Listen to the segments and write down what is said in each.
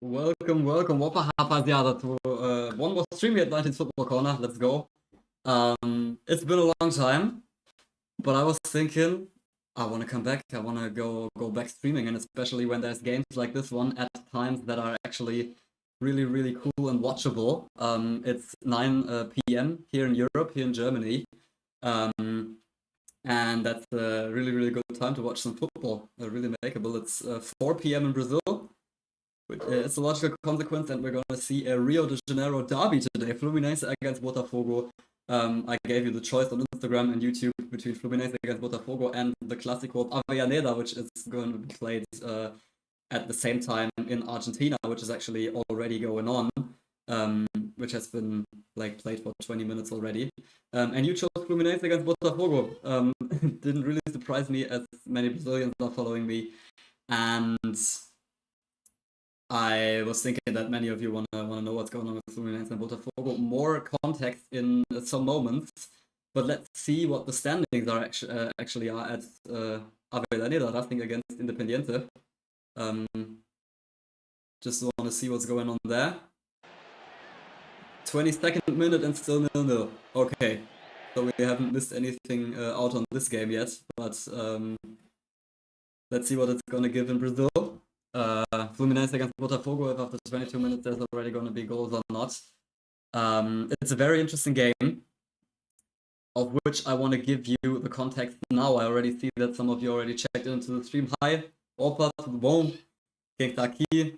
Welcome. Opa, rapaziada, to one more stream here at 19's Football Corner. Let's go. It's been a long time, but I was thinking I want to come back. I want to go back streaming, and especially when there's games like this one at times that are actually really cool and watchable. It's 9 p.m. here in Europe, here in Germany, and that's a really good time to watch some football. Really makeable. It's 4 p.m. in Brazil. It's a logical consequence, and we're going to see a Rio de Janeiro Derby today. Fluminense against Botafogo. I gave you the choice on Instagram and YouTube between Fluminense against Botafogo and the Clásico of Avellaneda, which is going to be played at the same time in Argentina, which is actually already going on, which has been played for 20 minutes already. And you chose Fluminense against Botafogo. Didn't really surprise me, as many Brazilians are following me, and I was thinking that many of you want to know what's going on with Fluminense and Botafogo. More context in some moments, but let's see what the standings are actually are at Avellaneda Racing against Independiente. Just want to see what's going on there. 22nd minute and still 0-0. Okay, so we haven't missed anything out on this game yet, but let's see what it's gonna give in Brazil. Fluminense against Botafogo, if after 22 minutes there's already going to be goals or not. It's a very interesting game, of which I want to give you the context now. I already see that some of you already checked into the stream. Hi, opa, tudo bom? Quem tá aqui?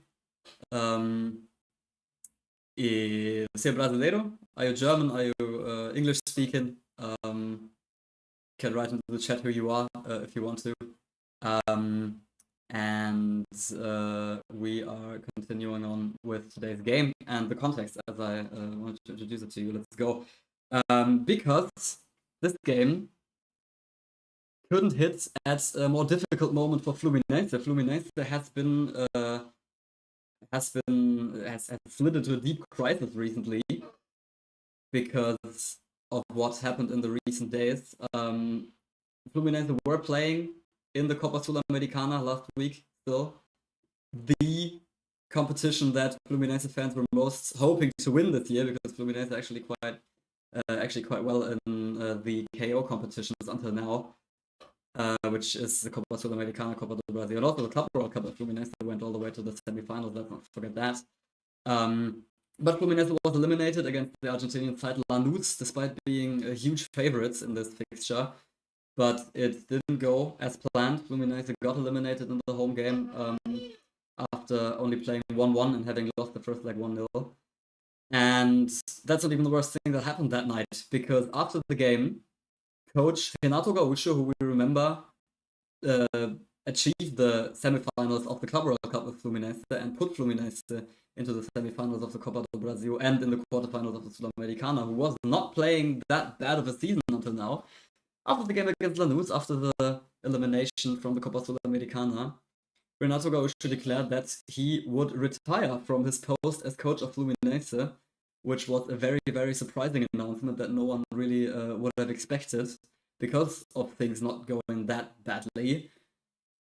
E você é brasileiro? Are you German? Are you English speaking? Can write into the chat who you are if you want to. And we are continuing on with today's game and the context as I wanted to introduce it to you. Let's go. Because this game couldn't hit at a more difficult moment for Fluminense. Fluminense has slid into a deep crisis recently because of what happened in the recent days. Fluminense were playing in the Copa Sulamericana last week, still the competition that Fluminense fans were most hoping to win this year, because Fluminense actually quite well in the KO competitions until now, which is the Copa Sulamericana, Copa do Brasil, and also the Club World Cup. Fluminense went all the way to the semi-finals. Let's not forget that. But Fluminense was eliminated against the Argentinian side Lanús, despite being huge favorites in this fixture. But it didn't go as planned. Fluminense got eliminated in the home game after only playing 1-1 and having lost the first leg 1-0. And that's not even the worst thing that happened that night, because after the game, coach Renato Gaucho, who we remember achieved the semi-finals of the Club World Cup with Fluminense and put Fluminense into the semi-finals of the Copa do Brasil and in the quarterfinals of the Sul-Americana, who was not playing that bad of a season until now. After the game against Lanús, after the elimination from the Copa Sulamericana, Renato Gaucho declared that he would retire from his post as coach of Fluminense, which was a very surprising announcement that no one really would have expected because of things not going that badly.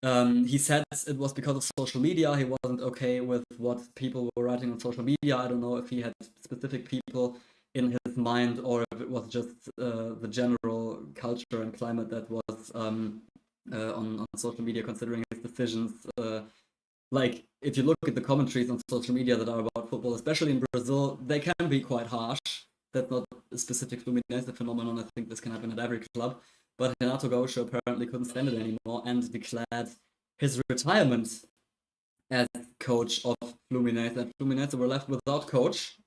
He said it was because of social media. He wasn't okay with what people were writing on social media. I don't know if he had specific people in his mind, or if it was just the general culture and climate that was on social media, considering his decisions. If you look at the commentaries on social media that are about football, especially in Brazil, they can be quite harsh. That's not a specific Fluminense phenomenon. I think this can happen at every club. But Renato Gaucho apparently couldn't stand it anymore and declared his retirement as coach of Fluminense. And Fluminense were left without coach.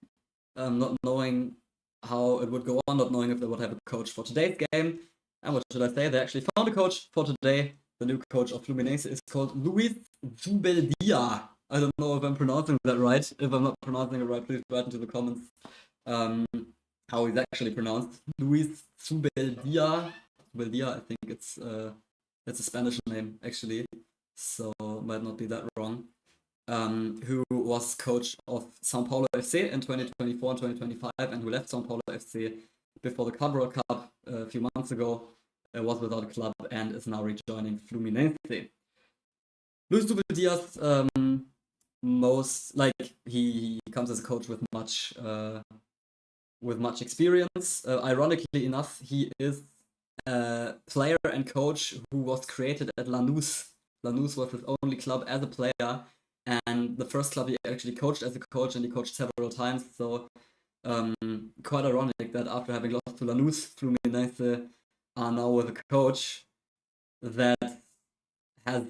Not knowing how it would go on, not knowing if they would have a coach for today's game. And what should I say? They actually found a coach for today. The new coach of Fluminense is called Luis Zubeldía. I don't know if I'm pronouncing that right. If I'm not pronouncing it right, please write into the comments how he's actually pronounced. Luis Zubeldía. Zubeldía, I think it's a Spanish name, actually. So might not be that wrong. Who was coach of São Paulo FC in 2024 and 2025, and who left São Paulo FC before the Club World Cup a few months ago, was without a club and is now rejoining Fluminense. Luis Zubeldía's most like he comes as a coach with much experience. Ironically enough, he is a player and coach who was created at Lanús. Lanús was his only club as a player, and the first club he actually coached as a coach, and he coached several times. So quite ironic that after having lost to Lanús, Fluminense are now with a coach that has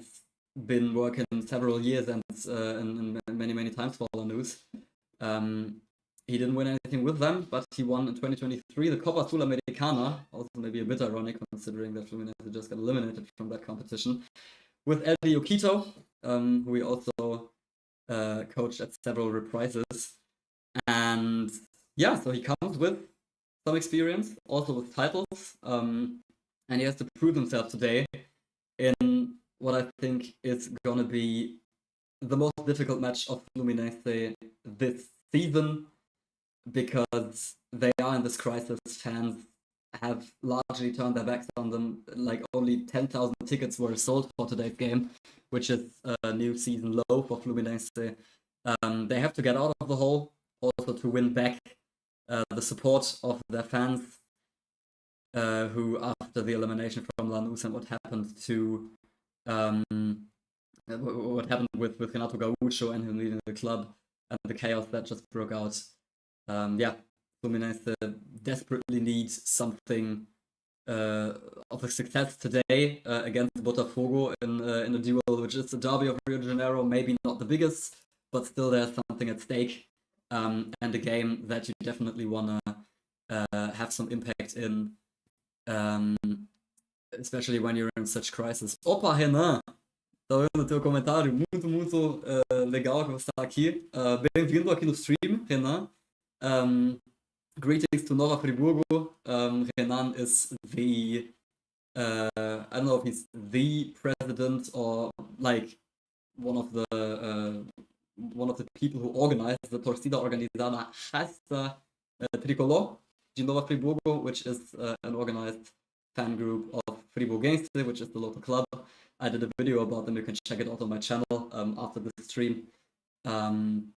been working several years and many times for Lanús. He didn't win anything with them, but he won in 2023 the Copa Sulamericana, also maybe a bit ironic considering that Fluminense just got eliminated from that competition, with Elio Quito, who he also coached at several reprises. And yeah, so he comes with some experience, also with titles, and he has to prove himself today in what I think is going to be the most difficult match of Fluminense this season, because they are in this crisis. Fans have largely turned their backs on them. Like, only 10,000 tickets were sold for today's game, which is a new season low for Fluminense. They have to get out of the hole, also to win back the support of their fans, who, after the elimination from Lanús and what happened with Renato Gaucho and him leaving the club and the chaos that just broke out, Fluminense desperately needs something of a success today against Botafogo in a duel, which is the derby of Rio de Janeiro. Maybe not the biggest, but still there's something at stake, and a game that you definitely want to have some impact in, especially when you're in such crisis. Opa, Renan! Tô vendo o teu comentário, muito legal que você está aqui. Bem-vindo aqui no stream, Renan. Greetings to Nova Friburgo. Renan is the, I don't know if he's the president or like one of the people who organized the torcida organizada Raça Tricolor de Nova Friburgo, which is an organized fan group of Friburguense, which is the local club. I did a video about them. You can check it out on my channel after the stream. And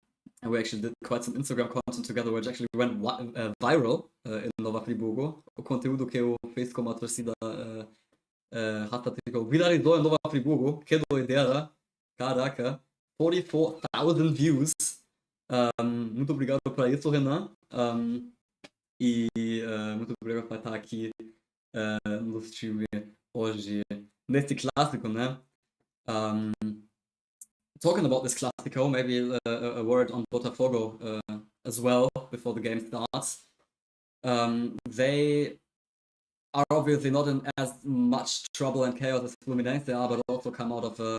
we actually did quite some Instagram content together, which actually went viral in Nova Friburgo. O conteúdo que eu fiz com a torcida Raça Tricolor viralizou em Nova Friburgo. Que doideira! Caraca! 44,000 views. Muito obrigado por isso, Renan. Muito obrigado por estar aqui no stream hoje, neste clássico, né? Talking about this Clásico, maybe a word on Botafogo as well before the game starts. They are obviously not in as much trouble and chaos as Fluminense are, but also come out of a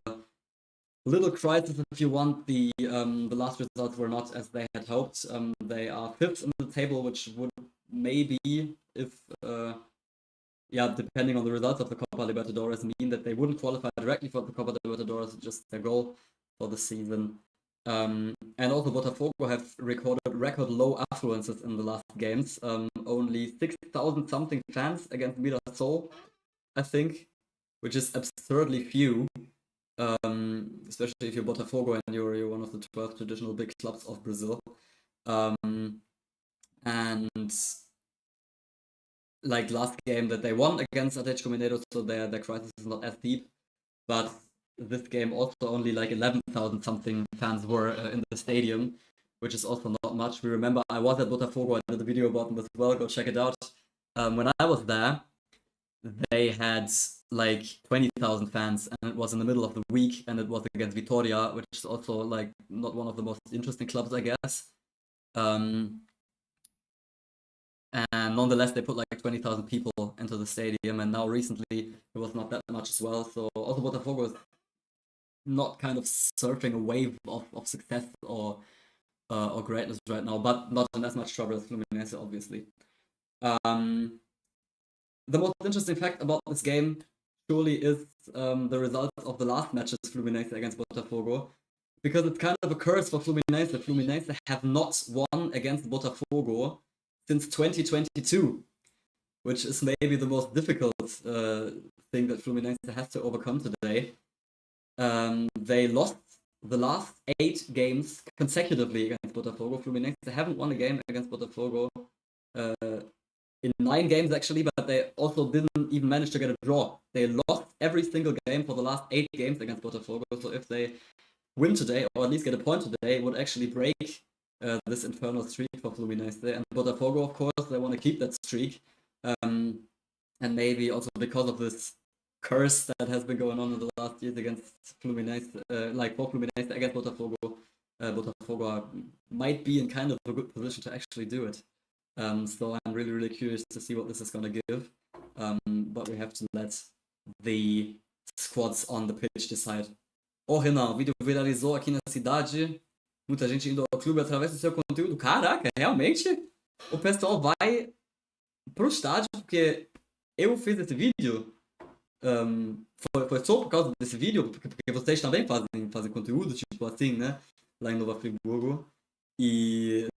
little crisis, if you want. The last results were not as they had hoped. They are fifth in the table, which would maybe, if depending on the results of the Copa Libertadores, mean that they wouldn't qualify directly for the Copa Libertadores, just their goal for the season. And also Botafogo have recorded record low affluences in the last games. Only 6,000 something fans against Mirassol, I think, which is absurdly few. Especially if you're Botafogo and you're one of the 12 traditional big clubs of Brazil. And like last game that they won against Atlético Mineiro, so their crisis is not as deep. But this game also only like 11,000 something fans were in the stadium, which is also not much. We remember I was at Botafogo, I did a video about them as well, go check it out. When I was there, they had like 20,000 fans, and it was in the middle of the week, and it was against Vitória, which is also like not one of the most interesting clubs, I guess. And nonetheless, they put like 20,000 people into the stadium, and now recently it was not that much as well. So also Botafogo is not kind of surfing a wave of success or greatness right now, but not in as much trouble as Fluminense, obviously. The most interesting fact about this game surely is the results of the last matches Fluminense against Botafogo, because it's kind of a curse for Fluminense. Fluminense have not won against Botafogo since 2022, which is maybe the most difficult thing that Fluminense has to overcome today. They lost the last 8 games consecutively against Botafogo. Fluminense haven't won a game against Botafogo in 9 games actually, but they also didn't even manage to get a draw. They lost every single game for the last 8 games against Botafogo. So if they win today, or at least get a point today, it would actually break this infernal streak for Fluminense. And Botafogo, of course, they want to keep that streak. And maybe also because of this curse that has been going on in the last years against Fluminense, for Fluminense against Botafogo, Botafogo might be in kind of a good position to actually do it. So I'm really, really curious to see what this is going to give. But we have to let the squads on the pitch decide. Oh, Renan, o vídeo viralizou aqui na cidade. Muita gente indo ao clube através do seu conteúdo. Caraca, realmente? O pessoal vai pro estádio porque eu fiz esse vídeo. Foi só por causa desse vídeo, porque vocês também fazem conteúdo, tipo assim, né? Lá em Nova Friburgo. E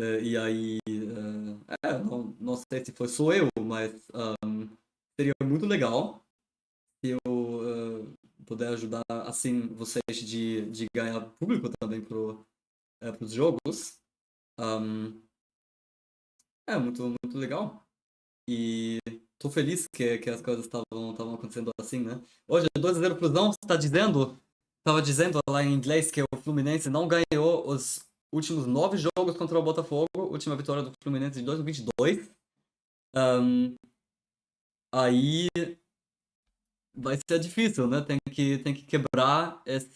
aí, não sei se foi só eu, mas seria muito legal se eu puder ajudar, assim, vocês de ganhar público também pros jogos. Muito, muito legal. E tô feliz que as coisas estavam acontecendo assim, né? Hoje, 2-0 Flusão, tava dizendo lá em inglês que o Fluminense não ganhou os últimos 9 jogos contra o Botafogo, última vitória do Fluminense de 2022. Aí vai ser difícil, né? Tem que quebrar essa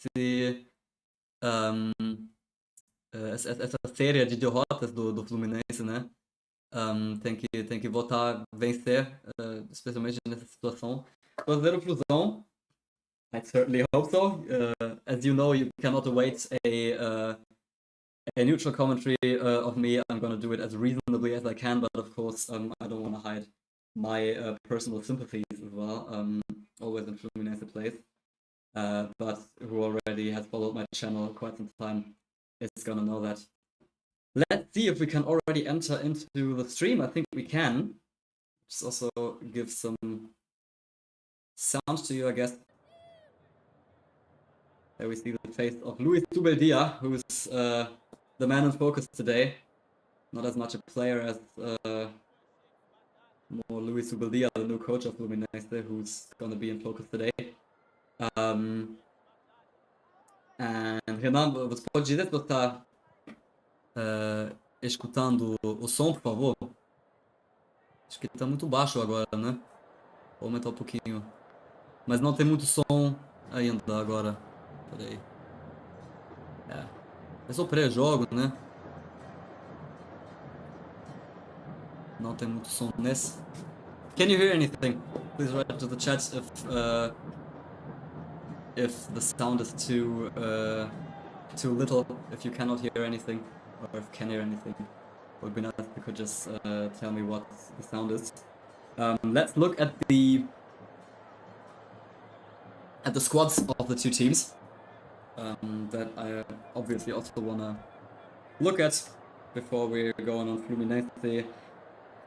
série de derrotas do Fluminense, né? Tem que voltar a vencer, especialmente nessa situação. 2-0 Flusão. I certainly hope so. As you know, you cannot await a neutral commentary of me. I'm gonna do it as reasonably as I can, but of course, I don't want to hide my personal sympathies as well. Always in Fluminense place. But who already has followed my channel quite some time is gonna know that. Let's see if we can already enter into the stream. I think we can. Just also give some sound to you, I guess. There we see the face of Luis Zubeldía, who's the man in focus today. Not as much a player as more Luis Zubeldía, the new coach of Fluminense, who's going to be in focus today. And Renan, você pode dizer se você está escutando o som, por favor? Acho que está muito baixo agora, né? Vou aumentar um pouquinho. Mas não tem muito som ainda agora. Peraí. É só pré-jogo, né? Não tem muito som nesse. Can you hear anything? Please write to the chat if the sound is too little, if you cannot hear anything, or if you can hear anything. It would be nice if you could just tell me what the sound is. Let's look at the squads of the two teams that I obviously also want to look at before we're going on Fluminense.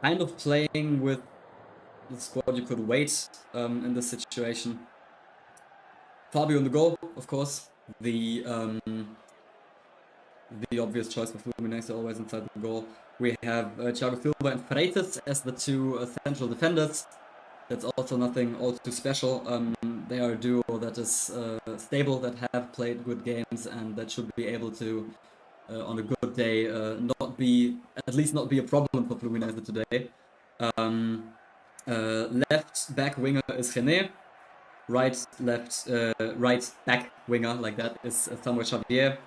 Kind of playing with the squad you could wait in this situation. Fabio in the goal, of course. The obvious choice for Fluminense, always inside the goal. We have Thiago Silva and Freitas as the two central defenders. That's also nothing all too special. They are a duo that is stable, that have played good games, and that should be able to, on a good day, not be a problem for Fluminense today. Left back winger is René. Right back winger, like that, is Samuel Xavier.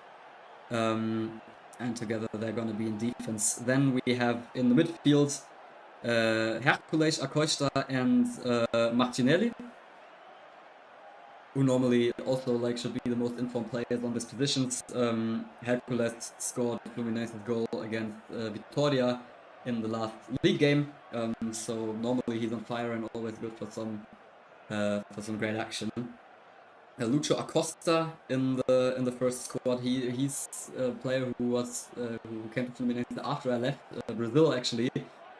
And together they're going to be in defense. Then we have in the midfield Hercules, Acosta, and Martinelli, who normally also should be the most informed players on these positions. Hercules scored Fluminense's goal against Vitória in the last league game, so normally he's on fire and always good for some great action. Lucho Acosta in the first squad. He's a player who came to Fluminense after I left Brazil, actually.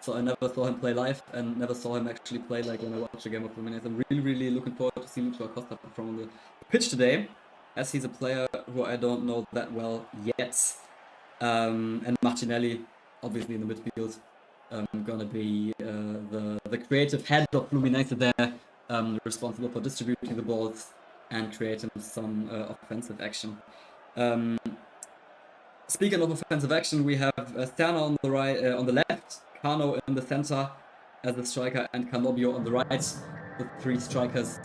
So I never saw him play live and never saw him actually play when I watched a game of Fluminense. I'm really, really looking forward to seeing Lucho Acosta perform on the pitch today. as he's a player who I don't know that well yet. And Martinelli, obviously in the midfield, gonna be the creative head of Fluminense there, responsible for distributing the balls and creating some offensive action. Speaking of offensive action, we have Serna on the right, on the left, Cano in the center as the striker, and Canobio on the right. The three strikers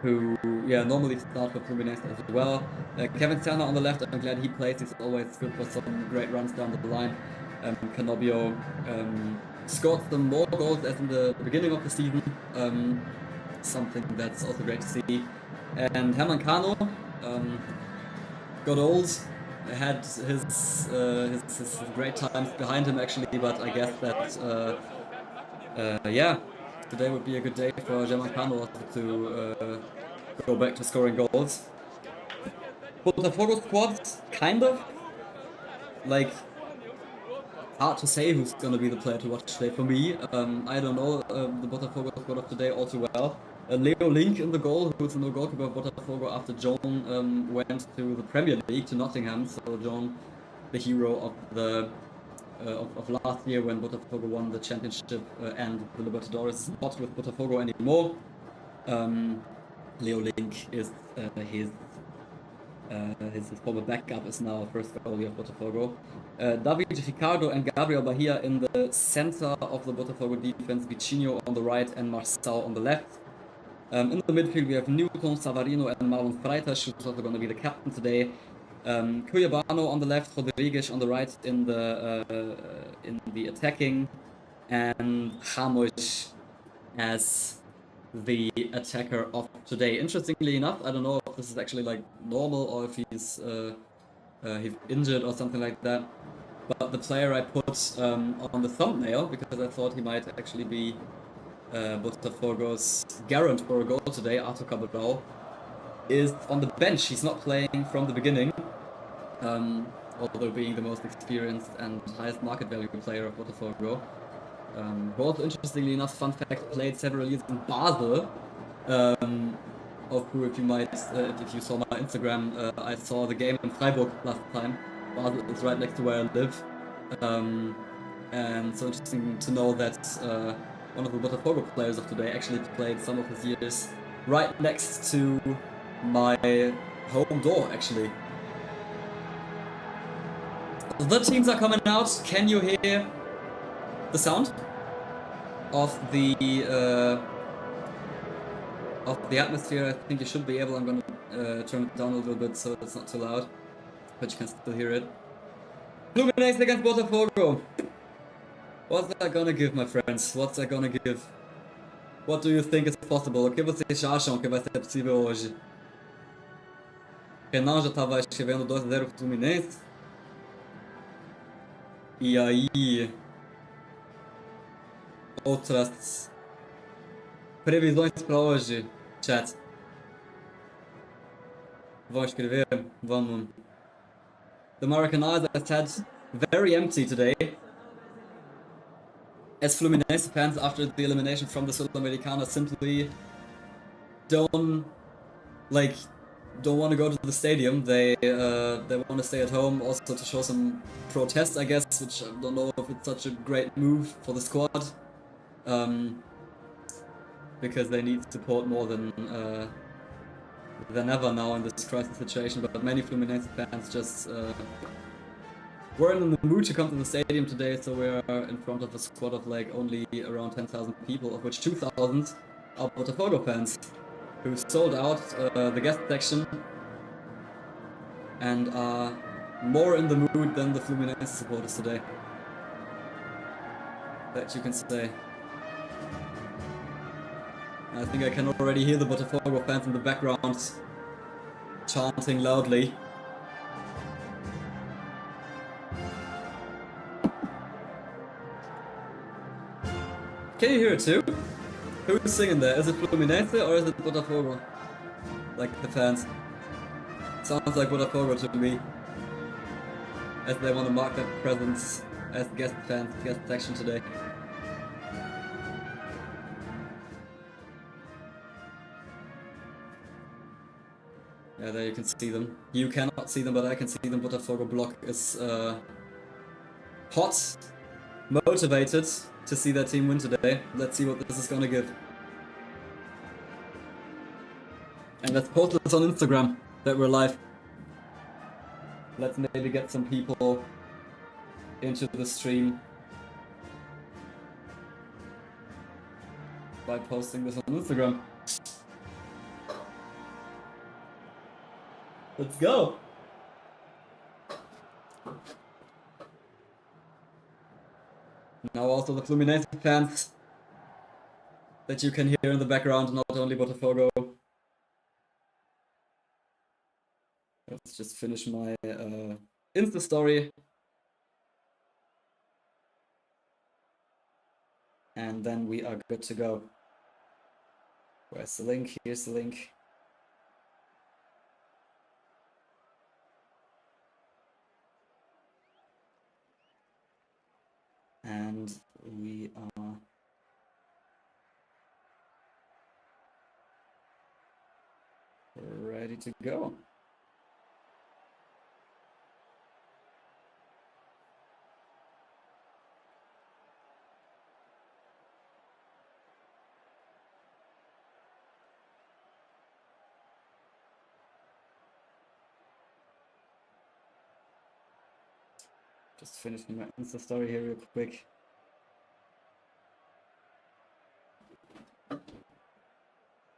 who normally start for Fluminense as well. Kevin Serna on the left, I'm glad he plays. He's always good for some great runs down the line. Canobio scored some more goals as in the beginning of the season. Something that's also great to see. And Herman Cano got old. Had his great times behind him actually, but I guess that today would be a good day for Herman Cano to go back to scoring goals. Botafogo squad, kind of like hard to say who's gonna be the player to watch today for me. I don't know the Botafogo squad of today all too well. Leo Link in the goal, who's the new goalkeeper of Botafogo after John went to the Premier League, to Nottingham. So John, the hero of the of last year when Botafogo won the championship and the Libertadores, not with Botafogo anymore. Leo Link is his former backup is now first goalie of Botafogo. David Ricardo and Gabriel Bahia in the center of the Botafogo defense, Vitinho on the right and Marçal on the left. In the midfield we have Newton, Savarino and Marlon Freitas, who's also going to be the captain today. Cuyabano on the left, Rodrigues on the right in the attacking, and Ramos as the attacker of today. Interestingly enough, I don't know if this is actually like normal or if he's injured or something like that, but the player I put on the thumbnail, because I thought he might actually be Botafogo's guarant for a goal today, Arthur Cabral, is on the bench. He's not playing from the beginning, although being the most experienced and highest market value player of Botafogo. Who also, interestingly enough, fun fact, played several years in Basel, of who, if you saw my Instagram, I saw the game in Freiburg last time. Basel is right next to where I live, and so interesting to know that one of the Botafogo players of today actually played some of his years right next to my home door, actually. The teams are coming out. Can you hear the sound of the atmosphere? I think you should be able. I'm gonna turn it down a little bit so it's not too loud, but you can still hear it. Fluminense against Botafogo. What's that gonna give, my friends? What's that gonna give? What do you think is possible? O que vocês acham que vai ser possível hoje? Renan já estava escrevendo 2-0 pro Fluminense. E aí, outras previsões para hoje, chat. Vão escrever? Vamos. The Maracanã, as I said, very empty today. As Fluminense fans, after the elimination from the Sulamericana, simply don't want to go to the stadium. They want to stay at home, also to show some protest, I guess, which I don't know if it's such a great move for the squad, because they need support more than ever now in this crisis situation. But many Fluminense fans just weren't in the mood to come to the stadium today, so we're in front of a squad of like only around 10,000 people, of which 2,000 are Botafogo fans, who sold out the guest section and are more in the mood than the Fluminense supporters today. That you can say. I think I can already hear the Botafogo fans in the background chanting loudly. Can you hear it too? Who's singing there? Is it Fluminense or is it Botafogo? Like the fans. Sounds like Botafogo to me. As they want to mark their presence as guest fans, guest section today. Yeah, there you can see them. You cannot see them, but I can see them. Botafogo block is hot, motivated to see their team win today. Let's see what this is gonna give. And let's post this on Instagram that we're live. Let's maybe get some people into the stream by posting this on Instagram. Let's go! Now also the Fluminense fans that you can hear in the background, not only Botafogo. Let's just finish my Insta story. And then we are good to go. Where's the link? Here's the link. And we are ready to go. Just finishing my Insta story here real quick.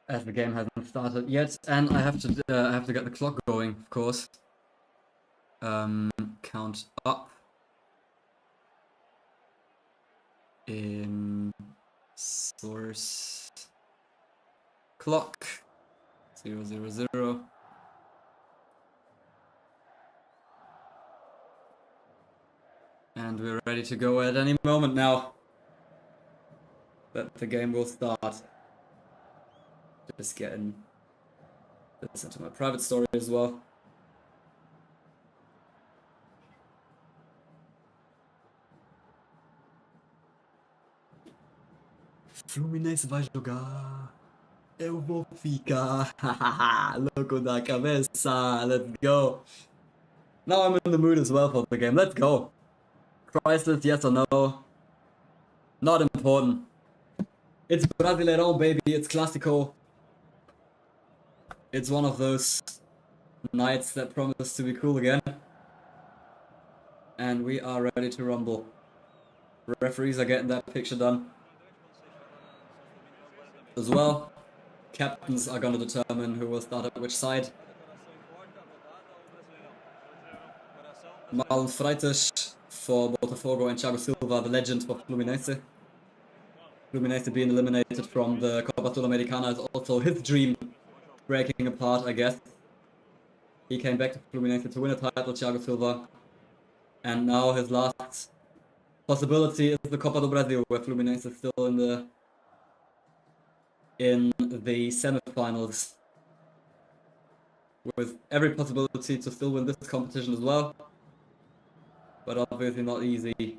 As the game hasn't started yet, and I have to get the clock going, of course. Count up in source clock 000. And we're ready to go at any moment now that the game will start. Just getting this into my private story as well. Fluminense vai jogar. Eu vou ficar. Louco da cabeça. Let's go. Now I'm in the mood as well for the game. Let's go. Crisis, yes or no? Not important. It's Brasileirão, baby. It's Clásico. It's one of those nights that promise to be cool again. And we are ready to rumble. Referees are getting that picture done as well. Captains are going to determine who will start at which side. Marlon Freitas for Botafogo and Thiago Silva, the legend for Fluminense. Fluminense being eliminated from the Copa Sulamericana is also his dream breaking apart, I guess. He came back to Fluminense to win a title, Thiago Silva. And now his last possibility is the Copa do Brasil, where Fluminense is still in the semi-finals, with every possibility to still win this competition as well, but obviously not easy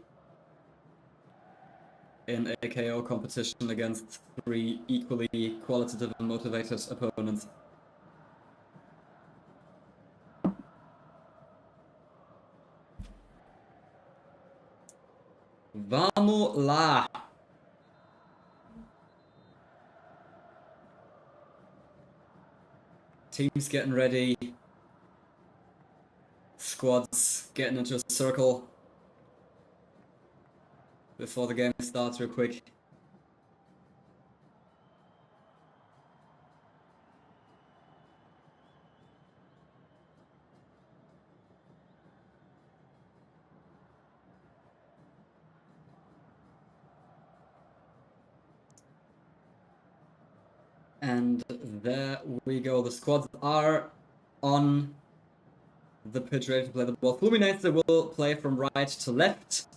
in a KO competition against three equally qualitative and motivated opponents. Vamos lá! Teams getting ready. Squads getting into a circle before the game starts real quick. And there we go. The squads are on the pitch ready to play the ball. Fluminense will play from right to left.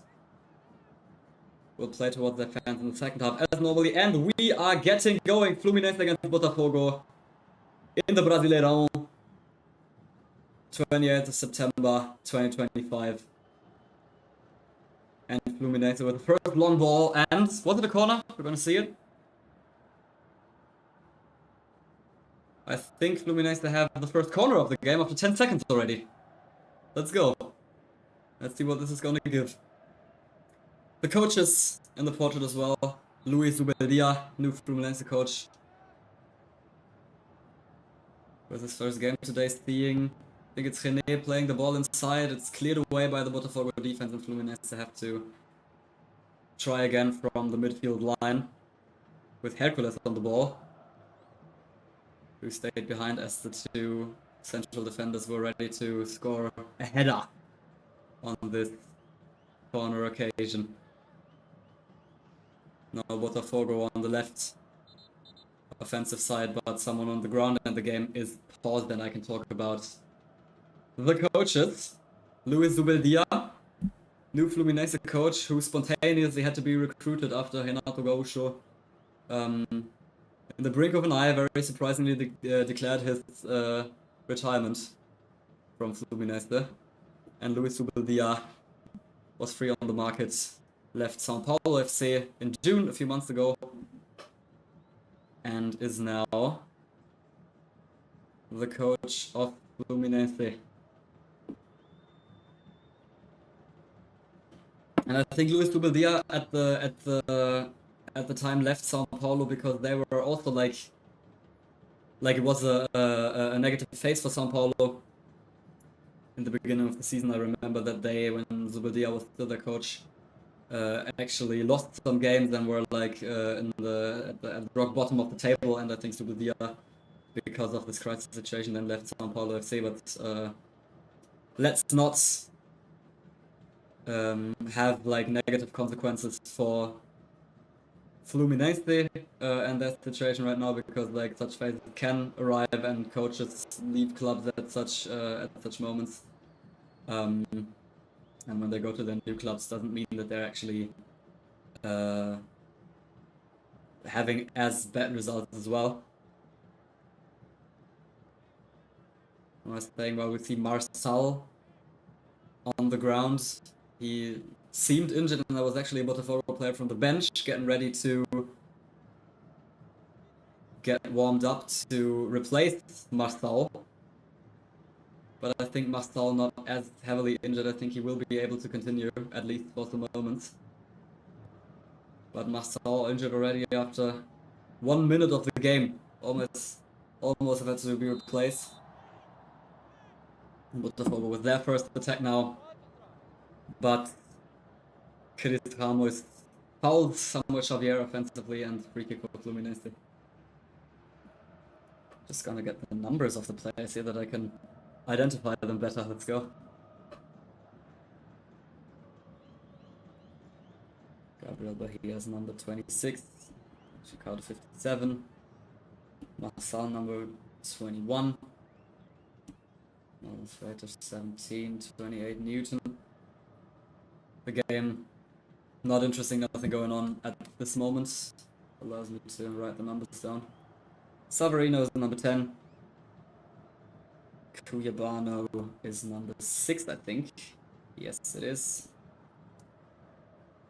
Will play towards their fans in the second half as normally. And we are getting going. Fluminense against Botafogo in the Brasileirão. 28th of September 2025. And Fluminense with the first long ball. And was it a corner? We're going to see it. I think Fluminense have the first corner of the game after 10 seconds already. Let's go. Let's see what this is going to give. The coaches in the portrait as well. Luis Zubeldía, new Fluminense coach. With his first game today, seeing, I think it's René playing the ball inside. It's cleared away by the Botafogo defense, and Fluminense have to try again from the midfield line with Hercules on the ball, who stayed behind as the two central defenders were ready to score a header on this corner occasion. Now Botafogo on the left offensive side, but someone on the ground, and the game is paused, and I can talk about the coaches. Luis Zubeldía, new Fluminense coach, who spontaneously had to be recruited after Renato Gaucho, in the brink of an eye, very surprisingly declared his retirement from Fluminense. And Luis Zubeldía was free on the market, left São Paulo FC in June, a few months ago, and is now the coach of Fluminense. And I think Luis Zubeldía at the time left São Paulo because they were also like it was a negative phase for São Paulo in the beginning of the season. I remember that day when Zubeldía was still the coach, actually lost some games and were like at the rock bottom of the table, and I think Zubeldía, because of this crisis situation, then left São Paulo FC. But let's not have like negative consequences for Fluminense and that situation right now, because like such phases can arrive and coaches leave clubs at such moments. And when they go to their new clubs, doesn't mean that they're actually having as bad results as well. I was saying, well, we see Marçal on the ground. He seemed injured, and there was actually a Botafogo player from the bench getting ready to get warmed up to replace Marçal. But I think Marçal not as heavily injured. I think he will be able to continue, at least for some moments. But Marçal injured already after 1 minute of the game. Almost had to be replaced. Botafogo with their first attack now. But Cristiano is fouled Samuel Xavier offensively, and free kick for Fluminense. Just gonna get the numbers of the players here that I can identify them better. Let's go. Gabriel Bahia's number 26, Chicago 57, Marçal number 21, Freiter 17, 28 Newton. The game, not interesting, nothing going on at this moment. Allows me to write the numbers down. Savarino is number 10. Cuyabano is number 6, I think. Yes, it is.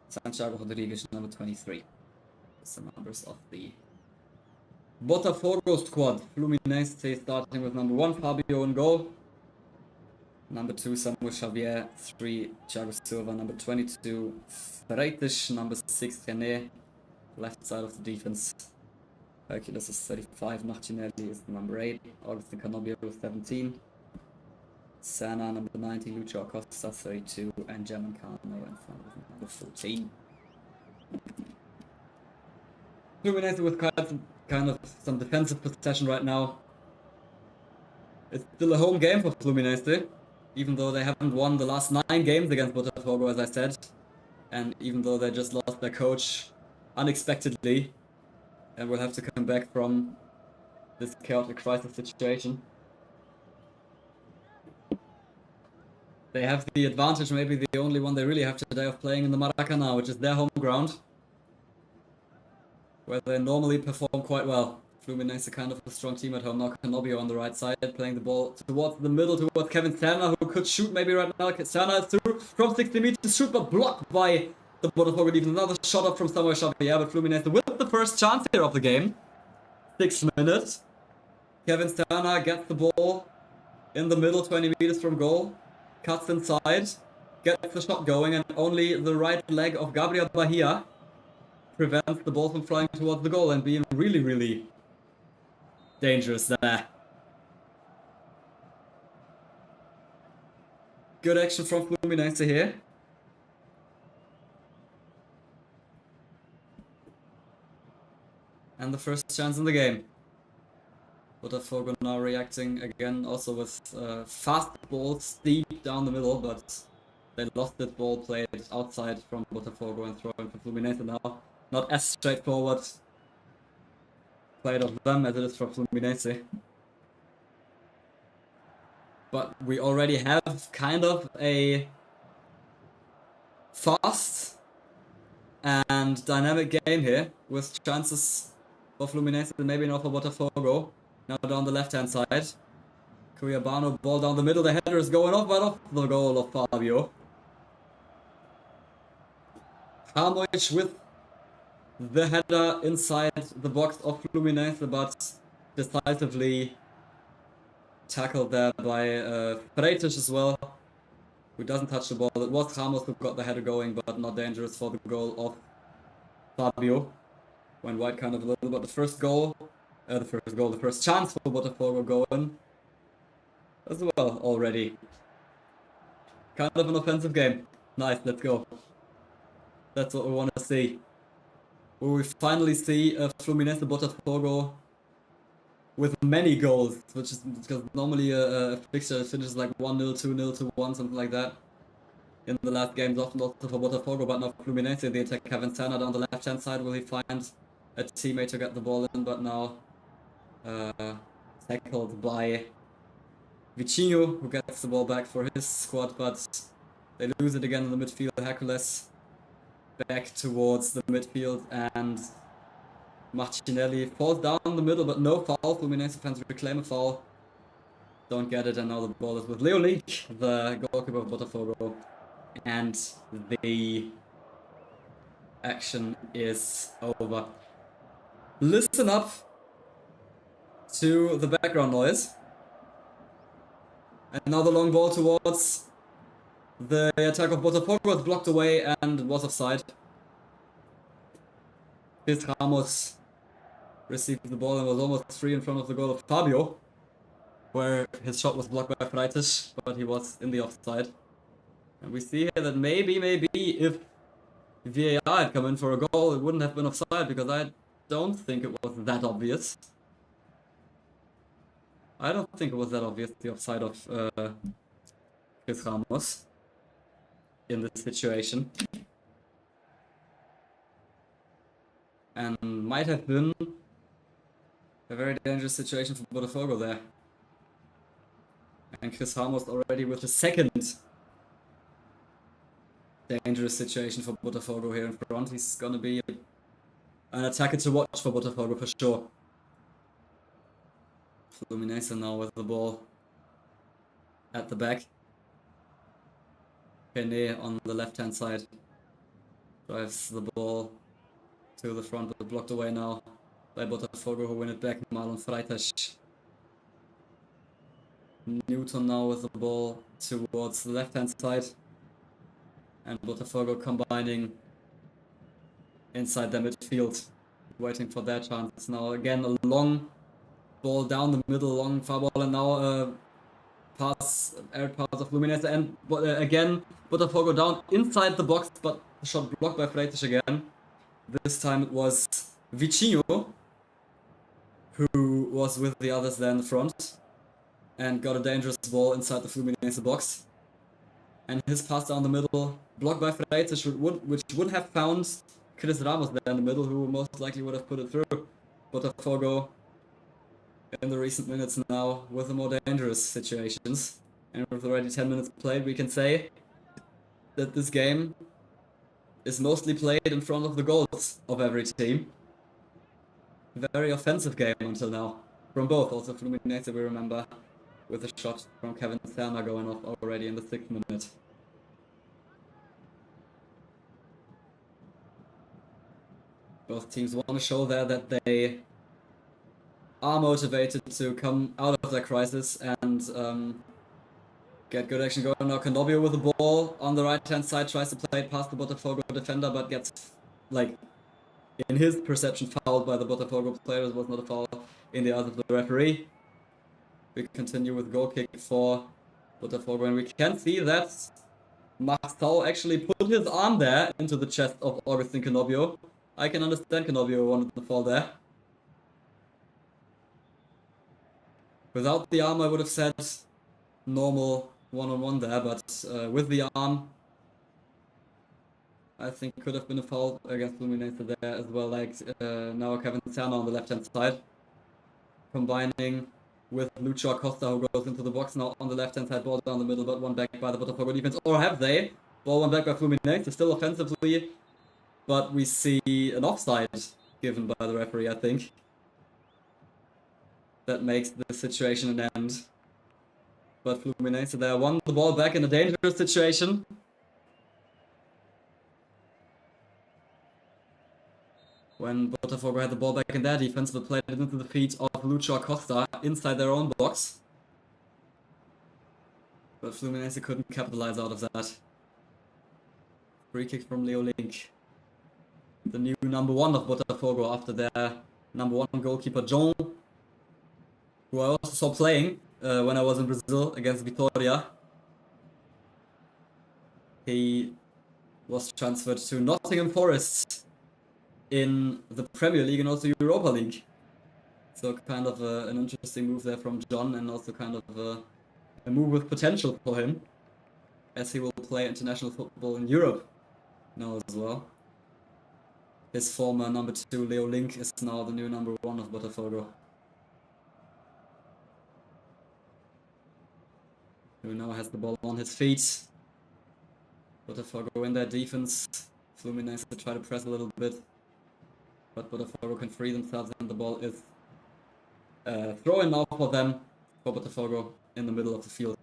Santiago Rodriguez, number 23. That's the numbers of the Botafogo squad. Fluminense starting with number 1, Fabio in goal. Number 2, Samuel Xavier. 3, Thiago Silva. Number 22, Freitas. Number 6, René. Left side of the defense. Hercules is 35. Martinelli is number 8. Augustin Canobio is 17. Sana, number 90. Lucho Acosta, 32. And German Kano in front with number 14. Fluminense with kind of some defensive possession right now. It's still a home game for Fluminense, even though they haven't won the last 9 games against Botafogo, as I said, and even though they just lost their coach unexpectedly and will have to come back from this chaotic crisis situation. They have the advantage, maybe the only one they really have today, of playing in the Maracanã, which is their home ground, where they normally perform quite well. Fluminense kind of a strong team at home. Now Canobio on the right side, playing the ball towards the middle, towards Kevin Serna, who could shoot maybe right now. Serna is through from 60 meters, shoot, but blocked by the Botafogo defense. Another shot up from Samuel Xavier, but Fluminense with the first chance here of the game. 6 minutes. Kevin Sterna gets the ball in the middle, 20 meters from goal, cuts inside, gets the shot going, and only the right leg of Gabriel Bahia prevents the ball from flying towards the goal and being really, really dangerous there. Good action from Fluminense here. And the first chance in the game. Botafogo now reacting again, also with fast balls deep down the middle, but they lost that ball played outside from Botafogo and thrown for Fluminense now. Not as straightforward played of them as it is for Fluminense. But we already have kind of a fast and dynamic game here, with chances for Fluminense and maybe not for Botafogo. Now down the left-hand side. Cuiabano, ball down the middle, the header is going off, but off the goal of Fabio. Hamovic with the header inside the box of Fluminense, but decisively tackled there by Freitas as well, who doesn't touch the ball. It was Ramos who got the header going, but not dangerous for the goal of Fabio. Went wide kind of a little, but the first chance for Botafogo going as well already. Kind of an offensive game. Nice, let's go. That's what we want to see. Will we finally see Fluminense Botafogo with many goals, which is because normally a fixture finishes like 1-0, 2-0, 2-1, something like that. In the last games, often also for Botafogo, but now Fluminense, the attack Kevin Sterna down the left-hand side. Will he find a teammate to get the ball in? But now tackled by Vitinho, who gets the ball back for his squad, but they lose it again in the midfield. Hercules back towards the midfield, and Martinelli falls down the middle, but no foul. Fluminense fans reclaim a foul. Don't get it, and now the ball is with Leo Leak, the goalkeeper of Botafogo. And the action is over. Listen up to the background noise. And now the long ball towards the attack of Botafogo was blocked away and was offside. Ramos received the ball and was almost free in front of the goal of Fabio, where his shot was blocked by Freitas, but he was in the offside. And we see here that maybe if VAR had come in for a goal, it wouldn't have been offside, because I don't think it was that obvious. I don't think it was that obvious, the offside of Ramos in this situation. And might have been a very dangerous situation for Botafogo there. And Chris Ramos already with the second dangerous situation for Botafogo here in front. He's gonna be an attacker to watch for Botafogo for sure. Fluminense now with the ball at the back. Pene on the left-hand side drives the ball to the front, but blocked away now by Botafogo, who win it back. Marlon Freitas. Newton now with the ball towards the left-hand side. And Botafogo combining inside their midfield, waiting for their chance. Now again a long ball down the middle, long far ball, and now air pass of Fluminense, and again Botafogo down inside the box, but the shot blocked by Freitas again. This time it was Vitinho who was with the others there in the front and got a dangerous ball inside the Fluminense box. And his pass down the middle, blocked by Freitas, which would have found Chris Ramos there in the middle, who most likely would have put it through. Botafogo in the recent minutes now with the more dangerous situations. And with already 10 minutes played, we can say that this game is mostly played in front of the goals of every team. Very offensive game until now, from both. Also Fluminense, we remember, with a shot from Kevin Sterna going off already in the 6th minute. Both teams want to show there that they are motivated to come out of their crisis and get good action going. Now Canobio with the ball on the right-hand side, tries to play it past the Botafogo defender, but gets, like, in his perception, fouled by the Botafogo player. It was not a foul in the eyes of the referee. We continue with goal kick for Botafogo, and we can see that Marcel actually put his arm there into the chest of Augustin Canobio. I can understand Canobio wanted the fall there. Without the arm, I would have said normal one-on-one there, but with the arm, I think could have been a foul against Fluminense there as well, like now Kevin Serna on the left-hand side, combining with Lucho Acosta, who goes into the box now on the left-hand side, ball down the middle, but one back by the Botafogo defense, or have they? Ball one back by Fluminense, still offensively, but we see an offside given by the referee, I think. That makes the situation an end. But Fluminense there won the ball back in a dangerous situation. When Botafogo had the ball back in their defense, but played it into the feet of Lucho Acosta inside their own box. But Fluminense couldn't capitalize out of that. Free kick from Leo Link. The new number one of Botafogo after their number one goalkeeper, John, who I also saw playing when I was in Brazil against Vitória. He was transferred to Nottingham Forest in the Premier League and also Europa League. So kind of an interesting move there from John, and also kind of a move with potential for him, as he will play international football in Europe now as well. His former number 2, Leo Link, is now the new number 1 of Botafogo. Who now has the ball on his feet. Botafogo in their defense. Fluminense to try to press a little bit, but Botafogo can free themselves, and the ball is thrown now for them, for Botafogo, in the middle of the field.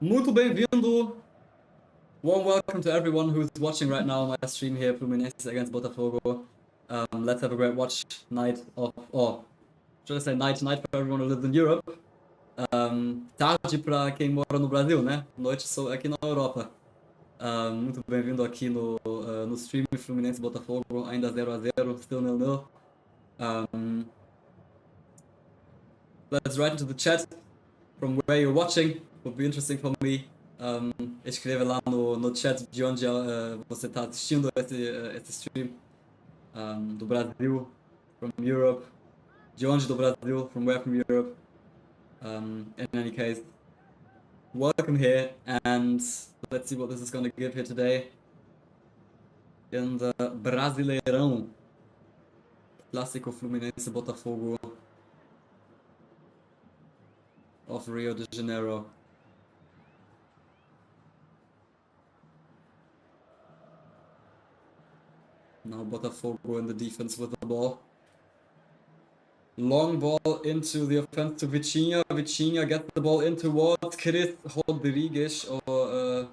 Muito bem-vindo! Warm welcome to everyone who's watching right now my stream here, Fluminense against Botafogo. Let's have a great watch night of, or should I say night for everyone who lives in Europe. Tarde para quem mora no Brasil, né? Noite sou aqui na Europa. Muito bem-vindo aqui no stream Fluminense Botafogo, ainda 0-0, still 0-0. Let's right into the chat from where you're watching. Would be interesting for me. Escreva lá no chat de onde você está assistindo esse stream. Do Brasil, from Europe. De onde do Brasil, from where from Europe. In any case, welcome here, and let's see what this is going to give here today in the Brasileirão. Clássico Fluminense Botafogo of Rio de Janeiro. Now Botafogo in the defense with the ball. Long ball into the offense to Vitinha. Vitinha gets the ball in towards Chris Rodrigues, or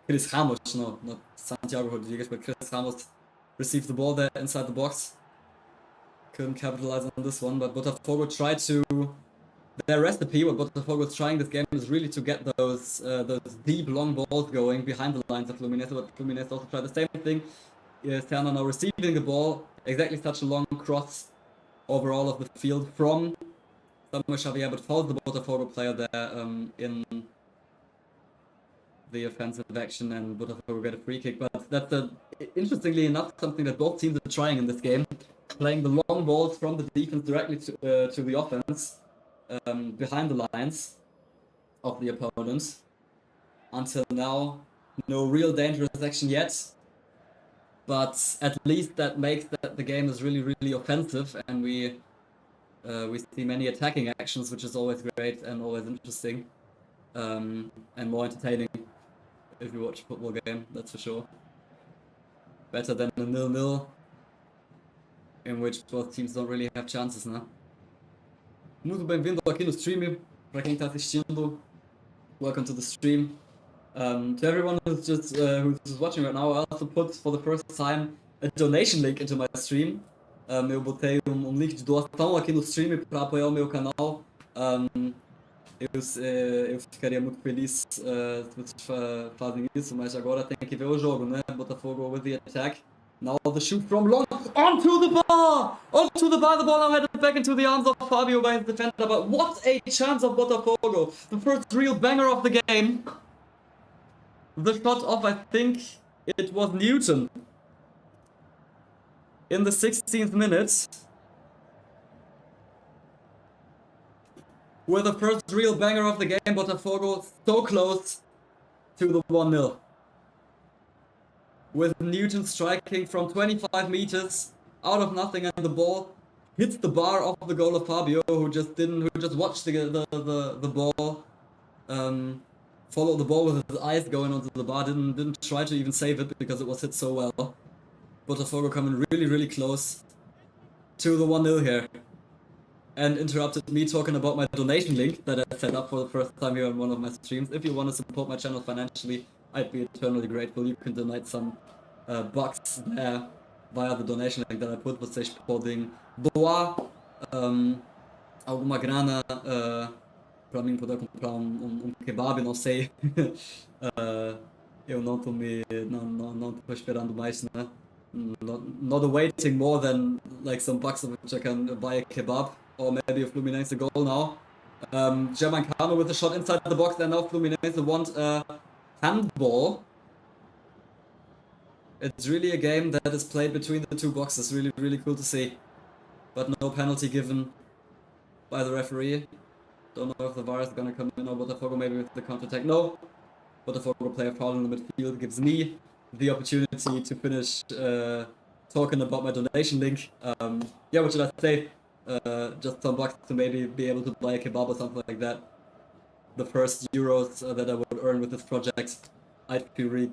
Chris Ramos, no, not Santiago Rodrigues, but Chris Ramos received the ball there inside the box. Couldn't capitalize on this one, but Botafogo tried to... Their recipe, what Botafogo is trying this game, is really to get those deep long balls going behind the lines of Fluminense, but Fluminense also tried the same thing. Serna now receiving the ball, exactly such a long cross over all of the field from Samuel Xavier, but fouls the Botafogo player there in the offensive action, and Botafogo get a free kick. But that's interestingly enough something that both teams are trying in this game, playing the long balls from the defense directly to the offense behind the lines of the opponents. Until now, no real dangerous action yet. But at least that makes that the game is really, really offensive, and we see many attacking actions, which is always great and always interesting, and more entertaining if you watch a football game, that's for sure. Better than a 0-0, in which both teams don't really have chances, né? Muito bem-vindo aqui no stream, para quem está assistindo. Welcome to the stream. To everyone who's just watching right now, I also put for the first time a donation link into my stream. Eu botei um link de doação aqui no stream para apoiar o meu canal. Eu ficaria muito feliz se vocês fazem isso, mas agora tem que ver o jogo, né? Botafogo with the attack. Now the shoot from long onto the bar! Onto the bar, the ball now headed back into the arms of Fabio by his defender, but what a chance of Botafogo! The first real banger of the game. The shot of, I think it was Newton. In the 16th minute. With the first real banger of the game, Botafogo so close to the 1-0. With Newton striking from 25 meters out of nothing, and the ball hits the bar of the goal of Fabio, who just watched the ball, follow the ball with his eyes going onto the bar, didn't try to even save it because it was hit so well. Botafogo coming really close to the 1-0 here. And interrupted me talking about my donation link that I set up for the first time here on one of my streams. If you want to support my channel financially, I'd be eternally grateful. You can donate some bucks there via the donation link that I put. Vocês podem doar alguma grana para mim poder comprar um kebab, não sei. Eu não tô esperando mais, né? Not awaiting more than like some bucks of which I can buy a kebab. Or maybe a Fluminense goal now. Germancano with a shot inside the box, and now Fluminense want a handball. It's really a game that is played between the two boxes. Really cool to see. But no penalty given by the referee. Don't know if the VAR is gonna come in or Botafogo maybe with the counter-attack. No. Botafogo play a foul in the midfield gives me the opportunity to finish talking about my donation link. Yeah, what should I say? Just some bucks to maybe be able to buy a kebab or something like that. The first euros that I would earn with this project, I'd be really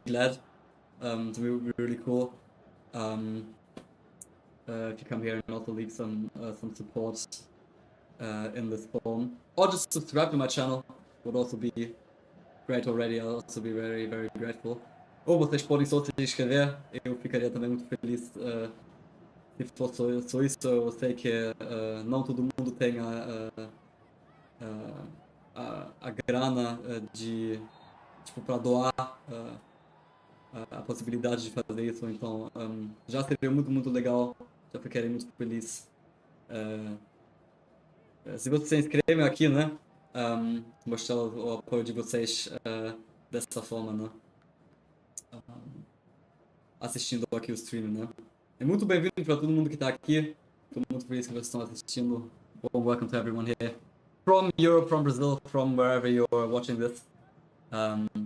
glad. To be really cool. If you come here and also leave some support in this form, or just subscribe to my channel, would also be great already. I'll also be very grateful. Ou vocês podem só se inscrever, eu ficaria também muito feliz. Se fosse isso, eu sei que não todo mundo tem a grana de, tipo, para doar a possibilidade de fazer isso, então já seria muito legal, já ficaria muito feliz. Se vocês se inscrevem aqui, né, mostrar o apoio de vocês dessa forma, né, assistindo aqui o stream, né. É muito bem-vindo para todo mundo que está aqui. Estou muito feliz que vocês estão assistindo. Warm welcome to everyone here. From Europe, from Brazil, from wherever you're watching this.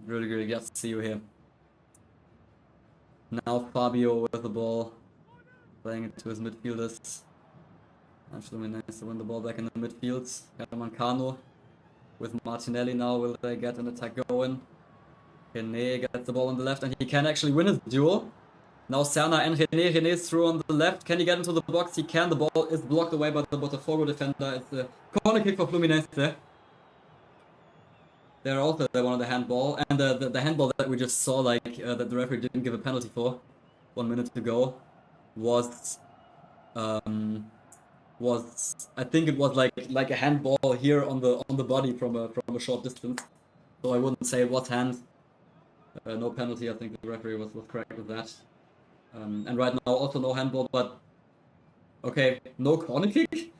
Really glad to see you here. Now Fabio with the ball. Playing it to his midfielders. And Fluminense to win the ball back in the midfield. Germancano with Martinelli now. Will they get an attack going? René gets the ball on the left and he can actually win his duel. Now Serna and René. René is through on the left. Can he get into the box? He can. The ball is blocked away by the Botafogo defender. It's a corner kick for Fluminense. They're also one of the handball. And the handball that we just saw, like, that the referee didn't give a penalty for 1 minute ago, was I think it was like a handball here on the body from a short distance. So I wouldn't say it was hand. No penalty. I think the referee was correct with that. And right now also no handball, but okay, no corner kick.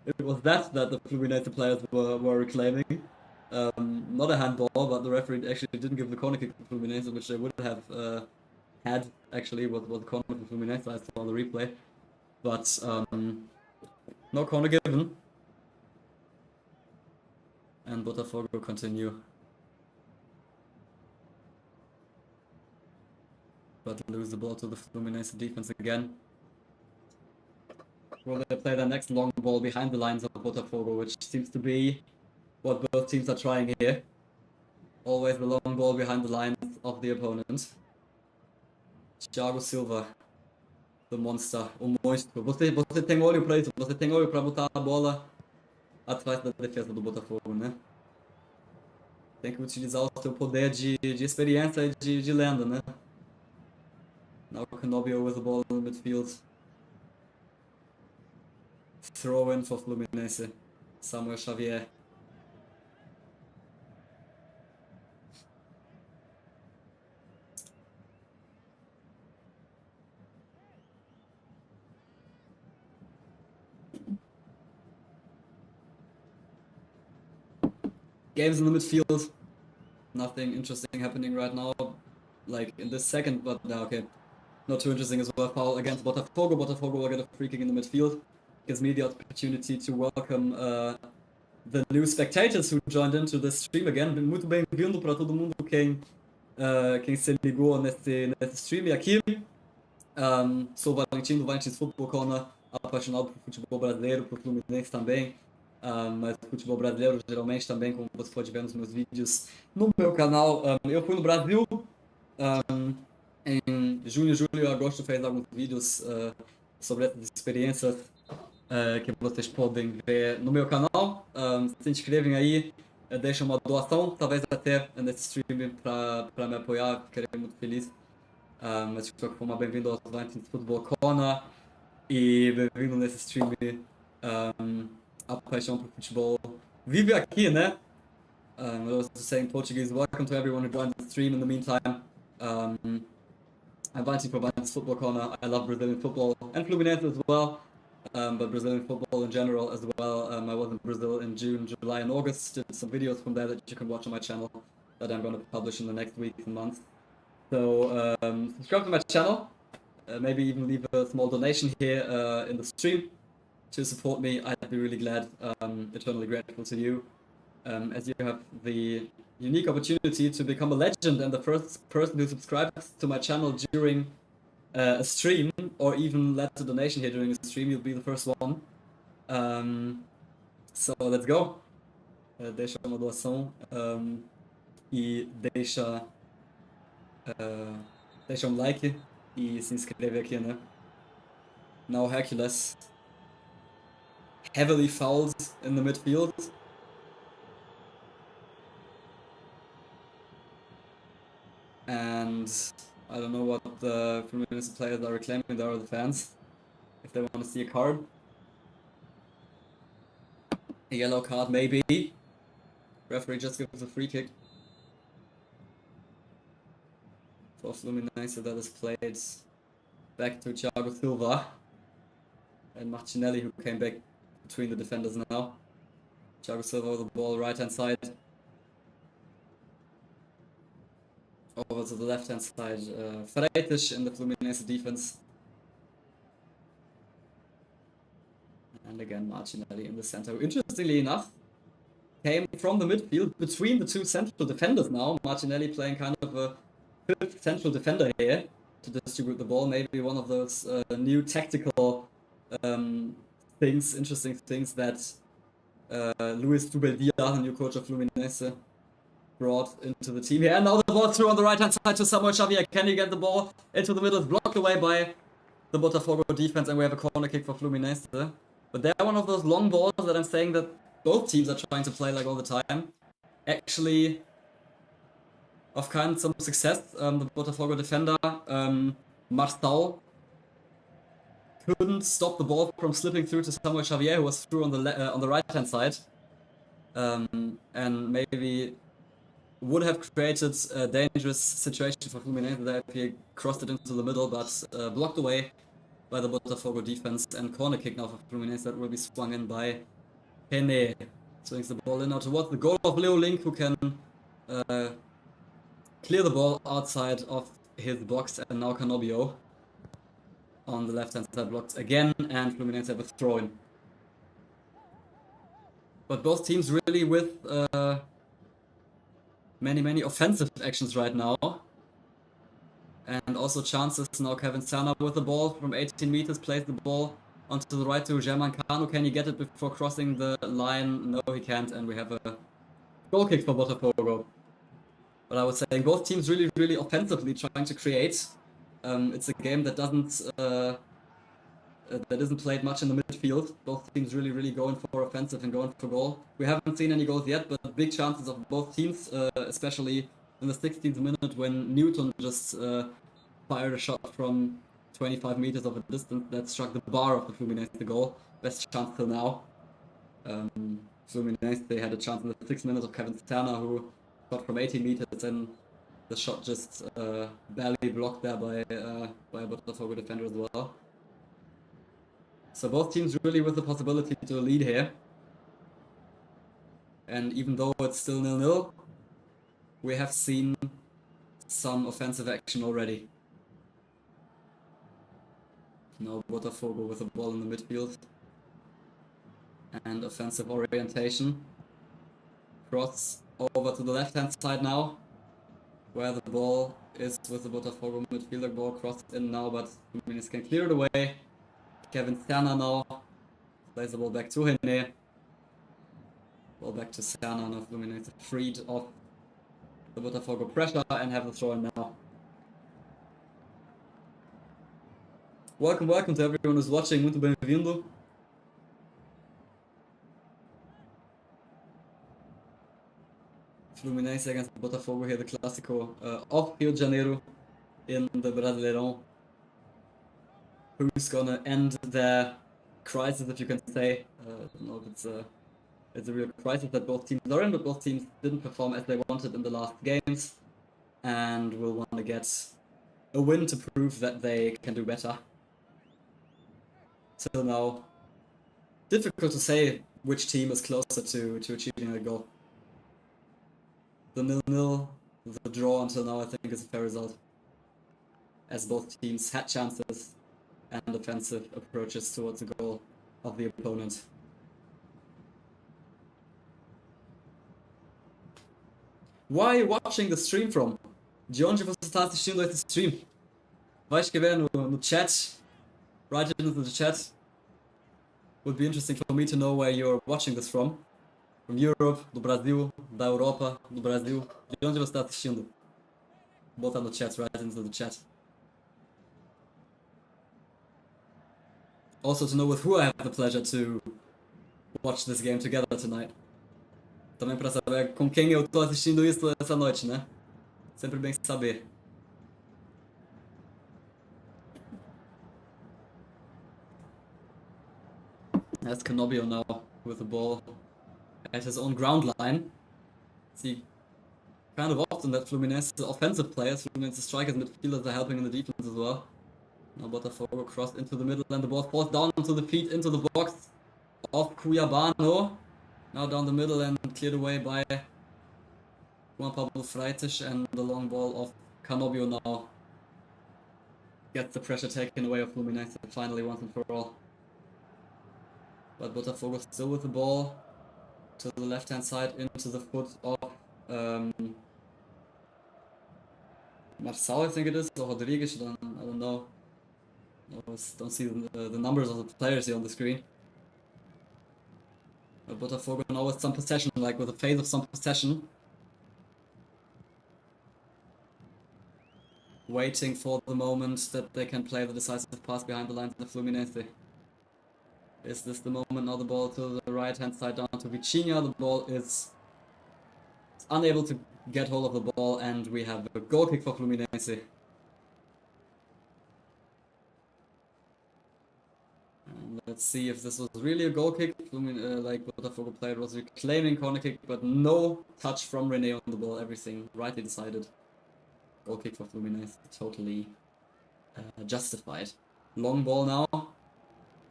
It was that the Fluminense players were reclaiming. Not a handball, but the referee actually didn't give the corner kick to Fluminense, which they would have had actually was a corner for Fluminense. I saw the replay, but no corner given. And Botafogo continue. But lose the ball to the Fluminense defense again. Will they play the next long ball behind the lines of Botafogo, which seems to be what both teams are trying here. Always the long ball behind the lines of the opponent. Thiago Silva, the monster, o monstro. Você tem olho pra isso, você tem olho pra botar a bola atrás da defesa do Botafogo, né? Tem que utilizar o seu poder de experiência e de lenda, né? Now Canobio with the ball in the midfield. Throw in for Fluminense. Samuel Xavier. Games in the midfield. Nothing interesting happening right now, like in this second, but okay. Not too interesting as well. Foul against Botafogo. Botafogo will get a free kick in the midfield. Gives me the opportunity to welcome the new spectators who joined into the stream again. Muito bem-vindo para todo mundo quem se ligou nesse stream aqui. Sou o Valentin do Valentin's Football Corner, apaixonado por futebol brasileiro, por Fluminense também. Mas futebol brasileiro geralmente também, como você pode ver nos meus vídeos no meu canal. Eu fui no Brasil em junho, julho e agosto, fez alguns vídeos sobre essas experiências que vocês podem ver no meu canal. Se inscrevem aí, deixem uma doação, talvez até nesse stream para me apoiar, ficarei muito feliz. Mas de qualquer forma, bem-vindo ao Valentin's Football Corner e bem-vindo nesse stream. A paixão por futebol vive aqui, né? I was saying in Portuguese, welcome to everyone who joined the stream. In the meantime, I'm Valentin for Valentin's Football Corner. I love Brazilian football and Fluminense as well, but Brazilian football in general as well. I was in Brazil in June, July and August, did some videos from there that you can watch on my channel that I'm going to publish in the next weeks and months. So subscribe to my channel, maybe even leave a small donation here in the stream to support me. I'd be really glad, eternally grateful to you, as you have the unique opportunity to become a legend and the first person who subscribes to my channel during a stream, or even left a donation here during a stream. You'll be the first one. So let's go. Deixa uma doação e deixa like e se inscreve aqui, né? Now Hercules heavily fouled in the midfield. And I don't know what the Fluminense players are reclaiming. There are the fans, if they want to see a card. A yellow card, maybe. Referee just gives a free kick for Fluminense. That is played back to Thiago Silva and Martinelli, who came back between the defenders now. Thiago Silva with the ball right hand side. Over to the left hand side. Freitas in the Fluminense defense. And again Martinelli in the center. Interestingly enough, came from the midfield between the two central defenders now. Martinelli playing kind of a fifth central defender here to distribute the ball. Maybe one of those new tactical things, interesting things that Luis Zubeldía, the new coach of Fluminense, brought into the team here. And now the ball through on the right hand side to Samuel Xavier. Can he get the ball into the middle? It's blocked away by the Botafogo defense, and we have a corner kick for Fluminense. But they're one of those long balls that I'm saying that both teams are trying to play like all the time. Actually, of kind some success. The Botafogo defender, Marçal, couldn't stop the ball from slipping through to Samuel Xavier, who was through on the right hand side, and maybe would have created a dangerous situation for Fluminense there if he crossed it into the middle, but blocked away by the Botafogo defense. And corner kick now for Fluminense that will be swung in by Pene. Swings the ball in now towards the goal of Leo Link, who can clear the ball outside of his box, and now Canobio on the left hand side blocked again, and Fluminense have a throw in. But both teams really with many offensive actions right now, and also chances. Now Kevin Serna with the ball from 18 meters, plays the ball onto the right to German Cano. Can he get it before crossing the line? No, he can't, and we have a goal kick for Botafogo. But I was saying both teams really offensively trying to create. It's a game that isn't played much in the midfield. Both teams really going for offensive and going for goal. We haven't seen any goals yet, but big chances of both teams, especially in the 16th minute when Newton just fired a shot from 25 meters of a distance that struck the bar of the Fluminense goal. Best chance till now. Fluminense, they had a chance in the 6 minutes of Kevin Sterna, who shot from 80 meters, and the shot just barely blocked there by a Botafogo defender as well. So both teams really with the possibility to lead here. And even though it's still 0-0, we have seen some offensive action already. Now Botafogo with the ball in the midfield. And offensive orientation. Cross over to the left-hand side now, where the ball is with the Botafogo midfielder. Ball crossed in now, but Fluminense can clear it away. Kevin Sterna now plays the ball back to René. Ball back to Sterna now. Fluminense freed of the Botafogo pressure and have the throw in now. Welcome to everyone who's watching. Muito bem-vindo. Fluminense against Botafogo here, the Clásico of Rio de Janeiro in the Brasileirão. Who's gonna end their crisis, if you can say? I don't know if it's a real crisis that both teams are in, but both teams didn't perform as they wanted in the last games, and will want to get a win to prove that they can do better. Till now, difficult to say which team is closer to achieving a goal. The 0-0, the draw until now, I think is a fair result, as both teams had chances and offensive approaches towards the goal of the opponent. Where are you watching the stream from? De onde você está assistindo esse stream? Vai escrever no chat. Write it into the chat. Would be interesting for me to know where you're watching this from. From Europe, do Brasil, da Europa, do Brasil. De onde você está assistindo? Bota no chat, write into the chat. Also to know with who I have the pleasure to watch this game together tonight. Também para saber com quem eu tô assistindo isso essa noite, né? Sempre bem saber. That's Canobio now with the ball at his own ground line. See, kind of often that Fluminense offensive players, Fluminense strikers and midfielders are helping in the defense as well. Now Botafogo crossed into the middle and the ball falls down onto the feet into the box of Cuiabano. Now down the middle and cleared away by Juan Pablo Freitas, and the long ball of Canobio now gets the pressure taken away of Fluminense finally once and for all. But Botafogo still with the ball to the left hand side into the foot of Marçal, I think it is, or Rodrigues, I don't know. Don't see the numbers of the players here on the screen. But Botafogo now with some possession, like with a phase of some possession. Waiting for the moment that they can play the decisive pass behind the lines of Fluminense. Is this the moment? Now the ball to the right hand side down to Vitinha. The ball is unable to get hold of the ball, and we have a goal kick for Fluminense. And let's see if this was really a goal kick. Like Botafogo player was reclaiming corner kick, but no touch from René on the ball. Everything rightly decided. Goal kick for Fluminense, totally justified. Long ball now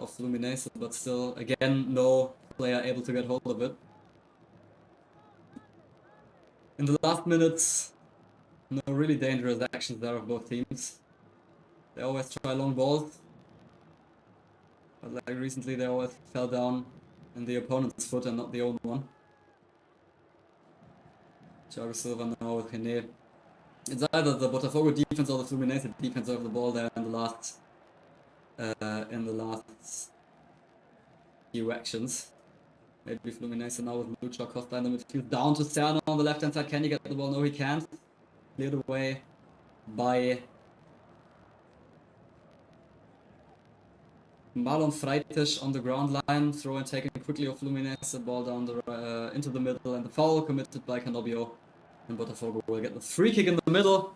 of Fluminense, but still, again, no player able to get hold of it. In the last minutes, no really dangerous actions there of both teams. They always try long balls, but like recently they always fell down in the opponent's foot and not the own one. Thiago Silva now with René. It's either the Botafogo defense or the Fluminense defense of the ball there in the last few actions. Maybe Fluminense now with Lucha Costa in the midfield, down to Serna on the left hand side. Can he get the ball? No, he can't. Cleared away by Marlon Freitas on the ground line. Throw and taken quickly of Fluminense. The ball down into the middle, and the foul committed by Canobio. And Botafogo will get the free kick in the middle.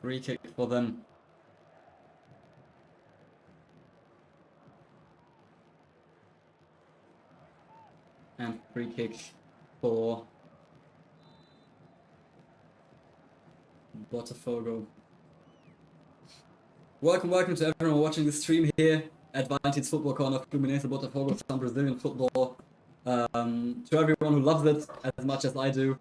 Free kick for them. And free kick for Botafogo. Welcome to everyone watching the stream here at Valentin's Football Corner, Fluminense, Botafogo, some Brazilian football. To everyone who loves it as much as I do.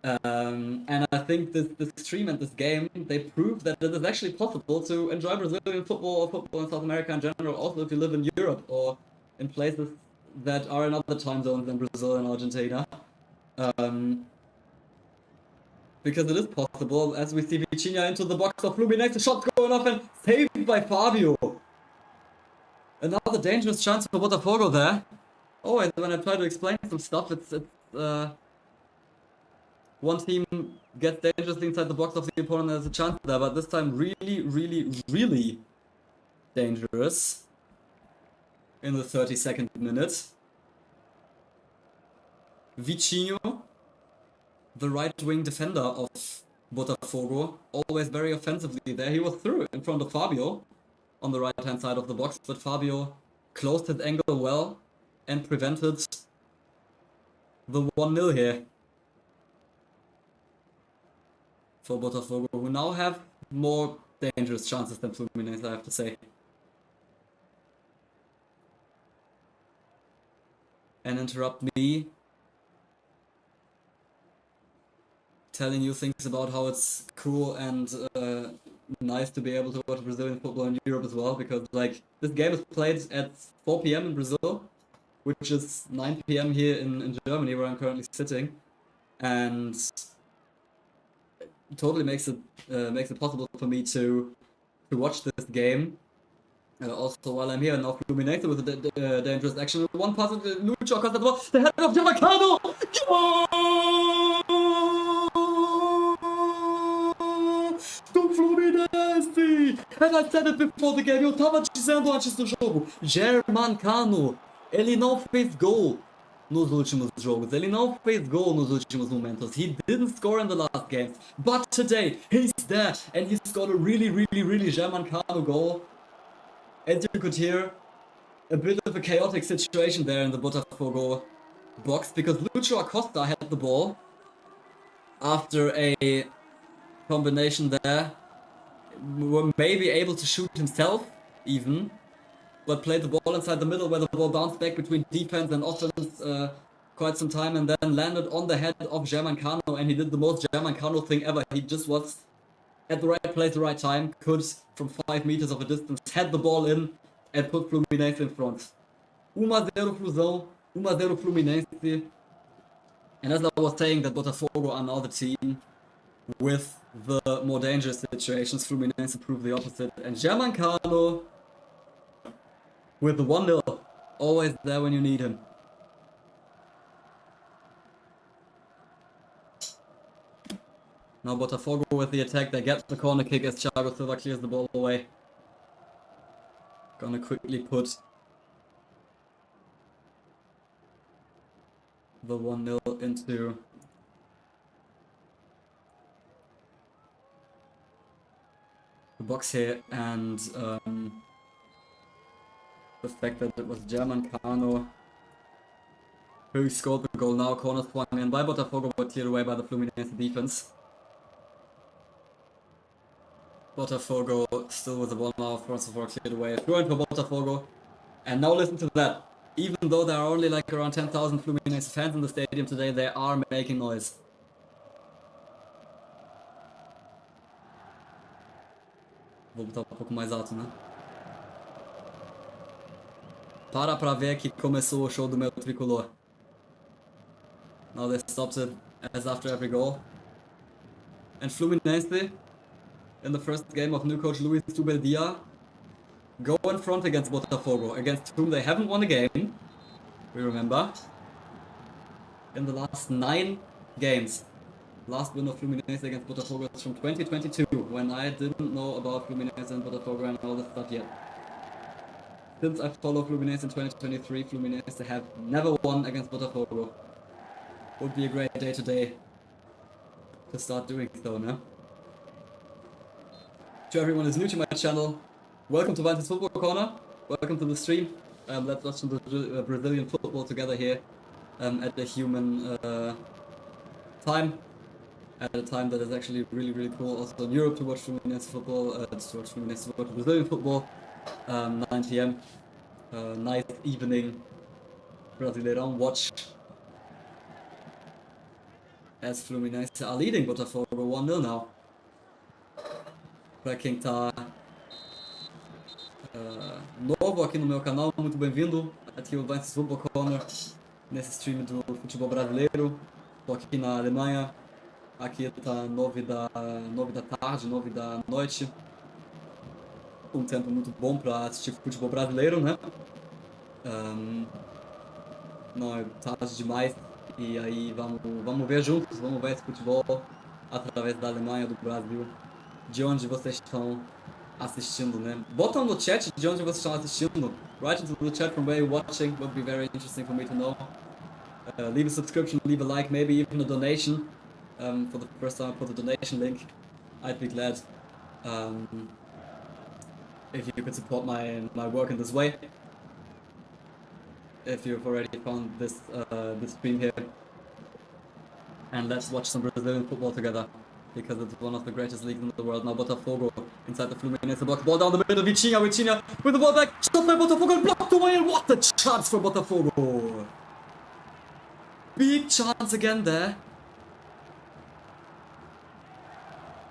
And I think this stream and this game, they prove that it is actually possible to enjoy Brazilian football or football in South America in general, also if you live in Europe or in places that are in other time zones than Brazil and Argentina. Because it is possible, as we see Vitinha into the box of Fluminense, shots going off and saved by Fabio. Another dangerous chance for Botafogo there. Always when I try to explain some stuff, it's one team gets dangerously inside the box of the opponent, there's a chance there, but this time really dangerous in the 32nd minute. Vitinho, the right-wing defender of Botafogo, always very offensively there. He was through in front of Fabio on the right-hand side of the box, but Fabio closed his angle well and prevented the 1-0 here for Botafogo, who now have more dangerous chances than Fluminense, I have to say. And interrupt me telling you things about how it's cool and nice to be able to watch Brazilian football in Europe as well, because like this game is played at 4 p.m. in Brazil, which is 9 p.m. here in Germany, where I'm currently sitting, and it totally makes it possible for me to watch this game. Also, while I'm here, now Fluminense with a dangerous action. One pass of Lucho across the ball. The head of Gianmarcano! Do Fluminense! And I said it before the game, eu tava dizendo antes do jogo. Gianmarcano, ele não fez gol nos últimos jogos. Ele não fez gol nos últimos momentos. He didn't score in the last games. But today, he's there. And he scored a really Gianmarcano goal. As you could hear, a bit of a chaotic situation there in the Botafogo box, because Lucho Acosta had the ball after a combination there, were maybe able to shoot himself even, but played the ball inside the middle where the ball bounced back between defense and offense quite some time, and then landed on the head of Gianmarcano, and he did the most Gianmarcano thing ever. He just was at the right place, the right time, could, from 5 meters of a distance, head the ball in and put Fluminense in front. 1-0 Flusão, 1-0 Fluminense. And as I was saying, that Botafogo are now the team with the more dangerous situations. Fluminense proved the opposite. And Gianmarcano with the 1-0, always there when you need him. Now Botafogo with the attack, they get the corner kick as Thiago Silva clears the ball away. Gonna quickly put the 1-0 into the box here, and the fact that it was Gianmarcano who scored the goal now, corner swung in by Botafogo, but cleared away by the Fluminense defense. Botafogo still with the ball now, first of all cleared away. Throw in for Botafogo. And now listen to that. Even though there are only like around 10,000 Fluminense fans in the stadium today, they are making noise. Vou botar pouco mais alto, né? Para pra ver que começou o show do meu tricolor. Now they stopped it as after every goal. And Fluminense, in the first game of new coach Luis Zubeldía, go in front against Botafogo, against whom they haven't won a game, we remember, in the last 9 games. Last win of Fluminense against Botafogo is from 2022, when I didn't know about Fluminense and Botafogo and all this stuff yet. Since I follow Fluminense in 2023, Fluminense have never won against Botafogo. Would be a great day today to start doing so, no? To everyone who's new to my channel, welcome to Valentin's Football Corner. Welcome to the stream. Let's watch some Brazilian football together here at a human time. At a time that is actually really cool also in Europe to watch Fluminense football, to watch Brazilian football. 9 PM, nice evening Brasileirão watch as Fluminense are leading Botafogo 1-0 now. Pra quem tá novo aqui no meu canal, muito bem-vindo. Aqui o Valentin's Football Corner, nesse stream do futebol brasileiro. Tô aqui na Alemanha. Aqui tá 9 da tarde, 9 da noite. Um tempo muito bom para assistir futebol brasileiro, né? Não é tarde demais. E aí vamos ver juntos, vamos ver esse futebol através da Alemanha, do Brasil, de onde vocês estão assistindo, né? Botam no chat de onde vocês estão assistindo. Write into the chat from where you're watching, would be very interesting for me to know. Leave a subscription, leave a like, maybe even a donation. For the first time I put a donation link, I'd be glad if you could support my work in this way. If you've already found this stream here, and let's watch some Brazilian football together, because it's one of the greatest leagues in the world. Now Botafogo inside the Fluminense box, ball down the middle, Vitinha with the ball back, shot by Botafogo and blocked away, and what a chance for Botafogo! Big chance again there.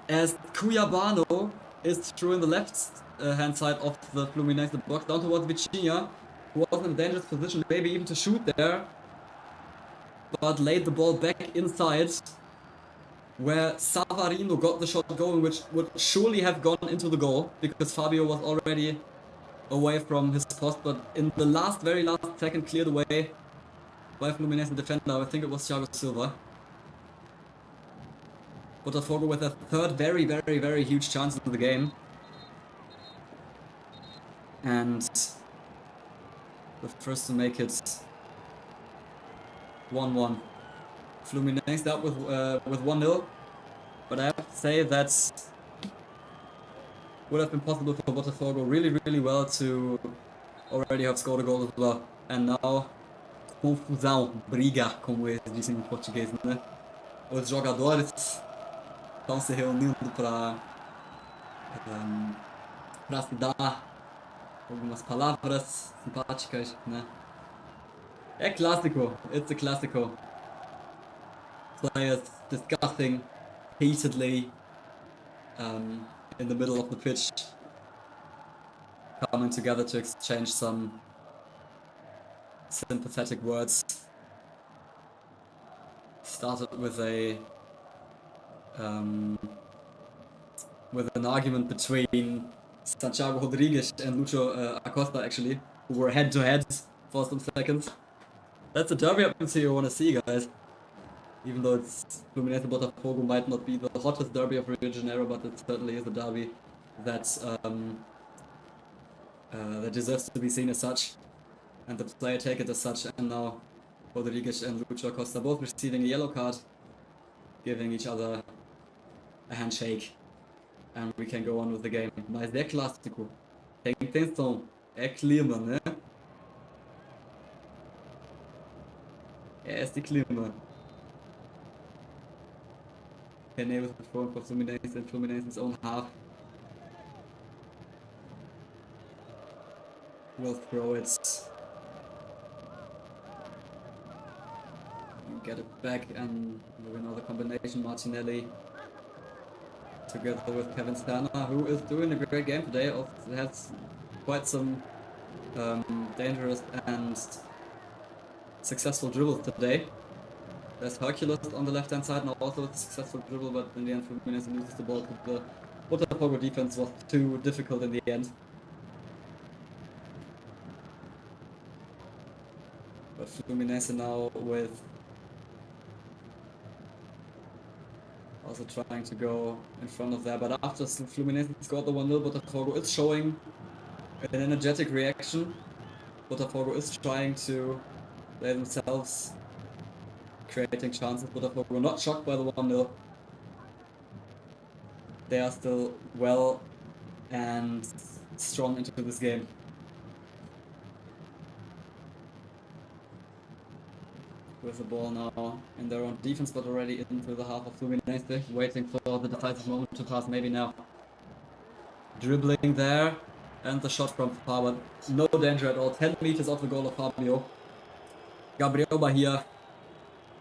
As Cuiabano is through in the left hand side of the Fluminense box, down towards Vitinha, who was in a dangerous position, maybe even to shoot there, but laid the ball back inside, where Savarino got the shot going, which would surely have gone into the goal, because Fabio was already away from his post, but in the very last second cleared away by Fluminense defender. I think it was Thiago Silva. Botafogo with a third very huge chance in the game. And the first to make it 1-1. Fluminense out with 1-0. But I have to say that would have been possible for Botafogo really well to already have scored a goal as well. And now, confusão, briga, como eles dizem em português, né? Os jogadores estão se reunindo para se dar algumas palavras simpáticas, né? É clássico, it's a clássico. Players discussing heatedly in the middle of the pitch, coming together to exchange some sympathetic words. Started with an argument between Santiago Rodrigues and Lucho Acosta, actually, who were head-to-head for some seconds. That's a derby up until you want to see, guys. Even though it's Fluminense Botafogo might not be the hottest derby of Rio de Janeiro, but it certainly is a derby that that deserves to be seen as such, and the player take it as such. And now Rodrigues and Lucho Acosta both receiving a yellow card, giving each other a handshake, and we can go on with the game. Mas é clássico, tem tensão, é clima, né? É esse clima. René with the throw for Fluminense and Fluminense's own half. Will throw it. Get it back, and another combination. Martinelli together with Kevin Sterner, who is doing a great game today. Also has quite some dangerous and successful dribbles today. There's Hercules on the left hand side, now also with a successful dribble, but in the end Fluminense loses the ball because the Botafogo defense was too difficult in the end. But Fluminense now with also trying to go in front of there, but after Fluminense scored the 1-0, Botafogo is showing an energetic reaction. Botafogo is trying to play themselves, creating chances. Botafogo were not shocked by the 1-0. They are still well and strong into this game. With the ball now in their own defense, but already into the half of Fluminense, waiting for the decisive moment to pass, maybe now. Dribbling there, and the shot from far, but no danger at all. 10 meters off the goal of Fabio. Gabriel Bahia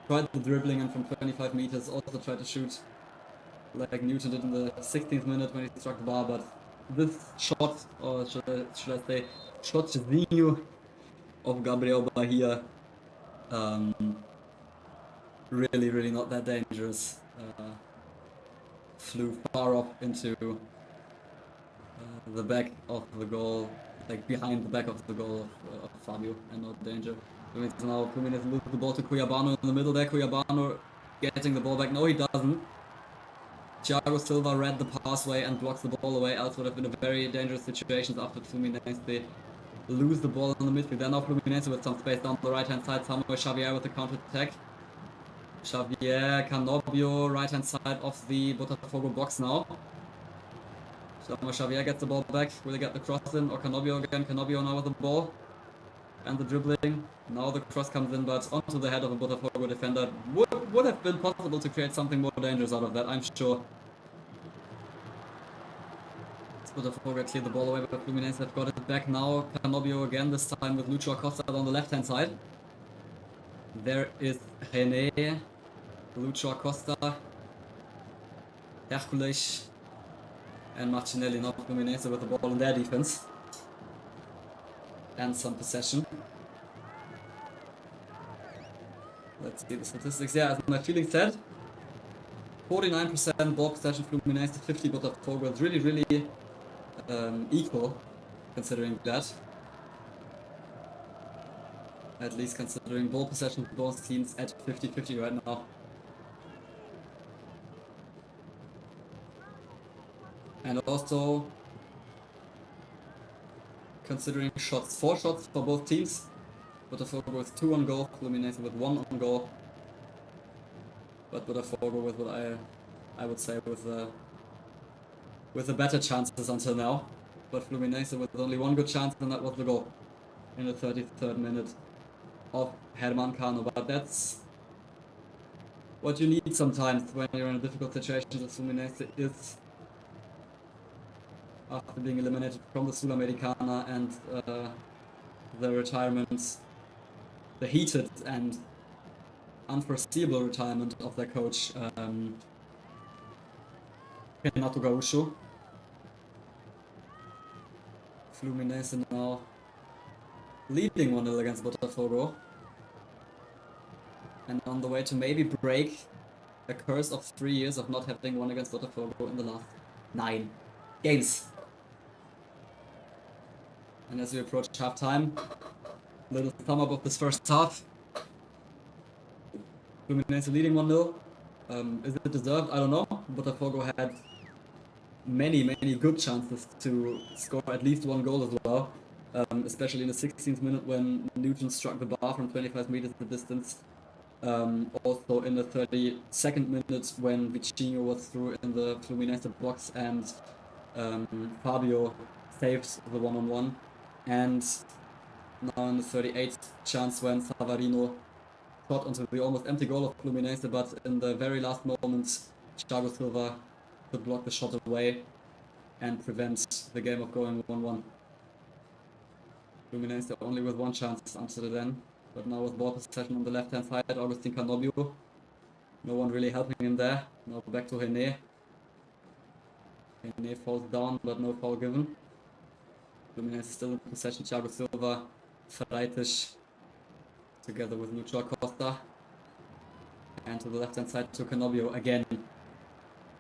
tried the dribbling and from 25 meters also tried to shoot like Newton did in the 16th minute when he struck the bar, but this shot, or should I say, shotzinho of Gabriel Bahia, really not that dangerous. Flew far up into the back of the goal, like behind the back of the goal of Fabio, and no danger. So it's now Fluminense lose the ball to Cuiabano in the middle there. Cuiabano getting the ball back. No, he doesn't. Thiago Silva read the passway and blocks the ball away, else would have been a very dangerous situation after Fluminense. They lose the ball in the midfield. Then now Fluminense with some space down the right hand side. Samuel Xavier with the counter attack. Xavier, Canobio, right hand side of the Botafogo box now. Samuel Xavier gets the ball back. Will he get the cross in? Or Canobio again? Canobio now with the ball. And the dribbling. Now the cross comes in, but onto the head of a Botafogo defender. Would have been possible to create something more dangerous out of that, I'm sure. Botafogo cleared the ball away, but Fluminense have got it back now. Canobio again, this time with Lucho Acosta on the left hand side. There is René, Lucho Acosta, Hercules, and Martinelli. Now Fluminense with the ball in their defense. And some possession. Let's see the statistics. Yeah, as my feeling said, 49% ball possession Fluminense, 50 Botafogo. It's really equal, considering that. At least considering ball possession for both teams at 50-50 right now. And also considering shots, 4 shots for both teams. Botafogo with 2 on goal, Fluminense with 1 on goal. But Botafogo with what I would say with the better chances until now. But Fluminense with only 1 good chance, and that was the goal in the 33rd minute of Herman Cano. But that's what you need sometimes when you're in a difficult situation. As Fluminense is, after being eliminated from the Sulamericana and the retirement, the heated and unforeseeable retirement of their coach, Renato Gaucho. Fluminense now leading 1-0 against Botafogo, and on the way to maybe break a curse of 3 years of not having won against Botafogo in the last 9 games. And as we approach half-time, little thumb up of this first half. Fluminense leading 1-0. Is it deserved? I don't know. Botafogo had many good chances to score at least 1 goal as well. Especially in the 16th minute when Newton struck the bar from 25 meters of distance. Also in the 32nd minute when Vitinho was through in the Fluminense box and Fabio saved the 1-on-1. And now in the 38th chance when Savarino shot onto the almost empty goal of Fluminense, but in the very last moment Thiago Silva could block the shot away and prevent the game of going 1-1. Fluminense only with 1 chance until then, but now with ball possession on the left hand side, Agustin Canobio. No one really helping him there. Now back to René. René falls down, but no foul given. Fluminense still in possession. Thiago Silva, Freitas, together with Lucho Acosta. And to the left hand side to Canobio again.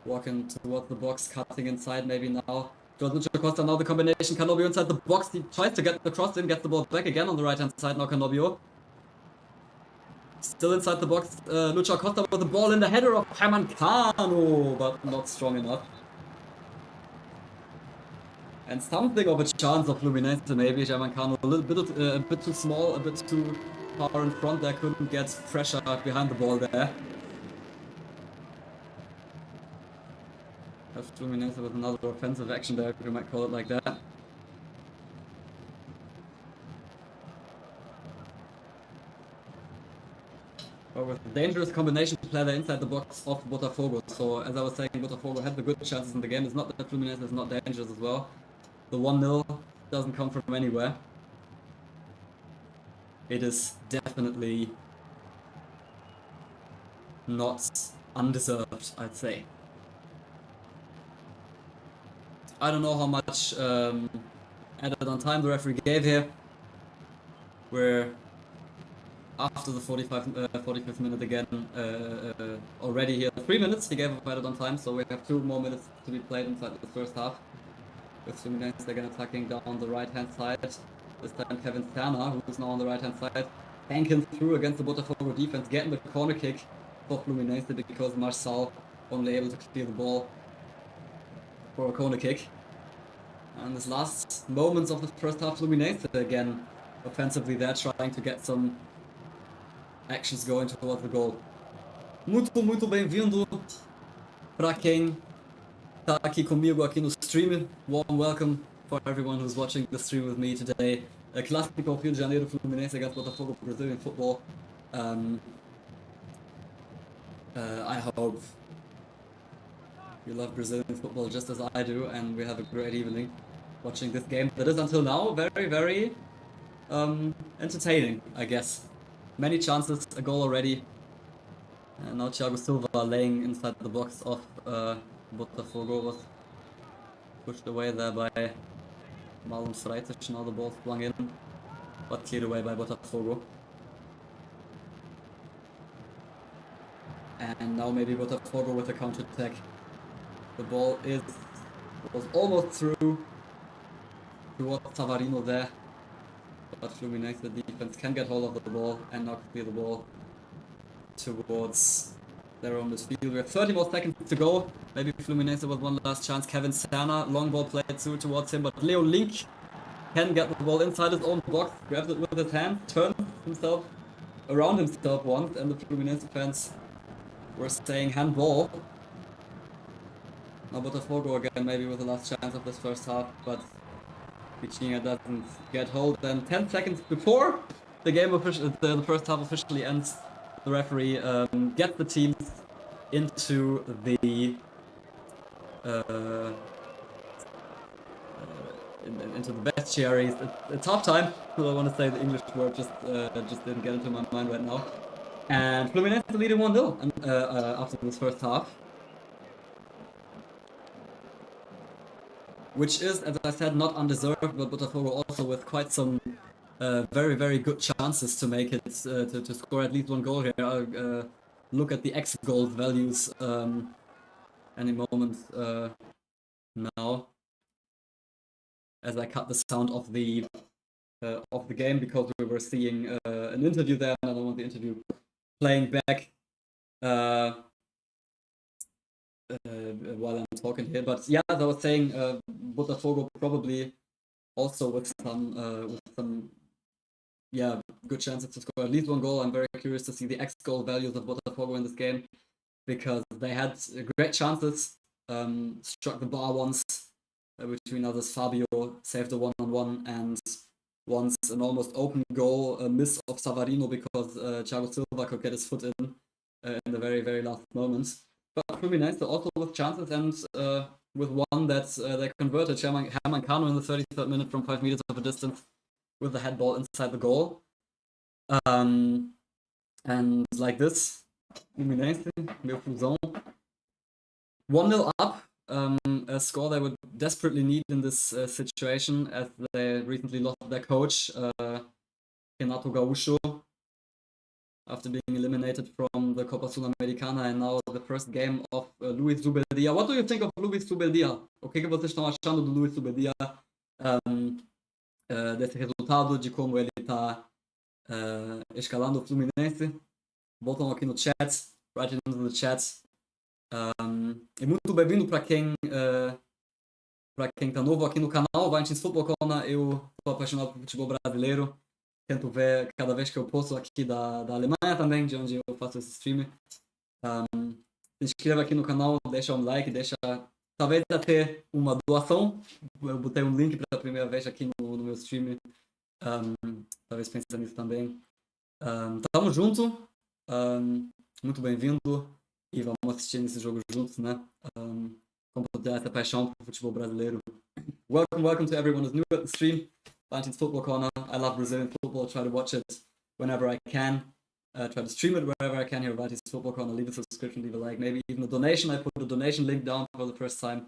Walking towards the box, cutting inside maybe now. Lucho Acosta, now the combination. Canobio inside the box. He tries to get the cross in, gets the ball back again on the right hand side. Now Canobio. Still inside the box. Lucho Acosta with the ball in the header of Herman Cano, but not strong enough. And something of a chance of Fluminense maybe. Herman Cano a bit too small, a bit too far in front there. Couldn't get pressure behind the ball there. Fluminense with another offensive action there, if you might call it like that. But with a dangerous combination play there inside the box of Botafogo. So as I was saying, Botafogo had the good chances in the game. It's not that Fluminense is not dangerous as well. The 1-0 doesn't come from anywhere. It is definitely not undeserved, I'd say. I don't know how much added on time the referee gave here. We're after the 45th minute again already here. 3 minutes he gave added on time, so we have 2 more minutes to be played inside the first half. With Fluminense again attacking down the right hand side. This time Kevin Serna, who's now on the right hand side, banking through against the Botafogo defense, getting the corner kick for Fluminense because Marçal only able to clear the ball for a corner kick. And this last moments of the first half, Fluminense again offensively there, trying to get some actions going towards the goal. Muito bem-vindo para quem tá aqui comigo aqui no stream. Warm welcome for everyone who's watching the stream with me today. A Clásico Rio de Janeiro Fluminense against Botafogo, Brazilian football. I hope you love Brazilian football just as I do, and we have a great evening watching this game that is until now very entertaining, I guess. Many chances, a goal already. And now Thiago Silva laying inside the box of Botafogo was pushed away there by Marlon Freitas. Now the ball flung in, but cleared away by Botafogo. And now maybe Botafogo with a counter-attack. The ball was almost through towards Savarino there. But Fluminense, the defense, can get hold of the ball and now clear the ball towards their own midfield. We have 30 more seconds to go. Maybe Fluminense with one last chance. Kevin Serna, long ball played through towards him, but Leo Link can get the ball inside his own box, grabs it with his hand, turns himself around himself once, and the Fluminense fans were saying handball. Now Botafogo again, maybe with the last chance of this first half, but Vitinha doesn't get hold. And 10 seconds before the game the first half officially ends, the referee gets the teams into the into the bestiaries. It's half time. I want to say the English word just didn't get into my mind right now. And Fluminense leading 1-0 after this first half. Which is, as I said, not undeserved, but Botafogo also with quite some very good chances to make it, to score at least one goal here. I'll look at the X-goal values any moment now, as I cut the sound of the game, because we were seeing an interview there, and I don't want the interview playing back while I'm talking here. But yeah, as I was saying, Botafogo probably also with some good chances to score at least one goal. I'm very curious to see the X-goal values of Botafogo in this game, because they had great chances, struck the bar once, between others Fabio saved a one-on-one, and once an almost open goal, a miss of Savarino because Thiago Silva could get his foot in the very last moments. But Fluminense also with chances, and with one that they converted, Herman Cano in the 33rd minute from 5 meters of a distance with the head ball inside the goal. And like this, Fluminense, 1-0 up, a score they would desperately need in this situation, as they recently lost their coach, Renato Gaucho, after being eliminated from the Copa Sulamericana, and now the first game of Luis Zubeldía. What do you think of Luis Zubeldía? O que vocês estão achando do Luis Zubeldía, desse resultado, de como ele está escalando o Fluminense? Botam aqui no chat, right into the chat. E muito bem-vindo para quem está novo aqui no canal, Valentin's Football Corner. Eu sou apaixonado por futebol brasileiro. Tento ver cada vez que eu posso aqui da Alemanha também, de onde eu faço esse stream. Se inscreva aqui no canal, deixa um like, deixa talvez até uma doação. Eu botei um link pela primeira vez aqui no meu stream. Talvez pensando nisso também. Tamo junto. Muito bem-vindo. E vamos assistir esse jogo juntos, né? Compartilhar essa paixão pro futebol brasileiro. Welcome to everyone who's new at the stream. Valentin's Football Corner. I love Brazilian football. Try to watch it whenever I can. Try to stream it wherever I can here. Valentin's Football Corner. Leave a subscription, leave a like, maybe even a donation. I put a donation link down for the first time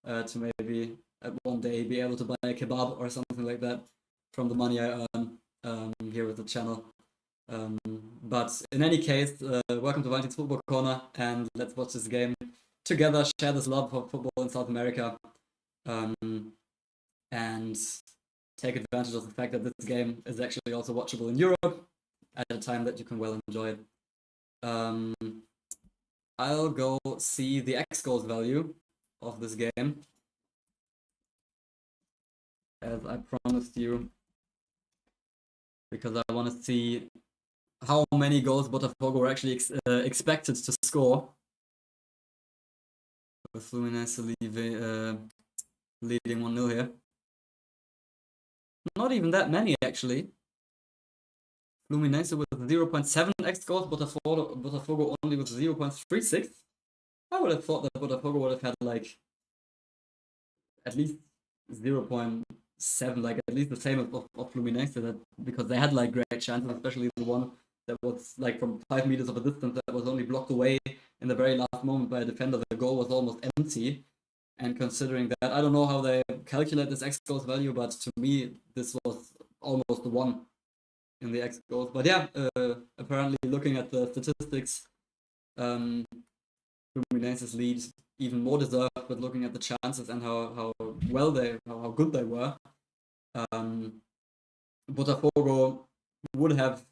to maybe one day be able to buy a kebab or something like that from the money I earn here with the channel. But in any case, welcome to Valentin's Football Corner, and let's watch this game together, share this love for football in South America, and take advantage of the fact that this game is actually also watchable in Europe at a time that you can well enjoy it. I'll go see the X goals value of this game, as I promised you, because I want to see how many goals Botafogo were actually expected to score. With Fluminense leading 1-0 here. Not even that many, actually. Fluminense with 0.7 X goals, Botafogo only with 0.36. I would have thought that Botafogo would have had like at least 0.7, like at least the same of Fluminense, because they had like great chances, especially the one that was like from 5 meters of a distance that was only blocked away in the very last moment by a defender. The goal was almost empty. And considering that, I don't know how they calculate this X goals value, but to me, this was almost the one in the X goals. But yeah, apparently looking at the statistics, Fluminense's lead even more deserved, but looking at the chances and how good they were, Botafogo would have,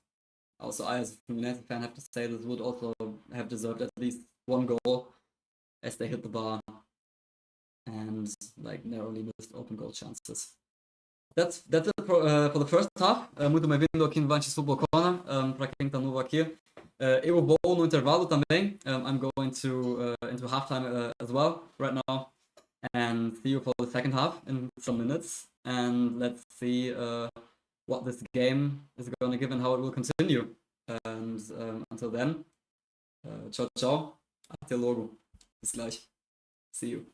also I as a Fluminense fan have to say, this would also have deserved at least one goal as they hit the bar and like narrowly missed open goal chances. That's it for the first half. Muito bem-vindo aqui no Valentin's Football Corner. Para quem tá novo aqui, eu vou no intervalo também. I'm going to into halftime as well right now, and see you for the second half in some minutes. And let's see what this game is going to give and how it will continue. And until then, ciao ciao. Até logo. Bis gleich. See you.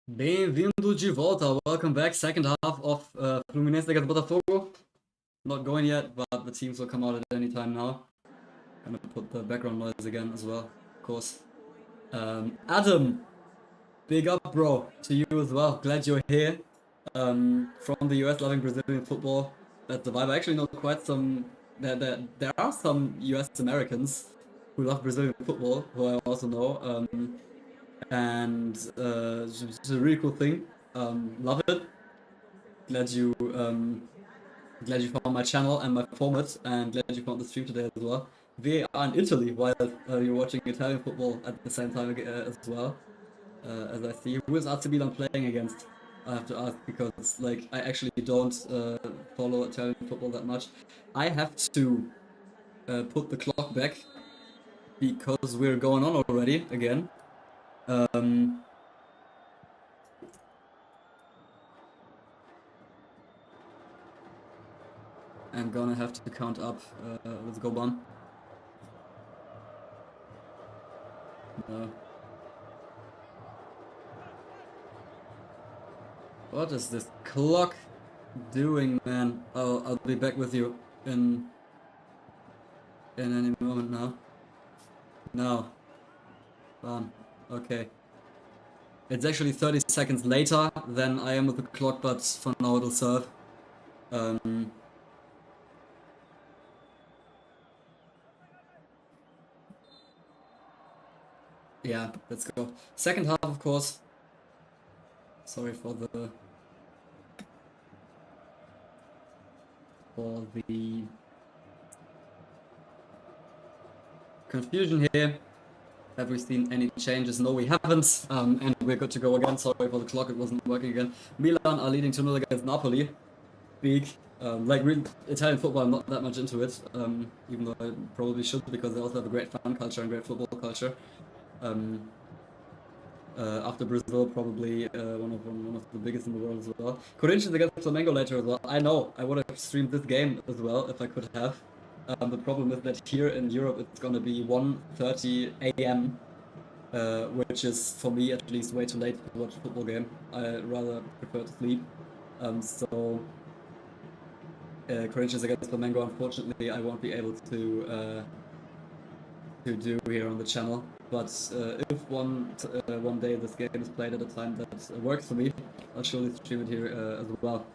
Bem-vindo de volta. Welcome back. Second half of Fluminense against Botafogo. Not going yet, but the teams will come out at any time now. Gonna put the background noise again as well, of course. Adam, big up, bro, to you as well. Glad you're here. From the US, loving Brazilian football. That's the vibe. I actually know quite some. There are some US Americans who love Brazilian football, who I also know. And it's a really cool thing. Love it. Glad you found my channel and my format, and glad you found the stream today as well. We are in Italy while you're watching Italian football at the same time as well. As I see, who is AC Milan playing against? I have to ask because like I actually don't follow Italian football that much. I have to put the clock back because we're going on already again. I'm gonna have to count up. Let's go, Bon. No. What is this clock doing, man? I'll be back with you in any moment now. No. Okay. It's actually 30 seconds later than I am with the clock, but for now it'll serve. Yeah, let's go. Second half, of course. Sorry for the confusion here. Have we seen any changes? No, we haven't. And we're good to go again. Sorry for the clock, it wasn't working again. Milan are leading 2-0 against Napoli. Big. Like real Italian football, I'm not that much into it, even though I probably should, because they also have a great fan culture and great football culture. After Brazil, probably one of the biggest in the world as well. Corinthians against Flamengo later as well. I know, I would have streamed this game as well if I could have. The problem is that here in Europe it's gonna be 1:30 a.m., which is for me at least way too late to watch a football game. I rather prefer to sleep. So Corinthians against Flamengo, unfortunately, I won't be able to do here on the channel. But if one day this game is played at a time that works for me, I'll surely stream it here as well.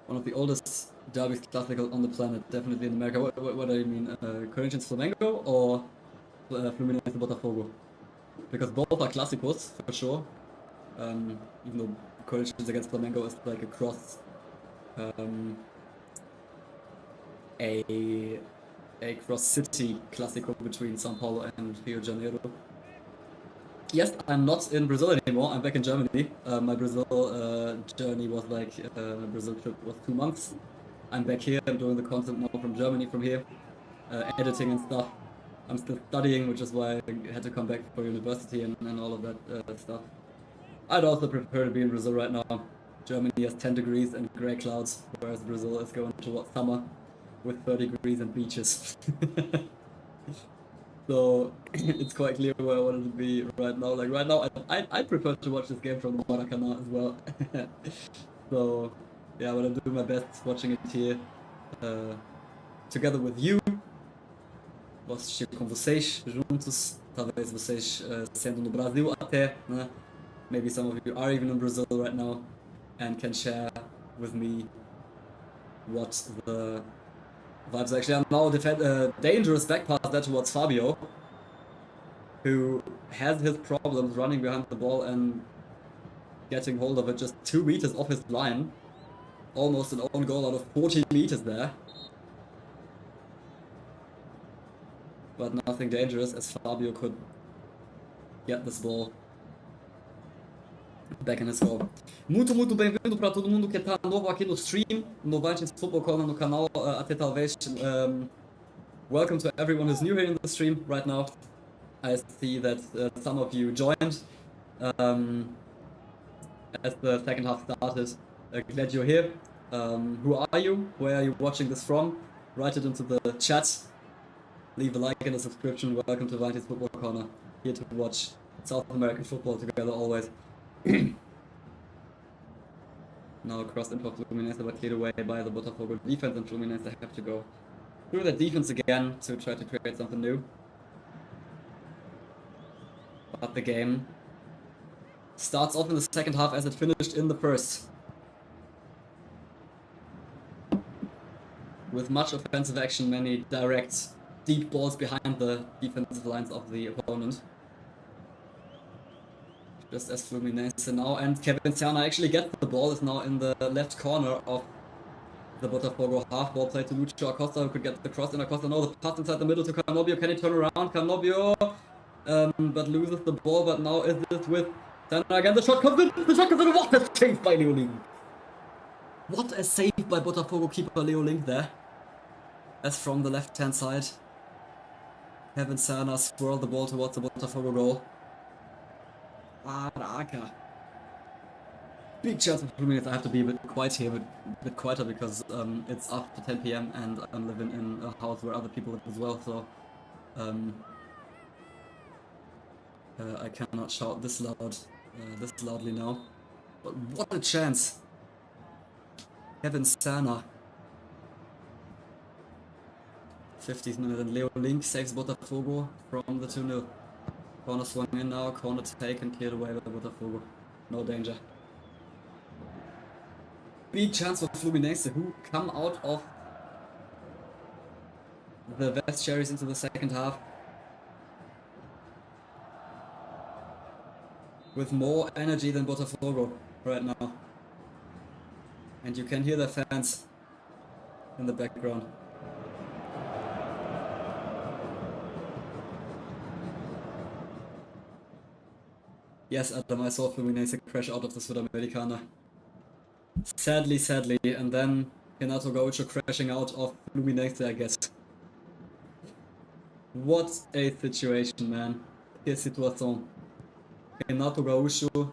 One of the oldest derbys classical on the planet, definitely in America. What do you mean? Corinthians Flamengo or Fluminense Botafogo? Because both are clásicos for sure. Even though Corinthians against Flamengo is like a cross, a cross-city clásico between São Paulo and Rio de Janeiro. Yes, I'm not in Brazil anymore. I'm back in Germany. My Brazil journey was like, my Brazil trip was 2 months. I'm back here. I'm doing the content more from Germany from here, editing and stuff. I'm still studying, which is why I had to come back for university and all of that stuff. I'd also prefer to be in Brazil right now. Germany has 10 degrees and grey clouds, whereas Brazil is going towards summer with 30 degrees and beaches. So it's quite clear where I wanted to be right now. Like right now, I prefer to watch this game from the Maracanã as well. So yeah, but I'm doing my best watching it here together with you. Vou assistir com vocês juntos. Talvez vocês sendo no Brasil até, né? Maybe some of you are even in Brazil right now and can share with me what the vibes actually are. Now dangerous back pass there towards Fabio, who has his problems running behind the ball and getting hold of it just 2 meters off his line. Almost an own goal out of 40 meters there. But nothing dangerous, as Fabio could get this ball back in his goal. Muito bem-vindo para todo mundo que tá novo aqui no stream, no Valentin Football Corner no canal, até talvez. Welcome to everyone who's new here in the stream right now. I see that some of you joined as the second half started. Glad you're here. Who are you? Where are you watching this from? Write it into the chat. Leave a like and a subscription. Welcome to Valentin's Football Corner. Here to watch South American football together always. Now crossed into Fluminense, but cleared away by the Botafogo defense, and Fluminense have to go through the defense again to try to create something new. But the game starts off in the second half as it finished in the first. With much offensive action, many direct, deep balls behind the defensive lines of the opponent. Just as Fluminense now, and Kevin Serna actually gets the ball, is now in the left corner of the Botafogo half. Ball played to Lucho Acosta, who could get the cross in. Acosta, no, the pass inside the middle to Canobio. Can he turn around? Canobio, but loses the ball. But now is this with Serna again? The shot comes in. The shot comes in. What a save by Leo Ling! What a save by Botafogo keeper Leo Ling there. As from the left-hand side, Kevin Serna swirled the ball towards the Botafogo goal. Araka. Big chance for Fluminense. I have to be a bit quiet here, a bit quieter because it's after 10 PM and I'm living in a house where other people live as well, so I cannot shout this loudly now. But what a chance! Kevin Serna. 50th minute, and Leo Ling saves Botafogo from the 2-0. Corner swung in now, corner taken, cleared away by Botafogo. No danger. Big chance for Fluminense, who come out of the West Cherries into the second half with more energy than Botafogo right now. And you can hear the fans in the background. Yes, Adam, I saw Fluminense crash out of the Sudamericana. Sadly, and then Renato Gaucho crashing out of Fluminense, I guess. What a situation, man. Que situação. Renato Gaucho,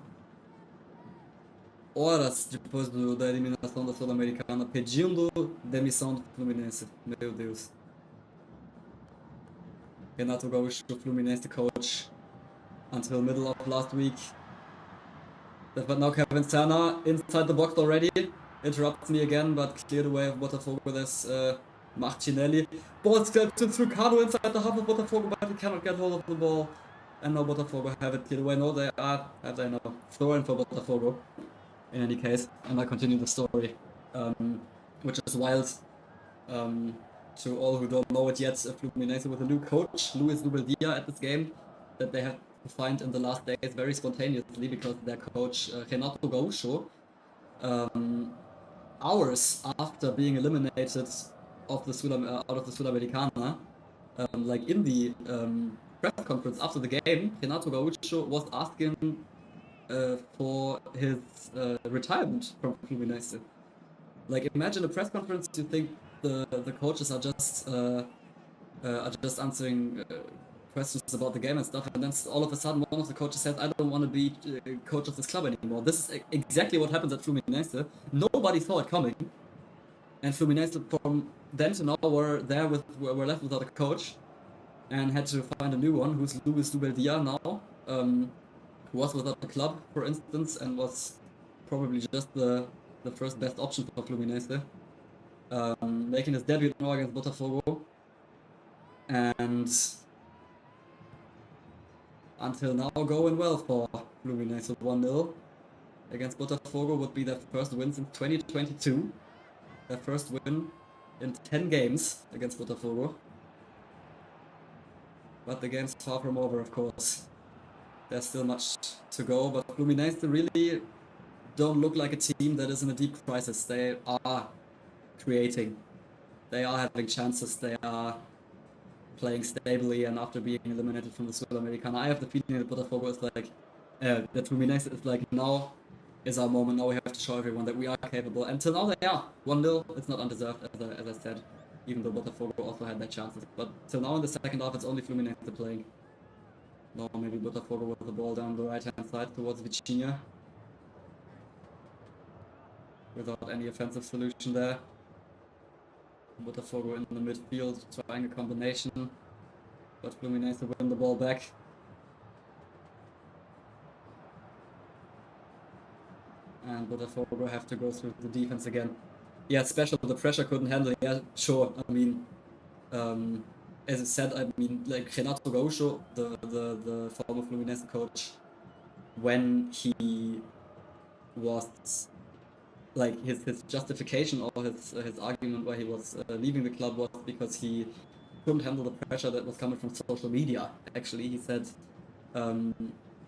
horas depois da eliminação da Sul-Americana, pedindo demissão do Fluminense. Meu Deus. Renato Gaucho, Fluminense coach, until middle of last week. But now Kevin Serna inside the box already. Interrupts me again, but cleared away of Botafogo. There's Martinelli. Ball still to Ricardo inside the half of Botafogo, but he cannot get hold of the ball. And now Botafogo have it cleared away. No, they are, as I know, throwing for Botafogo. In any case, and I continue the story, which is wild. To all who don't know it yet, Fluminense with a new coach, Luis Zubeldía, at this game, that they have to find in the last days very spontaneously, because their coach, Renato Gaucho, hours after being eliminated of the out of the Sudamericana, like in the press conference after the game, Renato Gaucho was asking for his retirement from Fluminense. Like, imagine a press conference, you think the coaches are just answering questions about the game and stuff, and then all of a sudden one of the coaches says, I don't want to be coach of this club anymore. This is exactly what happens at Fluminense. Nobody saw it coming, and Fluminense from then to now were left without a coach and had to find a new one, who's Luis Zubeldía now, who was without a club, for instance, and was probably just the first best option for Fluminense, making his debut now against Botafogo, and until now going well for Fluminense. 1-0 against Botafogo would be their first win since 2022, their first win in 10 games against Botafogo, but the game's far from over, of course. There's still much to go, but Fluminense really don't look like a team that is in a deep crisis. They are creating. They are having chances. They are playing stably, and after being eliminated from the Sul-Americana, I have the feeling that Botafogo is like, that Fluminense is like, now is our moment. Now we have to show everyone that we are capable. And till now they are. 1-0, it's not undeserved, as I said, even though Botafogo also had their chances. But till now in the second half, it's only Fluminense playing. Now maybe Botafogo with the ball down the right-hand side towards Vitinha, without any offensive solution there. Botafogo in the midfield trying a combination, but Fluminense win the ball back. and Botafogo have to go through the defense again. Yeah, special, the pressure couldn't handle it. Yeah, sure. I mean, as I said, I mean, like Renato Gaucho, the former Fluminense coach, when he was like his justification or his argument why he was leaving the club was because he couldn't handle the pressure that was coming from social media. Actually, he said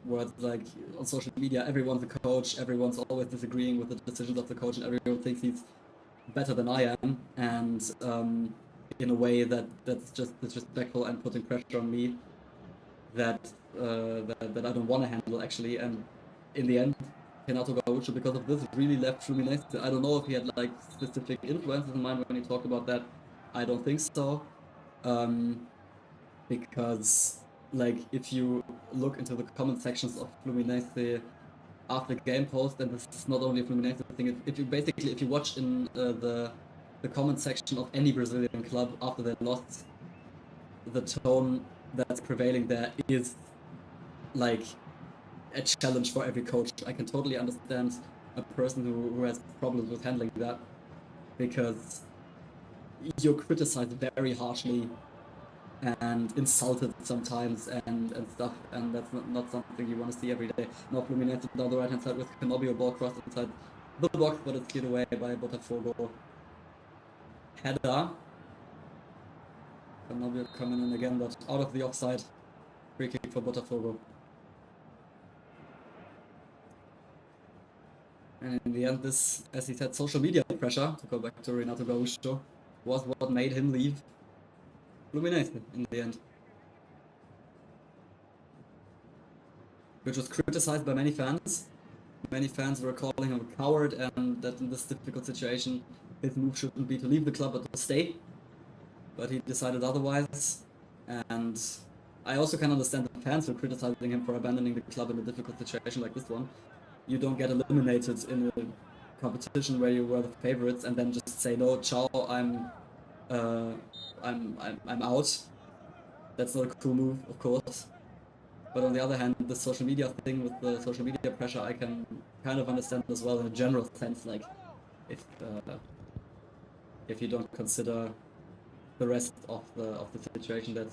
words like, on social media, everyone's a coach, everyone's always disagreeing with the decisions of the coach, and everyone thinks he's better than I am, and in a way that's just disrespectful and putting pressure on me that I don't want to handle, actually. And in the end, Renato Gaucho, because of this, really left Fluminense. I don't know if he had like specific influences in mind when he talked about that. I don't think so, because like if you look into the comment sections of Fluminense after game post, and this is not only a Fluminense thing, if you watch in the comment section of any Brazilian club after they lost, the tone that's prevailing there is like a challenge for every coach. I can totally understand a person who has problems with handling that, because you're criticized very harshly and insulted sometimes and stuff, and that's not something you want to see every day. Now Fluminense down the right hand side with Canobio, ball crossed inside the box, but it's cleared away by Botafogo. Header. Canobio coming in again, but out of the offside. Free kick for Botafogo. And in the end, this, as he said, social media pressure, to go back to Renato Gaucho, was what made him leave Fluminense in the end. Which was criticized by many fans. Many fans were calling him a coward, and that in this difficult situation, his move shouldn't be to leave the club but to stay. But he decided otherwise, and I also can understand the fans who are criticizing him for abandoning the club in a difficult situation like this one. You don't get eliminated in a competition where you were the favorites and then just say, no, ciao, I'm out. That's not a cool move, of course. But on the other hand, the social media thing with the social media pressure, I can kind of understand as well in a general sense. Like, if you don't consider the rest of the situation that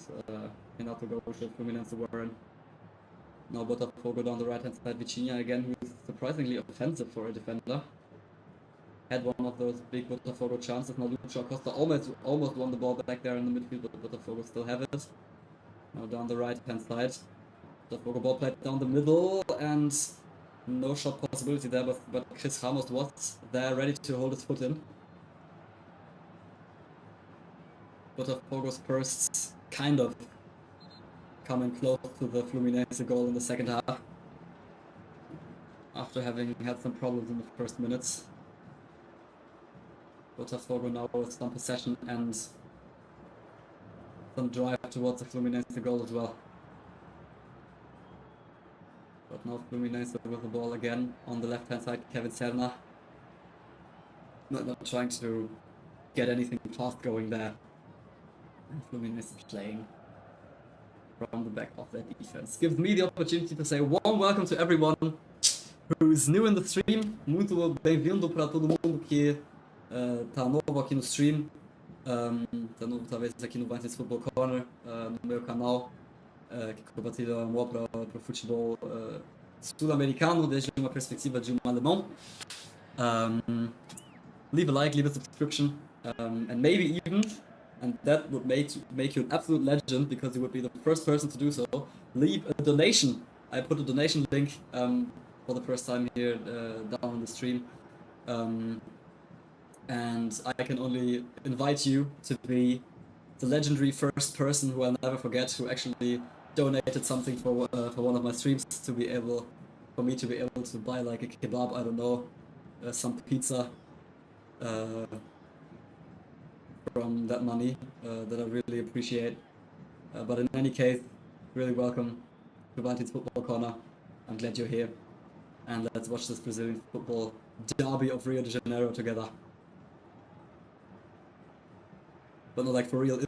Renato Gaucho and Fluminense were in. Now Botafogo down the right hand side, Vitinha again, who's surprisingly offensive for a defender. Had one of those big Botafogo chances. Now Lucho Acosta almost won the ball back there in the midfield, but Botafogo still have it. Now down the right hand side, Botafogo ball played down the middle, and no shot possibility there, but Chris Ramos was there ready to hold his foot in. Botafogo's first kind of coming close to the Fluminense goal in the second half, after having had some problems in the first minutes. Botafogo now with some possession and some drive towards the Fluminense goal as well. But now Fluminense with the ball again on the left hand side, Kevin Serna. Not trying to get anything fast going there. And Fluminense playing from the back of their defense. Gives me the opportunity to say warm welcome to everyone who's new in the stream. Muito bem-vindo para todo mundo que tá novo aqui no stream. Tá novo talvez aqui no Valentin Football Corner, no meu canal, que compartilha amor para o futebol sul-americano desde uma perspectiva de alemão. Leave a like, leave a subscription, and maybe even, and that would make you an absolute legend, because you would be the first person to do so, leave a donation. I put a donation link for the first time here down in the stream, and I can only invite you to be the legendary first person who I'll never forget, who actually donated something for one of my streams, for me to be able to buy like a kebab, I don't know, some pizza from that money, that I really appreciate. But in any case, really welcome to Valentin's Football Corner. I'm glad you're here, and let's watch this Brazilian football derby of Rio de Janeiro together. But no, like for real,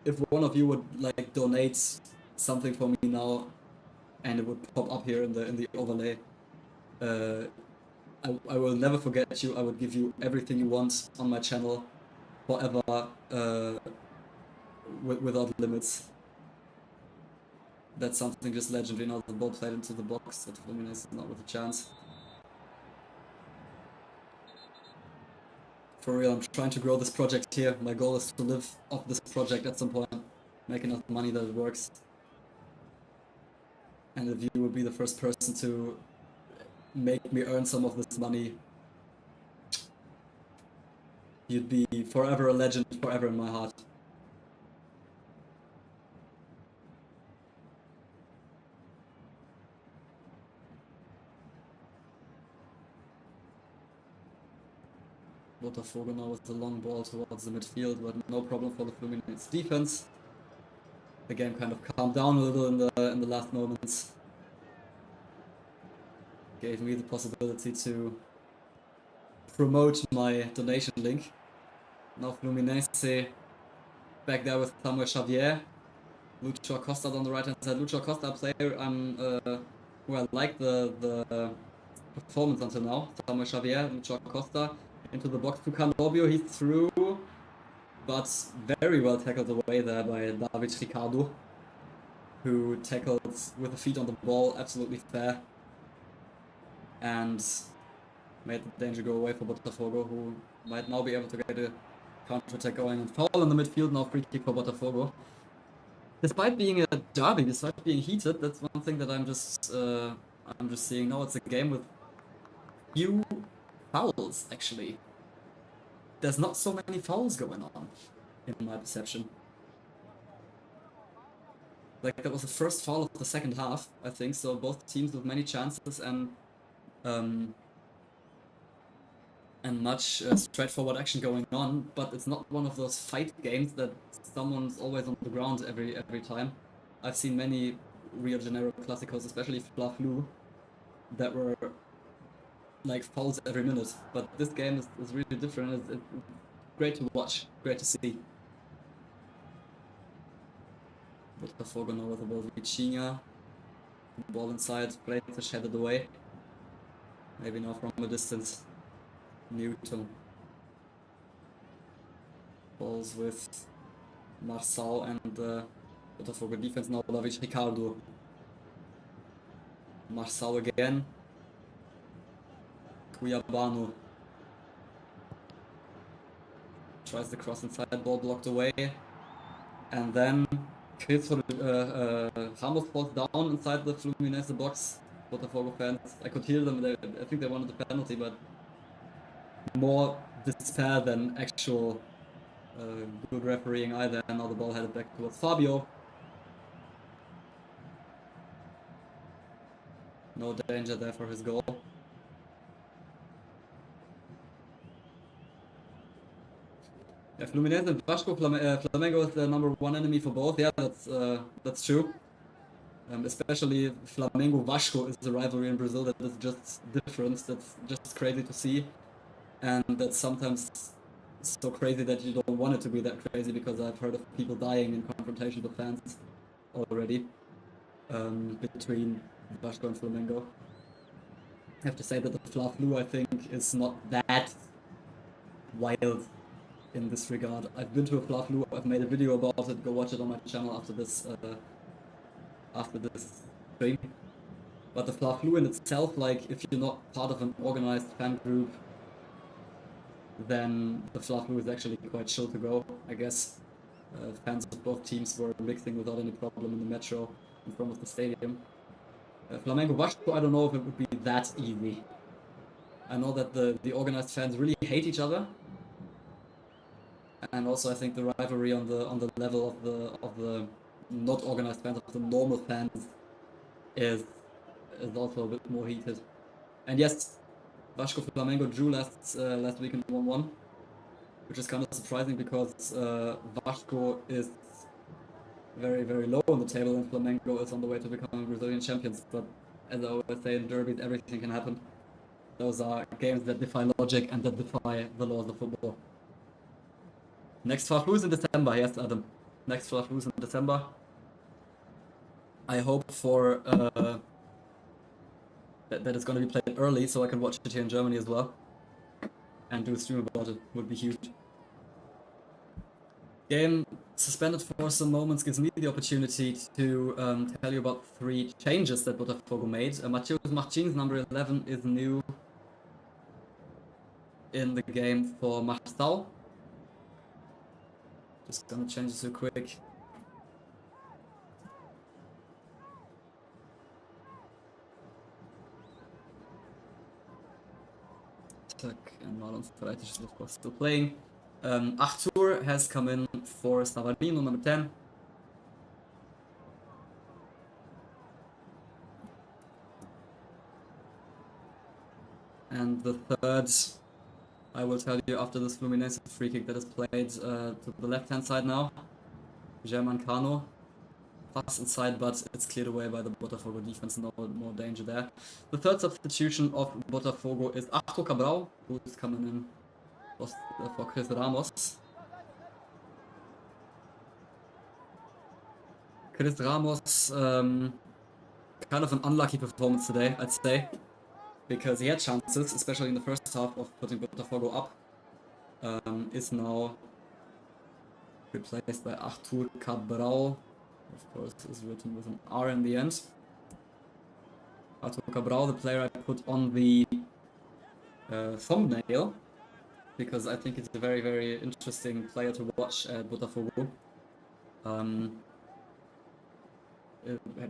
if one of you would like donate something for me now, and it would pop up here in the overlay, I will never forget you. I would give you everything you want on my channel forever, without limits. That's something just legendary. Now the ball played into the box at Fluminense, not with a chance. For real, I'm trying to grow this project here. My goal is to live off this project at some point, make enough money that it works. And if you would be the first person to make me earn some of this money, you'd be forever a legend, forever in my heart. Botafogo now with the long ball towards the midfield, but no problem for the Fluminense defense. The game kind of calmed down a little in the last moments. Gave me the possibility to promote my donation link. Now Fluminense back there with Samuel Xavier. Lucho Acosta on the right hand side. Lucho Acosta, a player who I like the performance until now. Samuel Xavier, Lucho Acosta into the box to Canobio. He's through, but very well tackled away there by David Ricardo, who tackled with the feet on the ball, absolutely fair, and made the danger go away for Botafogo, who might now be able to get a counter-attack going and foul in the midfield. Now free kick for Botafogo. Despite being a derby, despite being heated, that's one thing that I'm just seeing now. It's a game with few fouls, actually. There's not so many fouls going on, in my perception. Like, that was the first foul of the second half, I think, so both teams with many chances and much straightforward action going on, but it's not one of those fight games that someone's always on the ground every time. I've seen many Rio de Janeiro Clásicos, especially Fla-Flu, that were like fouls every minute, but this game is really different. It's great to watch, great to see. Botafogo now with the ball, Vitinha. Ball inside, Freitas headed away. Maybe now from a distance. Newton. Balls with Marçal and Botafogo defense now, David Ricardo. Marçal again. Cuiabano. Tries the cross inside, ball blocked away. And then Ramos falls down inside the Fluminense box. Botafogo fans, I could hear them, I think they wanted the penalty, but more despair than actual good refereeing either. And now the ball headed back towards Fabio. No danger there for his goal. Yeah, Fluminense and Vasco, Flamengo is the #1 enemy for both. Yeah, that's true. Especially Flamengo-Vasco is a rivalry in Brazil that is just different. That's just crazy to see, and that's sometimes so crazy that you don't want it to be that crazy, because I've heard of people dying in confrontations with fans already between Vasco and Flamengo. I have to say that the Fla-Flu, I think, is not that wild in this regard. I've been to a Fla-Flu, I've made a video about it, go watch it on my channel after this stream. But the Fla-Flu in itself, like, if you're not part of an organized fan group, then the Fla-Flu is actually quite chill to go, I guess. Fans of both teams were mixing without any problem in the metro in front of the stadium. Flamengo Vasco, I don't know if it would be that easy. I know that the organized fans really hate each other, and also I think the rivalry on the level of the not organized fans, of the normal fans, is also a bit more heated. And yes, Vasco Flamengo drew last weekend 1-1, which is kind of surprising because Vasco is very, very low on the table and Flamengo is on the way to becoming Brazilian champions. But as I always say, in derbies everything can happen. Those are games that defy logic and that defy the laws of football. Next Fla-Flu is in December, yes, Adam. Next Fla-Flu is in December. I hope for that it's going to be played early, so I can watch it here in Germany as well. And do a stream about it would be huge. Game suspended for some moments gives me the opportunity to tell you about 3 changes that Botafogo made. Matheus Martins, number 11, is new in the game for Marçal. Just gonna change this real quick. And Marlon Freitag is of course still playing. Arthur has come in for Savarino, number 10. And the third, I will tell you after this Fluminense free kick that is played to the left-hand side now. German Cano. Pass inside, but it's cleared away by the Botafogo defense, no more danger there. The third substitution of Botafogo is Arthur Cabral, who is coming in for Chris Ramos. Chris Ramos, kind of an unlucky performance today, I'd say, because he had chances, especially in the first half, of putting Botafogo up. Is now replaced by Arthur Cabral. Of course, is written with an R in the end. Arthur Cabral, the player I put on the thumbnail, because I think it's a very, very interesting player to watch at Botafogo.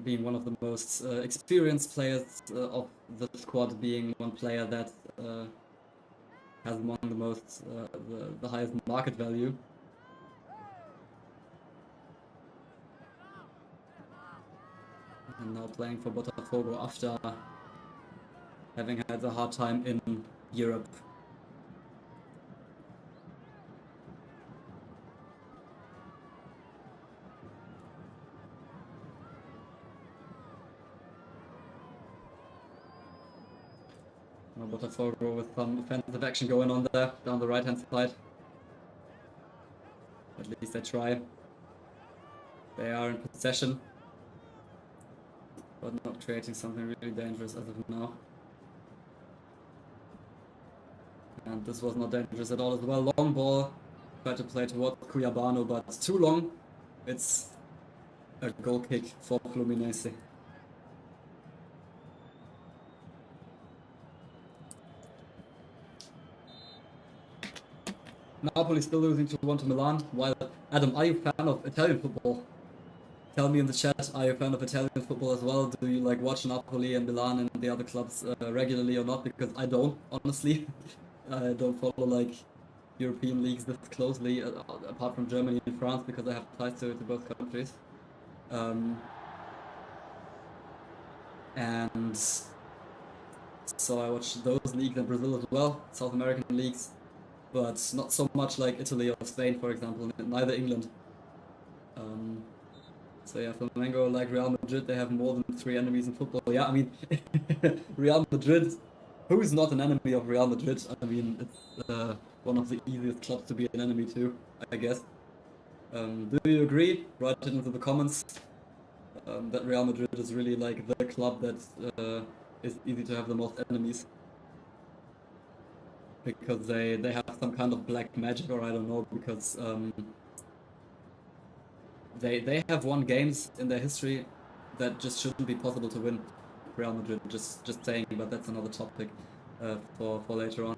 Being one of the most experienced players of the squad, being one player that has among the most, the highest market value. And now playing for Botafogo after having had a hard time in Europe. Now Botafogo with some offensive action going on there, down the right-hand side. At least they try. They are in possession, but not creating something really dangerous as of now. And this was not dangerous at all as well. Long ball, tried to play towards Cuiabano, but too long. It's a goal kick for Fluminense. Napoli still losing 2-1 to Milan. While Adam, are you a fan of Italian football? Tell me in the chat, are you a fan of Italian football as well? Do you like watch Napoli and Milan and the other clubs regularly or not? Because I don't, honestly. I don't follow like European leagues this closely, apart from Germany and France, because I have ties to both countries. And so I watch those leagues and Brazil as well, South American leagues, but not so much like Italy or Spain, for example, neither England. So yeah, Flamengo, like Real Madrid, they have more than 3 enemies in football. Yeah, I mean, Real Madrid, who is not an enemy of Real Madrid? I mean, it's one of the easiest clubs to be an enemy to, I guess. Do you agree? Write it into the comments. That Real Madrid is really like the club that is easy to have the most enemies. Because they have some kind of black magic, or I don't know, because they have won games in their history that just shouldn't be possible to win. Real Madrid, just saying, but that's another topic for later on.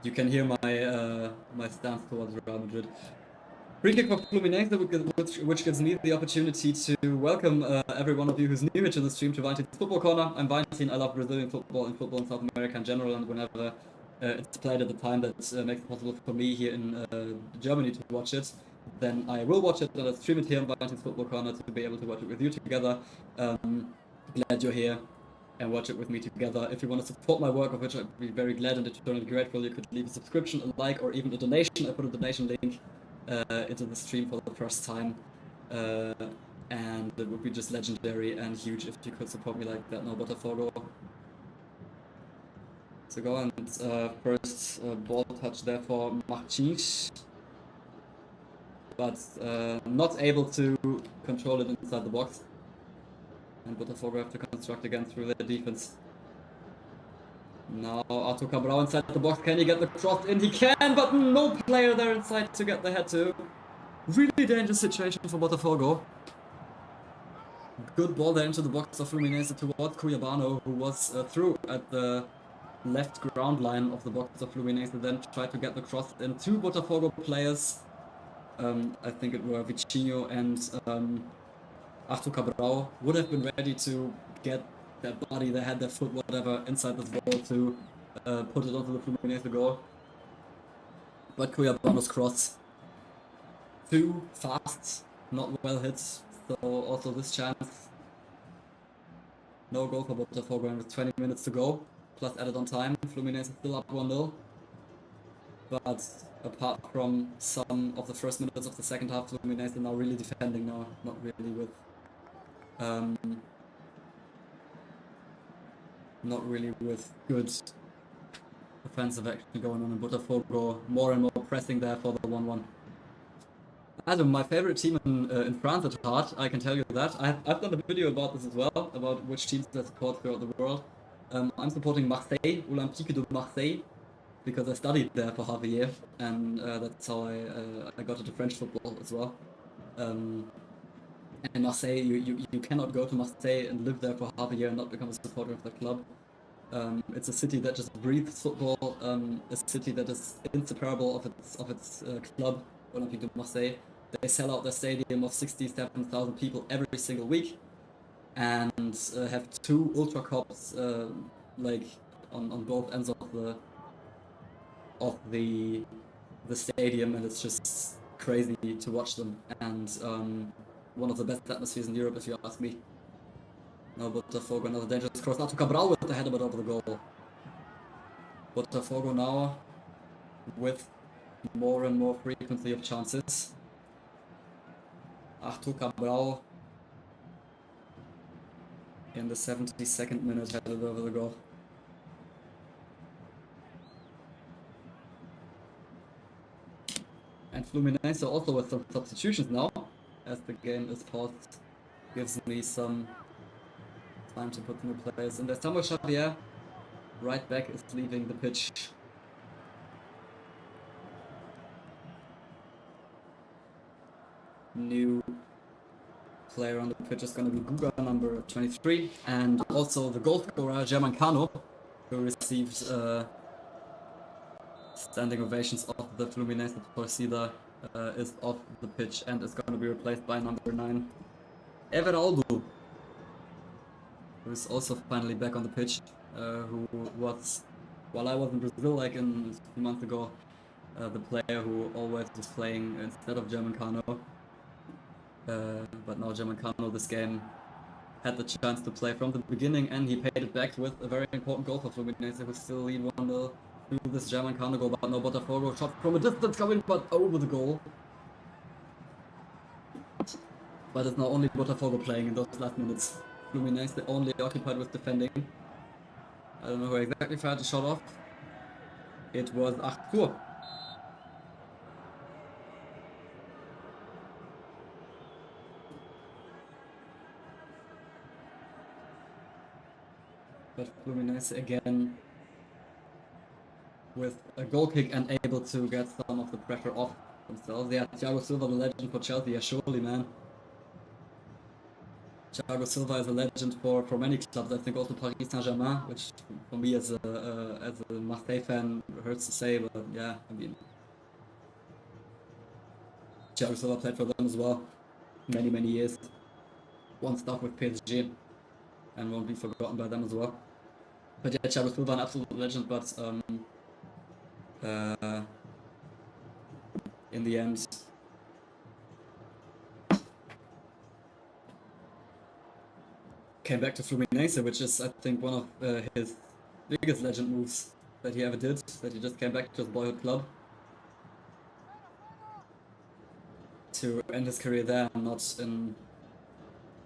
You can hear my my stance towards Real Madrid. Free kick for Fluminense, which gives me the opportunity to welcome every one of you who's new to the stream to Valentin's Football Corner. I'm Valentin, I love Brazilian football and football in South America in general, and whenever it's played at the time that makes it possible for me here in Germany to watch it, then I will watch it and I'll stream it here on Valentin's Football Corner to be able to watch it with you together. Glad you're here and watch it with me together. If you want to support my work, of which I'd be very glad and eternally grateful, you could leave a subscription, a like, or even a donation. I put a donation link into the stream for the first time, and it would be just legendary and huge if you could support me like that. Now Botafogo to go, and first ball touch there for Martins, but not able to control it inside the box. And Botafogo have to construct again through their defense. Now Arthur Cabral inside the box. Can he get the cross in? He can, but no player there inside to get the head to. Really dangerous situation for Botafogo. Good ball there into the box of Fluminense towards Cuiabano, who was through at the left ground line of the box of Fluminense, then tried to get the cross in. Two Botafogo players, I think it were Vitinho and Arthur Cabral, would have been ready to get their body, their head, their foot, whatever, inside this ball to put it onto the Fluminense goal. But Cuiabano's cross, too fast, not well hit, so also this chance. No goal for Botafogo, and with 20 minutes to go, plus added on time. Fluminense is still up 1-0. But apart from some of the first minutes of the second half, Fluminense are now really defending now, not really with good offensive action going on in Botafogo. More and more pressing there for the 1-1. Adam, my favorite team in France at heart, I can tell you that. I've done a video about this as well, about which teams I support throughout the world. I'm supporting Marseille, Olympique de Marseille, because I studied there for half a year, and that's how I got into French football as well. And Marseille, you cannot go to Marseille and live there for half a year and not become a supporter of the club. It's a city that just breathes football, a city that is inseparable of its club, Olympique de Marseille. They sell out their stadium of 67,000 people every single week, and have two ultra cops like on both ends of the stadium, and it's just crazy to watch them, and one of the best atmospheres in Europe, if you ask me. Now Botafogo, another dangerous cross. Now to Cabral with the header, but over the goal. Botafogo now with more and more frequency of chances. Arthur Cabral in the 72nd minute headed over the goal. And Fluminense also with some substitutions now, as the game is paused, gives me some time to put new players in there. Samuel Xavier, right back, is leaving the pitch. New player on the pitch is going to be Guga, number 23, and also the goal scorer, Germancano, who received standing ovations of the Fluminense torcida, is off the pitch and is going to be replaced by number 9, Everaldo, who is also finally back on the pitch, who was, while I was in Brazil like a few months ago, the player who always was playing instead of Germancano. But now Germancano this game had the chance to play from the beginning, and he paid it back with a very important goal for Fluminense, who still lead 1-0 through this Germancano goal, but no Botafogo shot from a distance coming, but over the goal. But it's now only Botafogo playing in those last minutes. Fluminense only occupied with defending. I don't know who exactly fired the shot off. It was Arthur. But Fluminense again with a goal kick and able to get some of the pressure off themselves. Yeah, Thiago Silva, the legend for Chelsea, yeah, surely, man. Thiago Silva is a legend for many clubs. I think also Paris Saint-Germain, which for me as a Marseille fan hurts to say, but yeah, I mean, Thiago Silva played for them as well, many years. Won stuff with PSG, and won't be forgotten by them as well. But yeah, Thiago Silva, an absolute legend, but in the end, came back to Fluminense, which is, I think, one of his biggest legend moves that he ever did, that he just came back to his boyhood club to end his career there, and not in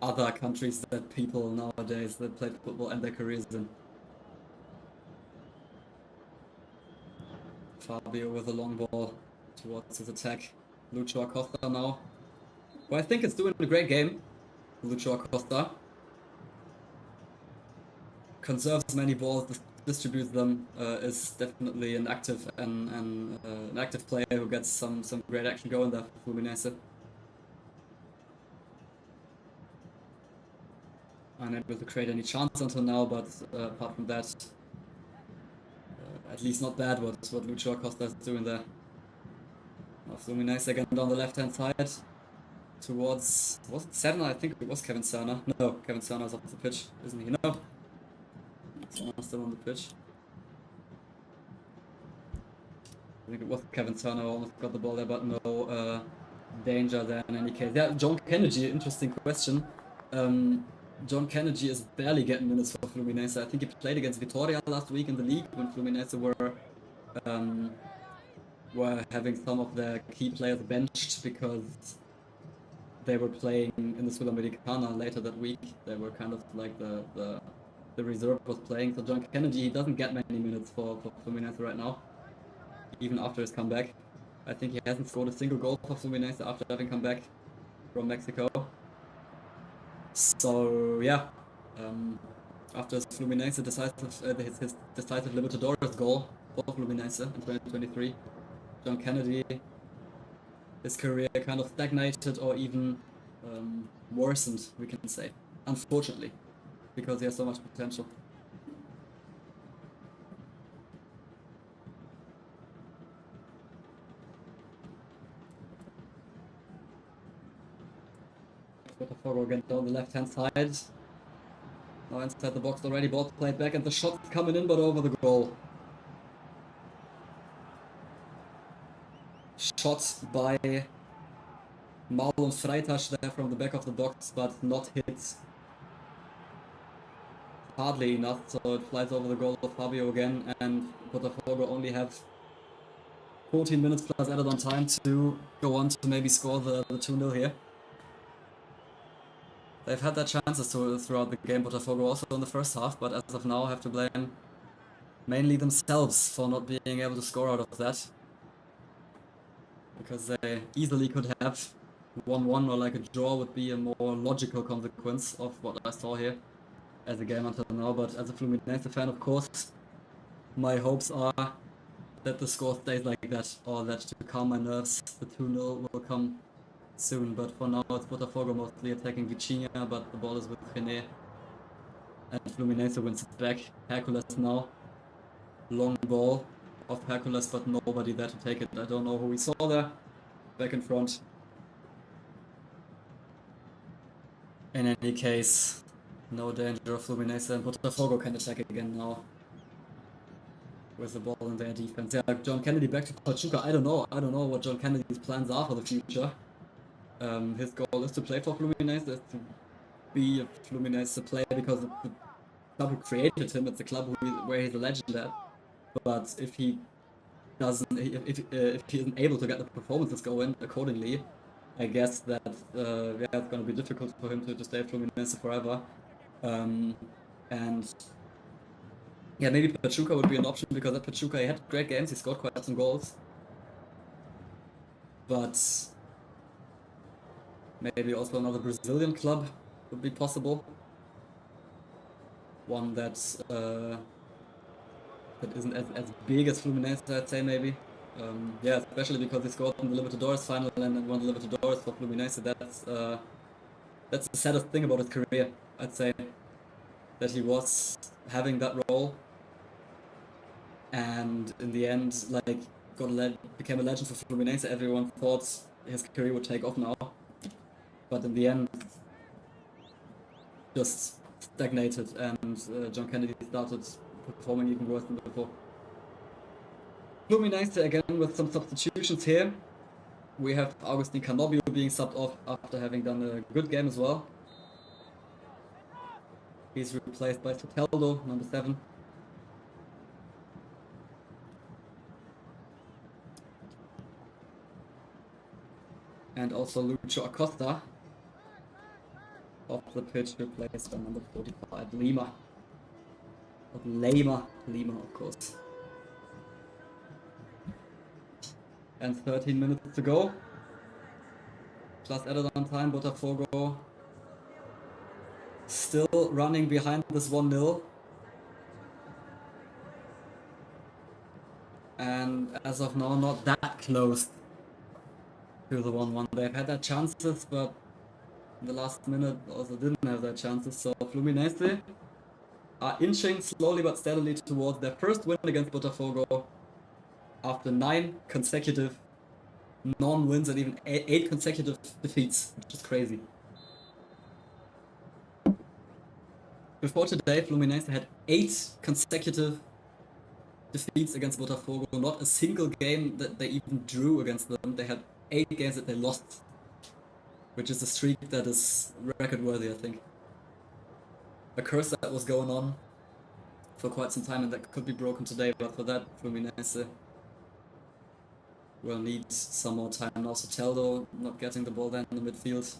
other countries that people nowadays that play football end their careers in. Fabio with a long ball towards his attack. Lucho Acosta now, who I think is doing a great game. Lucho Acosta. conserves many balls, distributes them, is definitely an active and an active player who gets some great action going there for Fluminense. Unable to create any chance until now, but apart from that, at least not bad what Lucho Acosta is doing there. Now Fluminense again down the left-hand side towards, was it Serna? I think it was Kevin Serna. No, Kevin Serna is off the pitch, isn't he? No. Serna's still on the pitch. I think it was Kevin Serna who almost got the ball there, but no danger there in any case. Yeah, John Kennedy, interesting question. John Kennedy is barely getting minutes for Fluminense. I think he played against Vitória last week in the league when Fluminense were having some of their key players benched because they were playing in the Sulamericana later that week. They were kind of like the reserve was playing. So John Kennedy, he doesn't get many minutes for Fluminense right now, even after his comeback. I think he hasn't scored a single goal for Fluminense after having come back from Mexico. So yeah, after Fluminense his decisive Libertadores goal for Fluminense in 2023, John Kennedy, his career kind of stagnated or even worsened, we can say, unfortunately, because he has so much potential. Botafogo again down the left-hand side. Now inside the box already, ball played back and the shot's coming in but over the goal. Shot by Marlon Freitas there from the back of the box, but not hit hardly enough, so it flies over the goal of Fabio again, and Botafogo only have 14 minutes plus added on time to go on to maybe score the 2-0 here. They've had their chances throughout the game, Botafogo also in the first half, but as of now have to blame mainly themselves for not being able to score out of that. Because they easily could have 1-1 or like a draw would be a more logical consequence of what I saw here as a game until now. But as a Fluminense fan, of course, my hopes are that the score stays like that, or that to calm my nerves, the 2-0 will come soon. But for now, it's Botafogo mostly attacking Vitinha, but the ball is with René. And Fluminense wins it back. Hercules now. Long ball of Hercules, but nobody there to take it. I don't know who we saw there. Back in front. In any case, no danger of Fluminense, and Botafogo can attack again now. With the ball in their defense. Yeah, John Kennedy back to Pachuca. I don't know what John Kennedy's plans are for the future. His goal is to play for Fluminense, is to be a Fluminense player because it's the club who created him, it's the club where he's a legend at. But if he doesn't, if he isn't able to get the performances going accordingly, I guess that yeah, it's going to be difficult for him to stay at Fluminense forever. And yeah, maybe Pachuca would be an option, because at Pachuca he had great games, he scored quite some goals. But maybe also another Brazilian club would be possible. One that isn't as big as Fluminense, I'd say, maybe. Yeah, especially because he scored in the Libertadores final and won the Libertadores for Fluminense. That's the saddest thing about his career, I'd say. That he was having that role, and in the end, like, became a legend for Fluminense. Everyone thought his career would take off now, but in the end, just stagnated, and John Kennedy started performing even worse than before. Fluminense again with some substitutions here. We have Agustin Canobio being subbed off after having done a good game as well. He's replaced by Soteldo, number 7. And also Lucho Acosta off the pitch, replaced by number 45, Lima. Lima, of course. And 13 minutes to go. Plus added on time, Botafogo still running behind this 1-0. and as of now, not that close to the 1-1. They've had their chances, but in the last minute also didn't have their chances. So Fluminense are inching slowly but steadily towards their first win against Botafogo after 9 consecutive non-wins and even 8 consecutive defeats, which is crazy. Before today, Fluminense had 8 consecutive defeats against Botafogo. Not a single game that they even drew against them. They had 8 games that they lost, which is a streak that is record-worthy, I think. A curse that was going on for quite some time and that could be broken today, but for that, Fluminense will need some more time. And also Soteldo not getting the ball then in the midfield.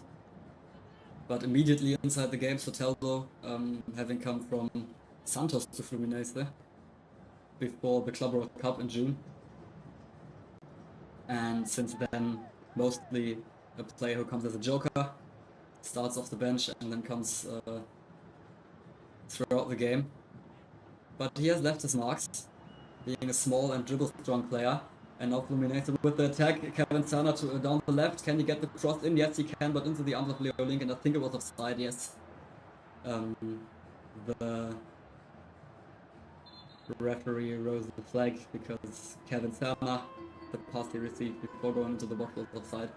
But immediately inside the game, Soteldo, having come from Santos to Fluminense before the Club World Cup in June. And since then, mostly a player who comes as a joker, starts off the bench and then comes throughout the game. But he has left his marks, being a small and dribble-strong player. And now Fluminense with the attack, Kevin Sana to down the left. Can he get the cross in? Yes, he can, but into the arms of Leo Link, and I think it was offside, yes. The referee rose the flag because Kevin Sana, the pass he received before going into the box, was offside.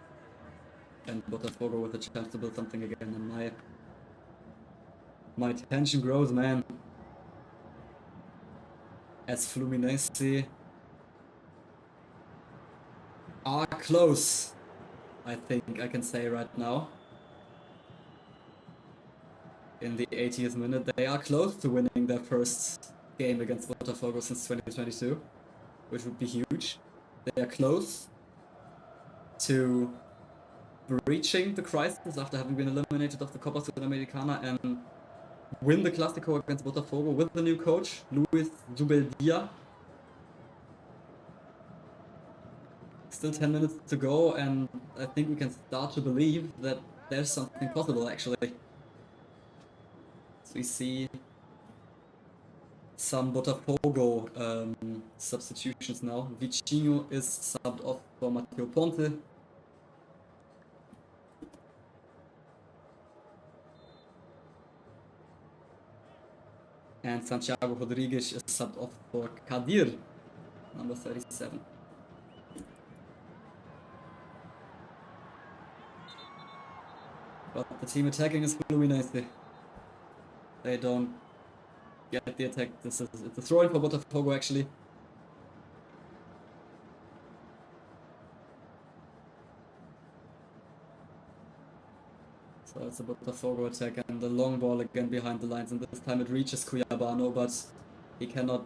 And Botafogo with a chance to build something again, and my tension grows, man. As Fluminense are close, I think I can say right now. In the 80th minute, they are close to winning their first game against Botafogo since 2022, which would be huge. They are close to breaching the crisis after having been eliminated of the Copa Sulamericana and win the Clásico against Botafogo with the new coach, Luis Zubeldía. Still 10 minutes to go, and I think we can start to believe that there's something possible, actually. So we see some Botafogo substitutions now. Vitinho is subbed off for Matteo Ponte. And Santiago Rodrigues is subbed off for Kadir, number 37. But the team attacking is Fluminense. They don't get the attack. It's a throw-in for Botafogo, actually. So it's a Botafogo attack and the long ball again behind the lines, and this time it reaches Cuiabano, but he cannot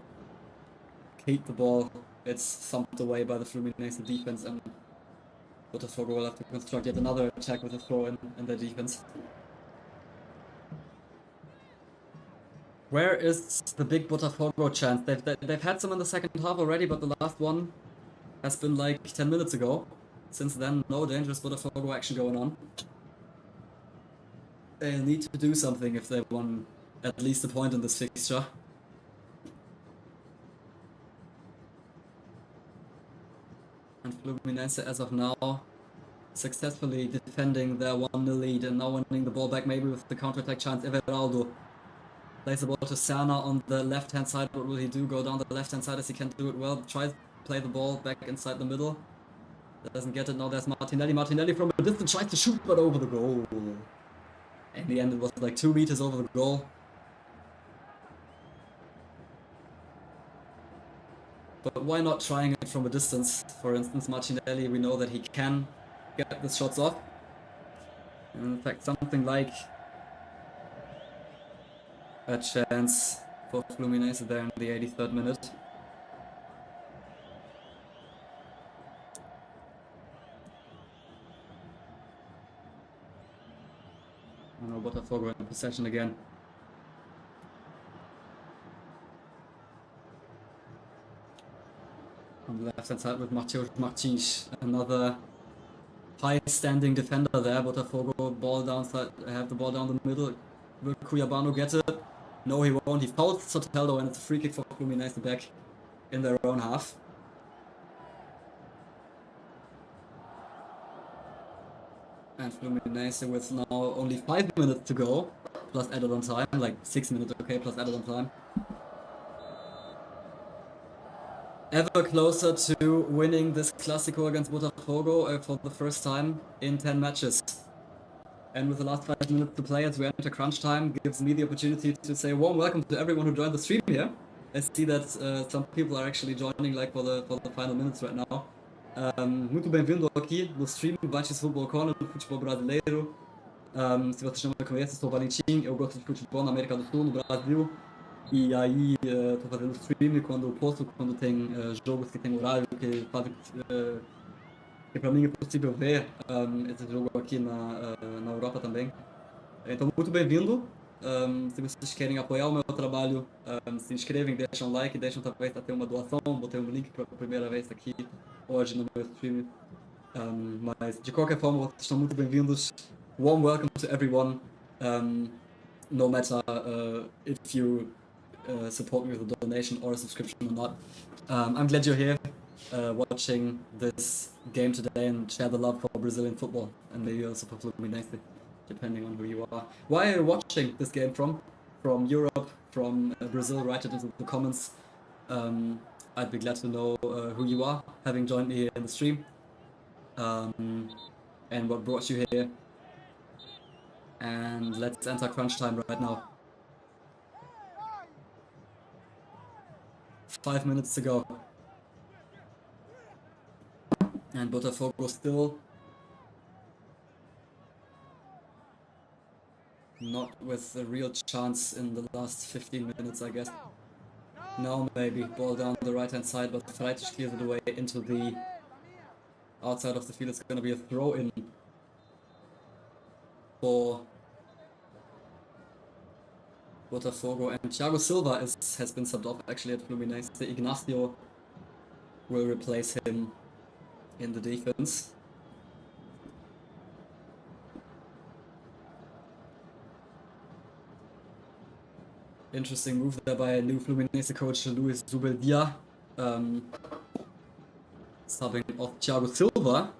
keep the ball. It's thumped away by the Fluminense defense, and Botafogo will have to construct yet another attack with a throw-in in their defense. Where is the big Botafogo chance? They've had some in the second half already, but the last one has been like 10 minutes ago. Since then, no dangerous Botafogo action going on. They'll need to do something if they want at least a point in this fixture. And Fluminense, as of now, successfully defending their 1-0 lead and now winning the ball back, maybe with the counter-attack chance. Everaldo plays the ball to Serna on the left-hand side. What will he do? Go down the left-hand side as he can do it well. Tries to play the ball back inside the middle. Doesn't get it. Now there's Martinelli. Martinelli from a distance tries to shoot, but over the goal. In the end, it was like 2 meters over the goal. But why not trying it from a distance? For instance, Martinelli, we know that he can get the shots off. And in fact, something like a chance for Fluminense there in the 83rd minute. And Botafogo in possession again. On the left hand side with Matheus Martins, another high-standing defender there. Botafogo ball downside, have the ball down the middle. Will Cuiabano get it? No, he won't. He fouls Soteldo, and it's a free kick for Fluminense back in their own half. And Fluminense with now only 5 minutes to go, plus added on time, like 6 minutes, okay, plus added on time. Ever closer to winning this Clásico against Botafogo for the first time in 10 matches. And with the last 5 minutes to play as we enter crunch time, gives me the opportunity to say a warm welcome to everyone who joined the stream here. I see that some people are actually joining like for the final minutes right now. Muito bem-vindo aqui no stream Vantis Football Corner do futebol brasileiro. Se vocês não me conhecem, sou o Valentin, eu gosto de futebol na América do Sul, no Brasil. E aí tô fazendo stream quando posso, quando tem jogos que tem horário, que fazem que pra mim é possível ver esse jogo aqui na Europa também. Então, muito bem-vindo. Se vocês querem apoiar o meu trabalho, se inscrevem, deixam um like, deixam talvez até uma doação. Botei um link pela primeira vez aqui hoje no meu stream. Mas de qualquer forma, vocês estão muito bem-vindos. Warm welcome to everyone, no matter if you support me with a donation or a subscription or not. I'm glad you're here watching this game today and share the love for Brazilian football and maybe also for Fluminense, depending on who you are. Why are you watching this game from? From Europe, from Brazil? Write it into the comments. I'd be glad to know who you are, having joined me here in the stream, and what brought you here. And let's enter crunch time right now. 5 minutes to go. And Botafogo still not with a real chance in the last 15 minutes, I guess. Now maybe ball down the right hand side, but Freitas clears it away into the outside of the field. It's going to be a throw in for Botafogo, and Thiago Silva has been subbed off actually at Fluminense. Ignacio will replace him in the defense. Interesting move there by new Fluminense coach Luis Zubeldía, subbing off Thiago Silva,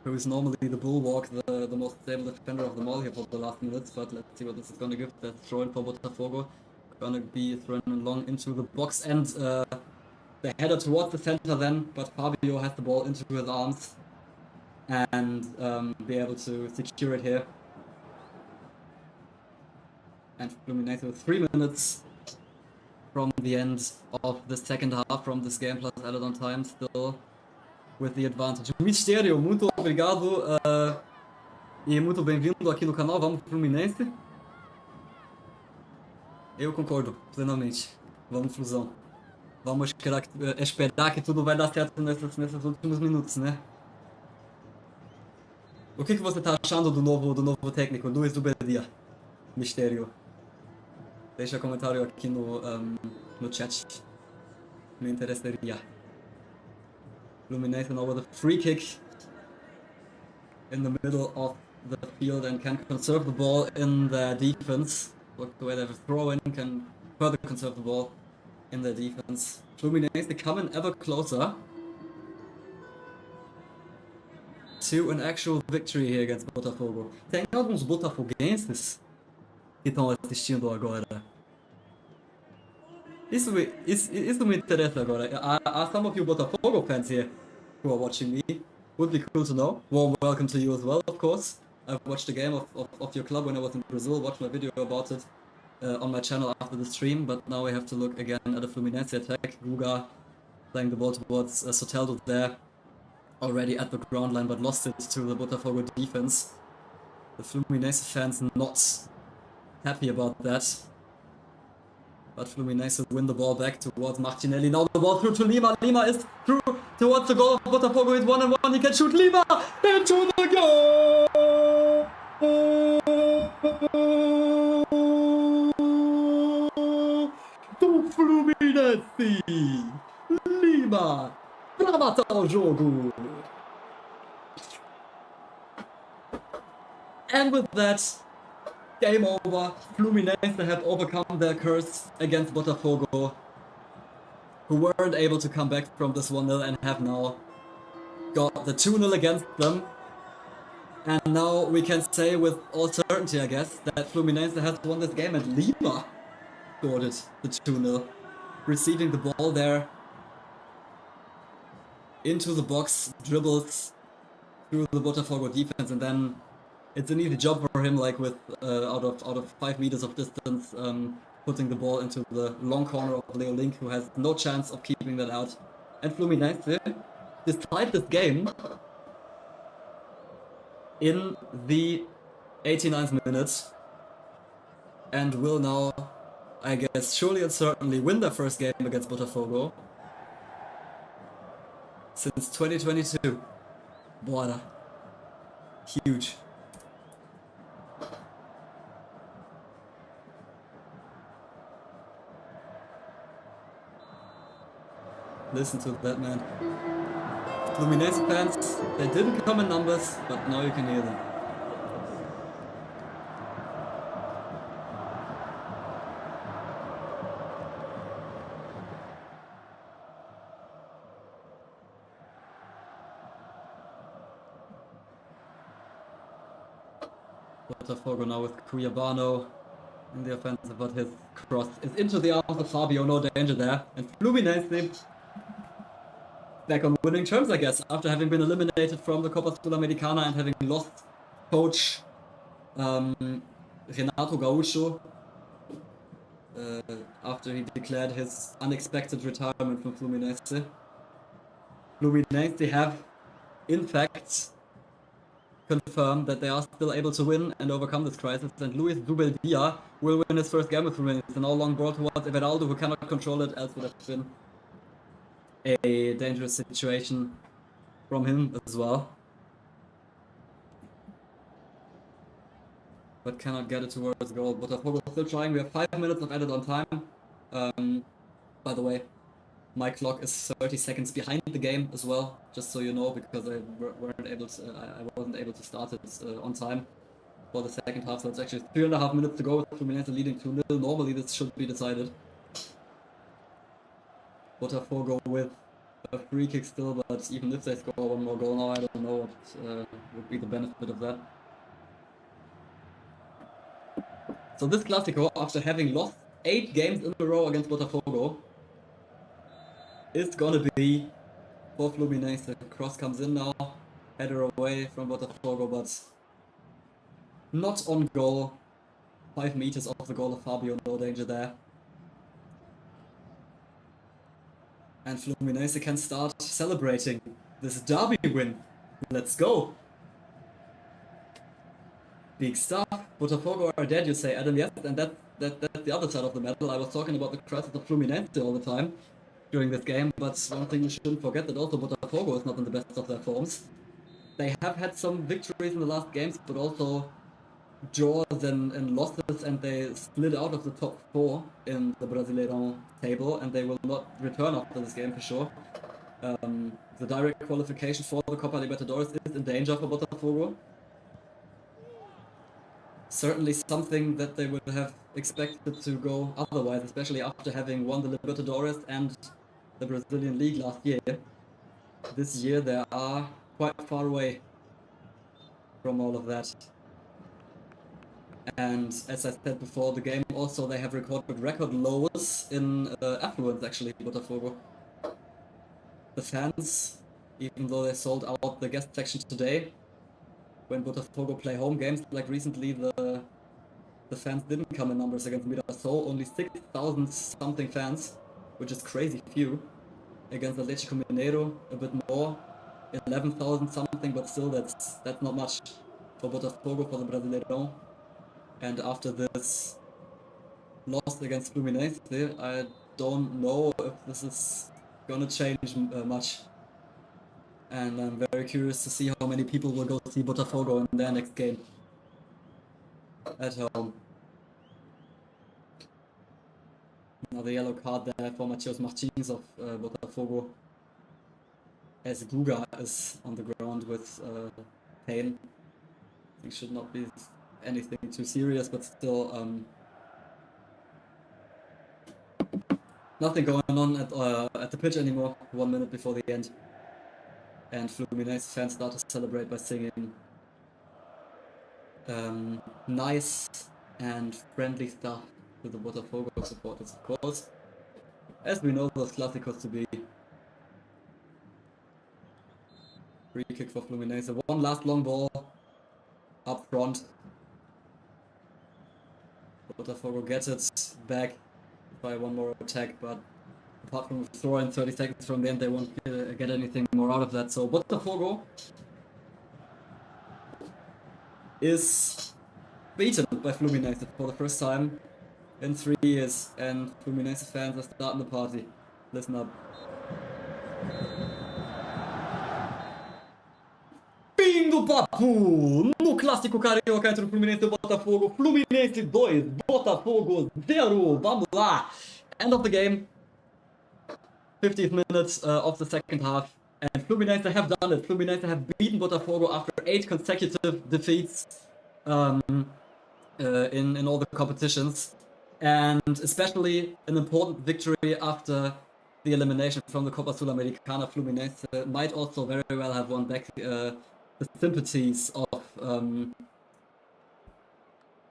who is normally the bulwark, the most stable defender of them all here for the last minutes, but let's see what this is going to give. That throw in for Botafogo, going to be thrown along into the box, and the header towards the center then, but Fabio has the ball into his arms and be able to secure it here. And Fluminense with 3 minutes from the end of the second half from this game, plus added on time, still with the advantage. Mistério, muito obrigado e muito bem-vindo aqui no canal. Vamos pro Fluminense. Eu concordo plenamente. Vamos, Flusão. Vamos esperar que tudo vai dar certo nesses últimos minutos, né? O que você tá achando do novo técnico, Luis Zubeldía? Mistério. Deixa comentário aqui no chat. Me interessaria. Fluminense now with a free kick in the middle of the field and can conserve the ball in their defense. Look, the way they have a throw in can further conserve the ball in their defense. Fluminense coming ever closer to an actual victory here against Botafogo. Tem alguns botafoguenses que estão assistindo agora. Isso me interessa agora. Are some of you Botafogo fans here who are watching me? Would be cool to know. Warm welcome to you as well, of course. I've watched the game of your club when I was in Brazil, watched my video about it on my channel after the stream, but now we have to look again at the Fluminense attack. Guga playing the ball towards Soteldo there, already at the ground line, but lost it to the Botafogo defense. The Fluminense fans not happy about that. But Fluminense win the ball back towards Martinelli. Now the ball through to Lima. Lima is through towards the goal of Botafogo. It's 1-on-1. He can shoot Lima into the goal. Do Fluminense. Lima para matar o jogo. And with that, game over. Fluminense have overcome their curse against Botafogo, who weren't able to come back from this 1-0 and have now got the 2-0 against them. And now we can say with all certainty, I guess, that Fluminense has won this game, and Lima scored it, the 2-0. Receiving the ball there into the box, dribbles through the Botafogo defense, and then it's an easy job for him, like with out of 5 meters of distance, putting the ball into the long corner of Leo Link, who has no chance of keeping that out. And Fluminense, despite this game, in the 89th minute, and will now, I guess, surely and certainly win their first game against Botafogo since 2022. Bora. Huge. Listen to that, man. Fluminense fans, they didn't come in numbers, but now you can hear them. Botafogo now with Cuyabano in the offensive, but his cross is into the arms of Fabio, no danger there. And Fluminense back on winning terms, I guess, after having been eliminated from the Copa Sulamericana and having lost coach Renato Gaucho after he declared his unexpected retirement from Fluminense. Fluminense have, in fact, confirmed that they are still able to win and overcome this crisis, and Luis Zubeldía will win his first game with Fluminense. Now long ball towards Everaldo, who cannot control it, else would have been a dangerous situation from him as well. But cannot get it towards goal. Botafogo still trying. We have 5 minutes of added on time. By the way, my clock is 30 seconds behind the game as well, just so you know, because I wasn't able to start it on time for the second half. So it's actually 3.5 minutes to go. Fluminense leading 2-0. Normally this should be decided. Botafogo with a free kick still, but even if they score one more goal now, I don't know what would be the benefit of that. So this Clásico, after having lost 8 games in a row against Botafogo, is gonna be for Fluminense. The cross comes in now, header away from Botafogo, but not on goal. 5 meters off the goal of Fabio, no danger there. And Fluminense can start celebrating this derby win. Let's go! Big stuff. Botafogo are dead, you say, Adam. Yes, and that's the other side of the medal. I was talking about the crisis of Fluminense all the time during this game, but one thing we shouldn't forget, that also Botafogo is not in the best of their forms. They have had some victories in the last games, but also draws and losses, and they split out of the top 4 in the Brasileirão table, and they will not return after this game for sure. The direct qualification for the Copa Libertadores is in danger for Botafogo. Certainly something that they would have expected to go otherwise, especially after having won the Libertadores and the Brazilian League last year. This year they are quite far away from all of that. And as I said before the game, also they have recorded record lows in affluence, actually, Botafogo. The fans, even though they sold out the guest section today, when Botafogo play home games, like recently, the fans didn't come in numbers against Mirassol, only 6,000 something fans, which is crazy few. Against Atlético Mineiro, a bit more, 11,000 something, but still that's not much for Botafogo for the Brasileirão. And after this loss against Fluminense, I don't know if this is gonna change much. And I'm very curious to see how many people will go see Botafogo in their next game at home. Now the yellow card there for Matheus Martins of Botafogo, as Guga is on the ground with pain. I think should not be anything too serious, but still nothing going on at the pitch anymore. 1 minute before the end, and Fluminense fans start to celebrate by singing nice and friendly stuff to the Botafogo supporters, of course. As we know those Clásicos to be. Free kick for Fluminense. One last long ball up front. Botafogo gets it back by one more attack, but apart from throwing 30 seconds from the end, they won't get anything more out of that. So Botafogo is beaten by Fluminense for the first time in 3 years, and Fluminense fans are starting the party. Listen up. Fim do papo no clássico carioca entre o Fluminense e o Botafogo. Fluminense 2, Botafogo 0. Vamos lá. End of the game. 50th minutes of the second half. And Fluminense have done it. Fluminense have beaten Botafogo after 8 consecutive defeats in all the competitions. And especially an important victory after the elimination from the Copa Sulamericana. Fluminense might also very well have won back the sympathies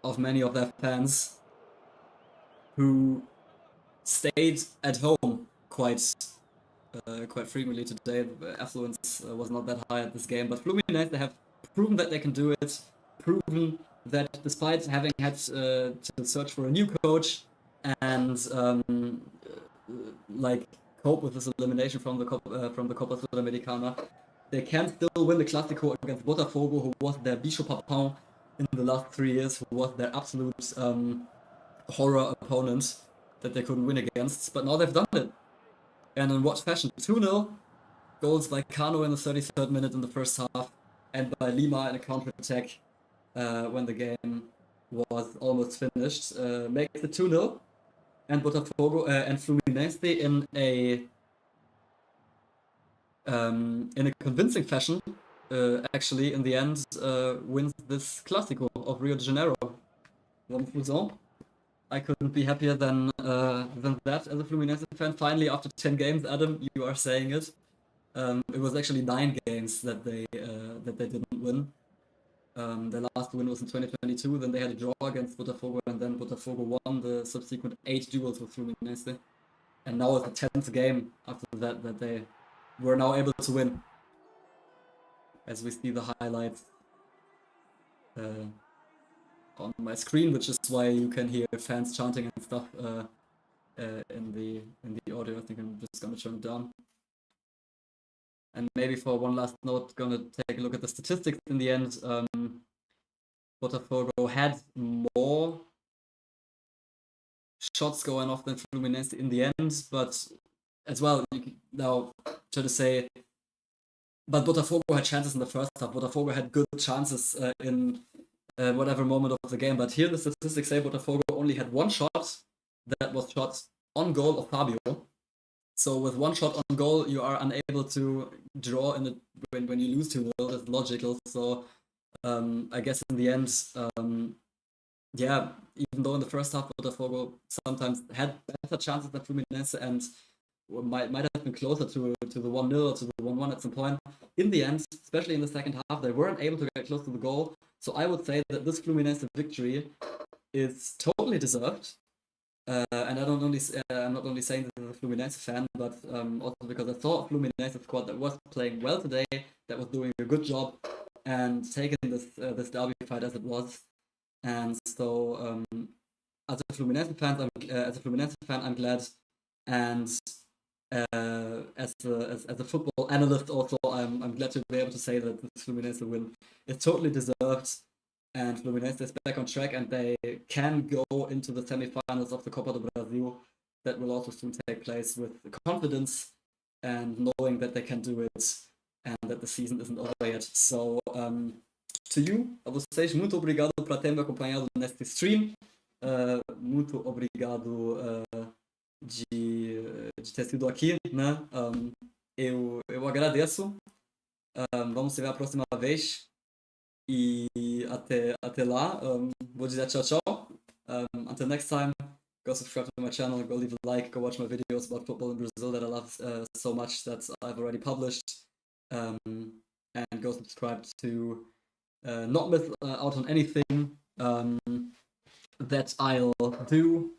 of many of their fans who stayed at home quite frequently today. Affluence was not that high at this game, but Fluminense, they have proven that they can do it, proven that despite having had to search for a new coach and cope with this elimination from the Copa Sulamericana, they can still win the Clásico against Botafogo, who was their bicho papão in the last 3 years, who was their absolute horror opponent that they couldn't win against. But now they've done it. And in what fashion? 2-0, goals by Cano in the 33rd minute in the first half, and by Lima in a counter-attack when the game was almost finished. Makes it 2-0, and Botafogo and Fluminense in a convincing fashion, actually, in the end, wins this Clásico of Rio de Janeiro. I couldn't be happier than that as a Fluminense fan. Finally, after 10 games, Adam, you are saying it. It was actually 9 games that they didn't win. Their last win was in 2022. Then they had a draw against Botafogo, and then Botafogo won the subsequent 8 duels with Fluminense. And now it's the 10th game after that they were now able to win. As we see the highlights on my screen, which is why you can hear fans chanting and stuff in the audio. I think I'm just gonna turn it down. And maybe for one last note, gonna take a look at the statistics in the end. Botafogo had more shots going off than Fluminense in the end, but as well, now try to say, but Botafogo had chances in the first half. Botafogo had good chances in whatever moment of the game, but here the statistics say Botafogo only had 1 shot that was shot on goal of Fabio. So with 1 shot on goal, you are unable to draw when you lose 2-0. That's logical. So I guess in the end, even though in the first half Botafogo sometimes had better chances than Fluminense and might have been closer to the 1-0 or to the 1-1 at some point, in the end, especially in the second half, they weren't able to get close to the goal. So I would say that this Fluminense victory is totally deserved. And I'm not only saying this as a Fluminense fan, but also because I saw a Fluminense squad that was playing well today, that was doing a good job, and taking this derby fight as it was. And so, as a Fluminense fan, I'm glad, and as a football analyst, also I'm glad to be able to say that the Fluminense win is totally deserved. And Fluminense is back on track, and they can go into the semi-finals of the Copa do Brasil. That will also soon take place with confidence and knowing that they can do it and that the season isn't over yet. So, to you, a vocês, muito obrigado por ter me acompanhado neste stream. Muito obrigado de ter sido aqui, né? Eu agradeço. Vamos se ver a próxima vez. E até lá, vou dizer tchau, tchau. Until next time, go subscribe to my channel, go leave a like, go watch my videos about football in Brazil that I love so much that I've already published. And go subscribe to not miss out on anything that I'll do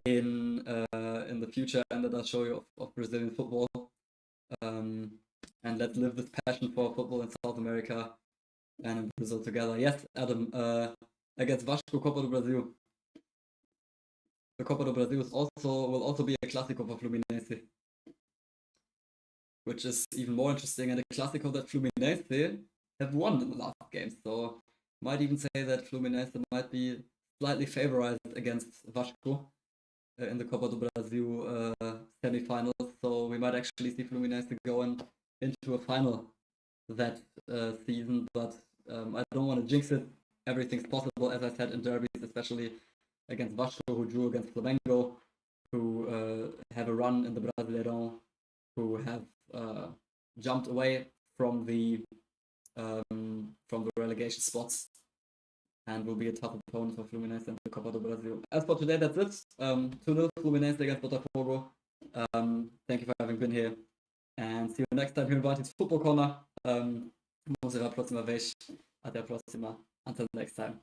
in the future and that I'll show you of Brazilian football. And let's live this passion for football in South America and in Brazil together. Yes, Adam, against Vasco, Copa do Brasil. The Copa do Brasil will also be a Clásico for Fluminense, which is even more interesting, and a Clásico that Fluminense have won in the last game. So might even say that Fluminense might be slightly favorized against Vasco in the Copa do Brasil semi-finals. So we might actually see Fluminense going into a final that season, but I don't want to jinx it. Everything's possible, as I said, in derbies, especially against Vasco, who drew against Flamengo, who have a run in the Brasileirão, who have jumped away from the relegation spots, and will be a tough opponent for Fluminense in the Copa do Brasil. As for today, that's it. 2-0 Fluminense against Botafogo. Thank you for having been here, and see you next time here in Valentin's Football Corner. Vamos ver a próxima vez. Até a próxima. Until next time.